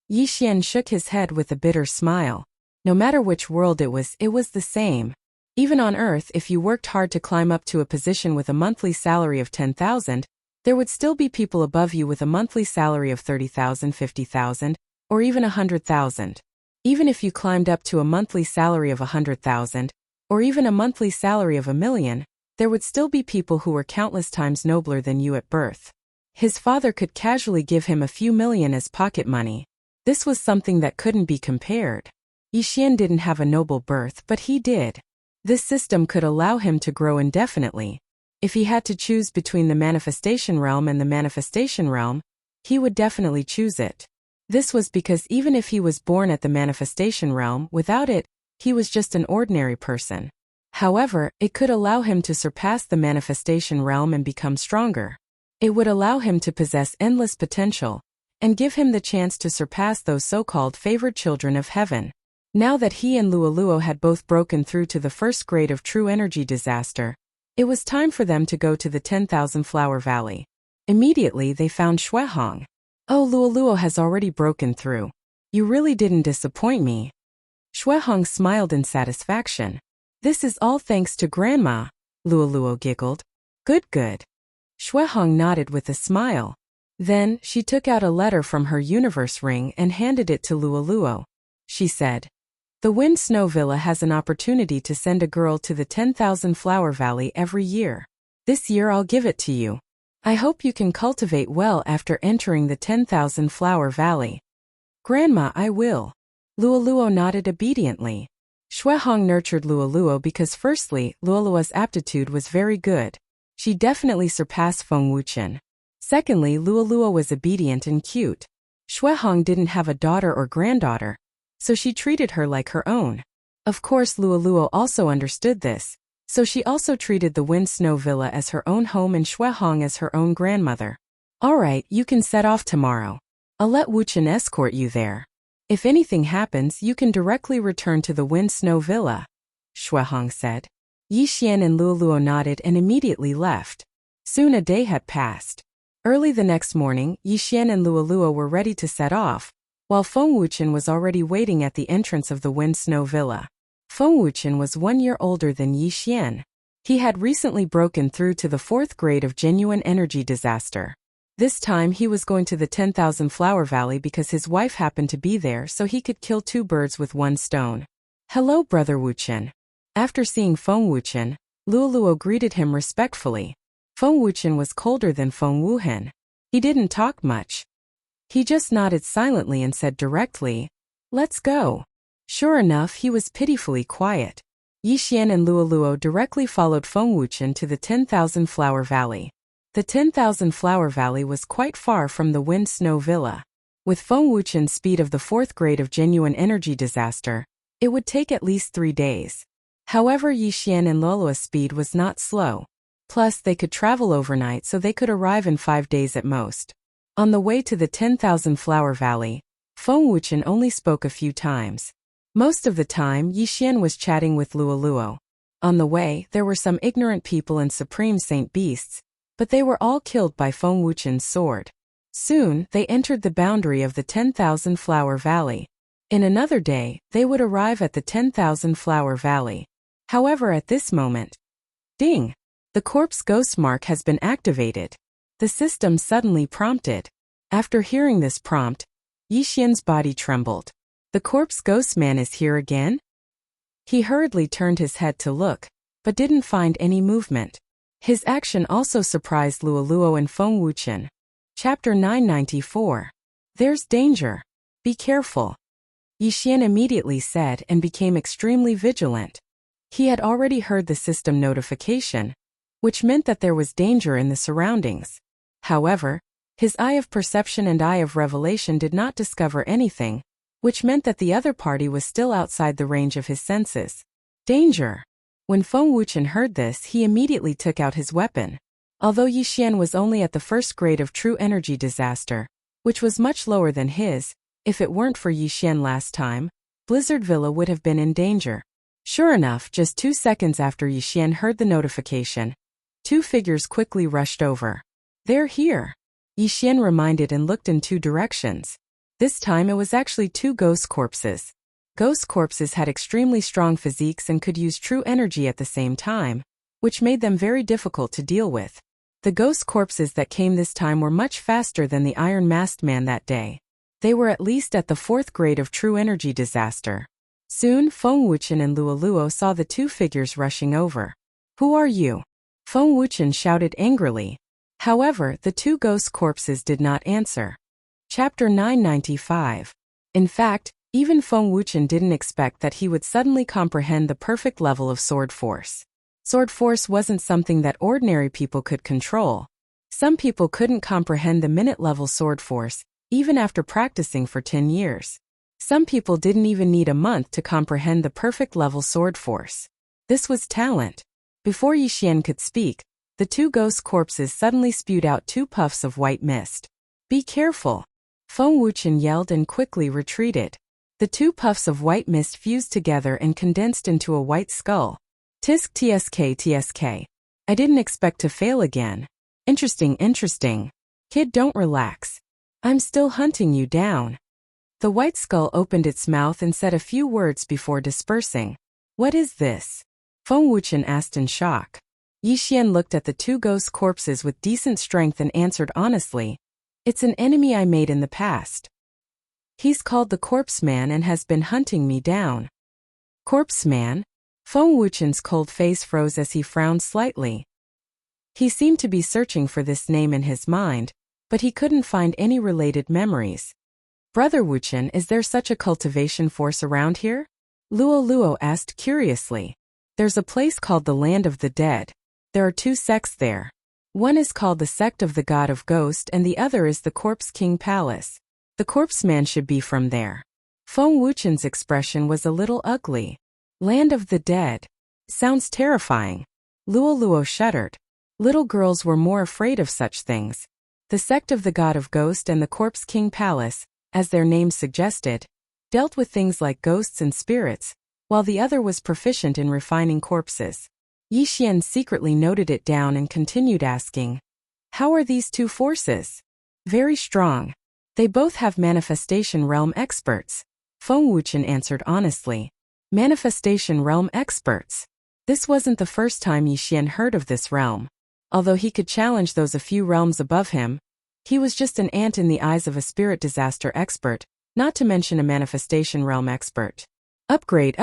Speaker 1: Yi Xian shook his head with a bitter smile. No matter which world it was the same. Even on Earth, if you worked hard to climb up to a position with a monthly salary of 10,000, there would still be people above you with a monthly salary of 30,000, 50,000, or even 100,000. Even if you climbed up to a monthly salary of 100,000, or even a monthly salary of 1,000,000, there would still be people who were countless times nobler than you at birth. His father could casually give him a few million as pocket money. This was something that couldn't be compared. Yi Xian didn't have a noble birth, but he did. This system could allow him to grow indefinitely. If he had to choose between the manifestation realm and the manifestation realm, he would definitely choose it. This was because even if he was born at the manifestation realm, without it, he was just an ordinary person. However, it could allow him to surpass the manifestation realm and become stronger. It would allow him to possess endless potential, and give him the chance to surpass those so-called favored children of heaven. Now that he and Luoluo had both broken through to the first grade of true energy disaster, it was time for them to go to the 10,000 Flower Valley. Immediately they found Xuehong. Oh, Luoluo has already broken through. You really didn't disappoint me. Xuehong smiled in satisfaction. This is all thanks to Grandma, Luoluo giggled. Good, good. Xuehong nodded with a smile. Then, she took out a letter from her universe ring and handed it to Luoluo. She said, "The Wind Snow Villa has an opportunity to send a girl to the 10,000 Flower Valley every year. This year I'll give it to you. I hope you can cultivate well after entering the 10,000 Flower Valley." Grandma, I will. Luoluo nodded obediently. Xuehong nurtured Luoluo because firstly, Luoluo's aptitude was very good. She definitely surpassed Feng Wuchen. Secondly, Luoluo was obedient and cute. Xuehong didn't have a daughter or granddaughter, so she treated her like her own. Of course, Luoluo also understood this, so she also treated the Wind Snow Villa as her own home and Xuehong as her own grandmother. Alright, you can set off tomorrow. I'll let Wuchen escort you there. If anything happens, you can directly return to the Wind Snow Villa, Xuehong said. Yixian and Luoluo nodded and immediately left. Soon a day had passed. Early the next morning, Yixian and Luoluo were ready to set off, while Feng Wuchen was already waiting at the entrance of the Wind Snow Villa. Feng Wuchen was 1 year older than Yixian. He had recently broken through to the 4th grade of genuine energy disaster. This time he was going to the 10,000 Flower Valley because his wife happened to be there, so he could kill 2 birds with 1 stone. Hello, Brother Wuchen. After seeing Feng Wuchen, Luoluo greeted him respectfully. Feng Wuchen was colder than Feng Wuhen. He didn't talk much. He just nodded silently and said directly, "Let's go." Sure enough, he was pitifully quiet. Yixian and Luoluo directly followed Feng Wuchen to the 10,000 Flower Valley. The 10,000 Flower Valley was quite far from the Wind Snow Villa. With Feng Wuchen's speed of the 4th grade of genuine energy disaster, it would take at least 3 days. However, Yixian and Luoluo's speed was not slow. Plus, they could travel overnight, so they could arrive in 5 days at most. On the way to the 10,000 Flower Valley, Feng Wuchen only spoke a few times. Most of the time, Yixian was chatting with Luoluo. On the way, there were some ignorant people and supreme saint beasts, but they were all killed by Feng Wuchen's sword. Soon, they entered the boundary of the 10,000 Flower Valley. In another day, they would arrive at the 10,000 Flower Valley. However, at this moment, ding! The corpse ghost mark has been activated. The system suddenly prompted. After hearing this prompt, Yixian's body trembled. The corpse ghost man is here again? He hurriedly turned his head to look, but didn't find any movement. His action also surprised Luoluo and Feng Wuchen. Chapter 994. There's danger. Be careful. Yixian immediately said and became extremely vigilant. He had already heard the system notification, which meant that there was danger in the surroundings. However, his eye of perception and eye of revelation did not discover anything, which meant that the other party was still outside the range of his senses. Danger! When Feng Wuchen heard this, he immediately took out his weapon. Although Yixian was only at the 1st grade of true energy disaster, which was much lower than his, if it weren't for Yixian last time, Blizzard Villa would have been in danger. Sure enough, just 2 seconds after Yixian heard the notification, 2 figures quickly rushed over. They're here. Yixian reminded and looked in 2 directions. This time it was actually 2 ghost corpses. Ghost corpses had extremely strong physiques and could use true energy at the same time, which made them very difficult to deal with. The ghost corpses that came this time were much faster than the Iron Masked Man that day. They were at least at the 4th grade of true energy disaster. Soon, Feng Wuchen and Luoluo saw the 2 figures rushing over. Who are you? Feng Wuchen shouted angrily. However, the 2 ghost corpses did not answer. Chapter 995. In fact, even Feng Wuchen didn't expect that he would suddenly comprehend the perfect level of sword force. Sword force wasn't something that ordinary people could control. Some people couldn't comprehend the minute-level sword force, even after practicing for 10 years. Some people didn't even need a month to comprehend the perfect level sword force. This was talent. Before Yixian could speak, the 2 ghost corpses suddenly spewed out 2 puffs of white mist. Be careful! Feng Wuchen yelled and quickly retreated. The two puffs of white mist fused together and condensed into a white skull. Tisk tsk tsk. I didn't expect to fail again. Interesting. Kid, don't relax. I'm still hunting you down. The white skull opened its mouth and said a few words before dispersing. What is this? Feng Wuchen asked in shock. Yixian looked at the two ghost corpses with decent strength and answered honestly. It's an enemy I made in the past. He's called the Corpse Man and has been hunting me down. Corpse Man? Feng Wuchen's cold face froze as he frowned slightly. He seemed to be searching for this name in his mind, but he couldn't find any related memories. Brother Wuchen, is there such a cultivation force around here? Luo asked curiously. There's a place called the Land of the Dead. There are two sects there. One is called the Sect of the God of Ghost and the other is the Corpse King Palace. The Corpse Man should be from there. Feng Wuchen's expression was a little ugly. Land of the Dead. Sounds terrifying. Luo shuddered. Little girls were more afraid of such things. The Sect of the God of Ghost and the Corpse King Palace, as their names suggested, dealt with things like ghosts and spirits, while the other was proficient in refining corpses. Yixian secretly noted it down and continued asking, how are these two forces? Very strong. They both have manifestation realm experts. Feng Wuchen answered honestly. Manifestation realm experts. This wasn't the first time Yixian heard of this realm. Although he could challenge those a few realms above him, he was just an ant in the eyes of a spirit disaster expert, not to mention a manifestation realm expert. Upgrade.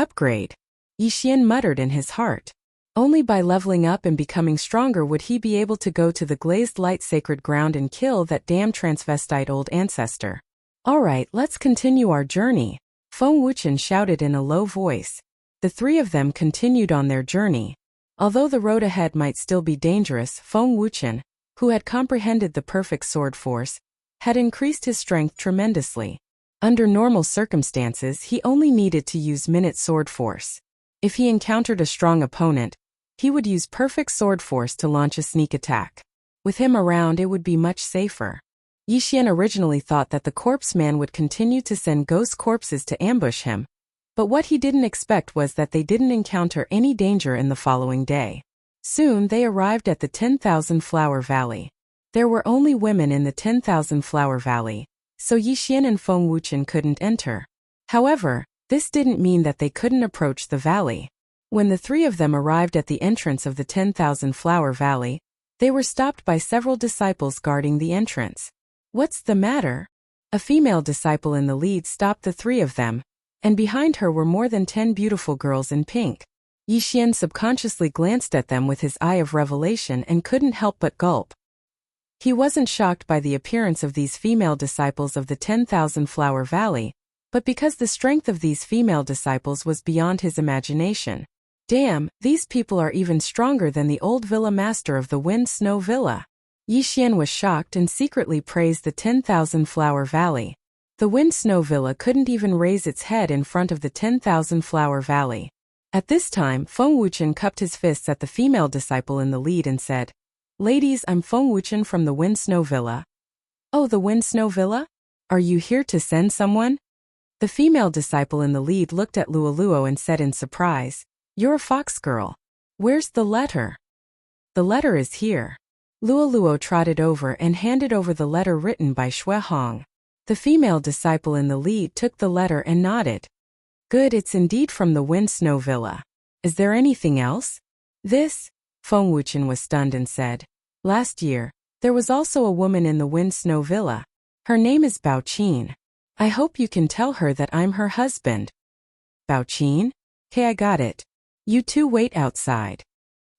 Speaker 1: Yixian muttered in his heart. Only by leveling up and becoming stronger would he be able to go to the glazed light sacred ground and kill that damn transvestite old ancestor. Alright, let's continue our journey. Feng Wuchen shouted in a low voice. The three of them continued on their journey. Although the road ahead might still be dangerous, Feng Wuchen, who had comprehended the perfect sword force, had increased his strength tremendously. Under normal circumstances, he only needed to use minute sword force. If he encountered a strong opponent, he would use perfect sword force to launch a sneak attack. With him around, it would be much safer. Yixian originally thought that the Corpse Man would continue to send ghost corpses to ambush him, but what he didn't expect was that they didn't encounter any danger in the following day. Soon they arrived at the 10,000 Flower Valley. There were only women in the 10,000 Flower Valley, so Yixian and Feng Wuchen couldn't enter. However, this didn't mean that they couldn't approach the valley. When the three of them arrived at the entrance of the 10,000 Flower Valley, they were stopped by several disciples guarding the entrance. What's the matter? A female disciple in the lead stopped the three of them, and behind her were more than 10 beautiful girls in pink. Yixian subconsciously glanced at them with his eye of revelation and couldn't help but gulp. He wasn't shocked by the appearance of these female disciples of the 10,000 Flower Valley, but because the strength of these female disciples was beyond his imagination. Damn, these people are even stronger than the old villa master of the Wind Snow Villa. Yixian was shocked and secretly praised the 10,000 Flower Valley. The Wind Snow Villa couldn't even raise its head in front of the 10,000 Flower Valley. At this time, Feng Wuchen cupped his fists at the female disciple in the lead and said, Ladies, I'm Feng Wuchen from the Wind Snow Villa. Oh, the Wind Snow Villa? Are you here to send someone? The female disciple in the lead looked at Luo and said in surprise, You're a fox girl. Where's the letter? The letter is here. Luo trotted over and handed over the letter written by Xue Hong. The female disciple in the lead took the letter and nodded. Good, it's indeed from the Wind Snow Villa. Is there anything else? This? Feng Wuchen was stunned and said, Last year, there was also a woman in the Wind Snow Villa. Her name is Bao Qin. I hope you can tell her that I'm her husband. Bao Qin? Okay, I got it. You two wait outside.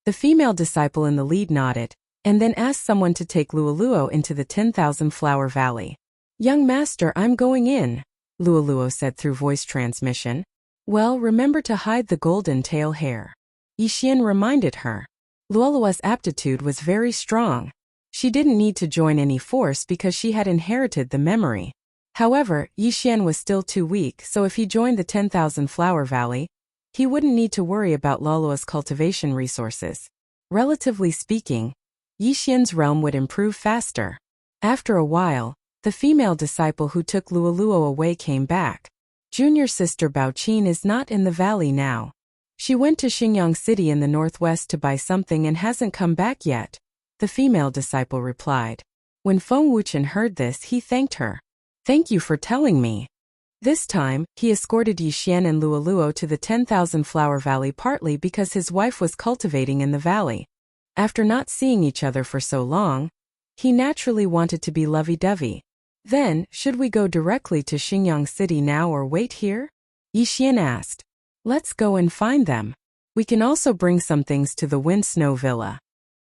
Speaker 1: The female disciple in the lead nodded, and then asked someone to take Luo into the 10,000 Flower Valley. Young master, I'm going in, Luo said through voice transmission. Well, remember to hide the golden tail hair. Yixian reminded her. Luo's aptitude was very strong. She didn't need to join any force because she had inherited the memory. However, Yixian was still too weak, so if he joined the 10,000 Flower Valley, he wouldn't need to worry about Luo's cultivation resources. Relatively speaking, Yixian's realm would improve faster. After a while, the female disciple who took Luo away came back. Junior sister Baoqin is not in the valley now. She went to Xingyang City in the northwest to buy something and hasn't come back yet, the female disciple replied. When Feng Wuchen heard this, he thanked her. Thank you for telling me. This time, he escorted Yixian and Luoluo to the 10,000 Flower Valley partly because his wife was cultivating in the valley. After not seeing each other for so long, he naturally wanted to be lovey-dovey. Then, should we go directly to Xingyang City now or wait here? Yixian asked. Let's go and find them. We can also bring some things to the Wind Snow Villa.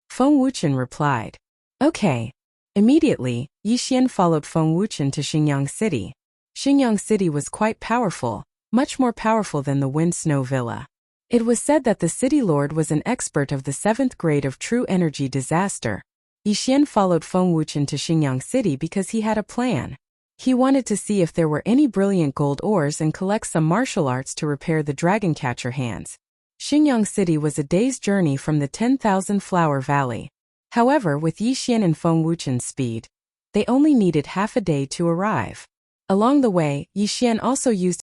Speaker 1: Feng Wuchen replied. Okay. Immediately, Yixian followed Feng Wuchen to Xingyang City. Xingyang City was quite powerful, much more powerful than the Wind Snow Villa. It was said that the city lord was an expert of the 7th grade of true energy disaster. Yixian followed Feng Wuchen to Xingyang City because he had a plan. He wanted to see if there were any brilliant gold ores and collect some martial arts to repair the dragon catcher hands. Xingyang City was a day's journey from the 10,000 Flower Valley. However, with Yixian and Feng Wuchen's speed, they only needed half a day to arrive. Along the way, Yixian also used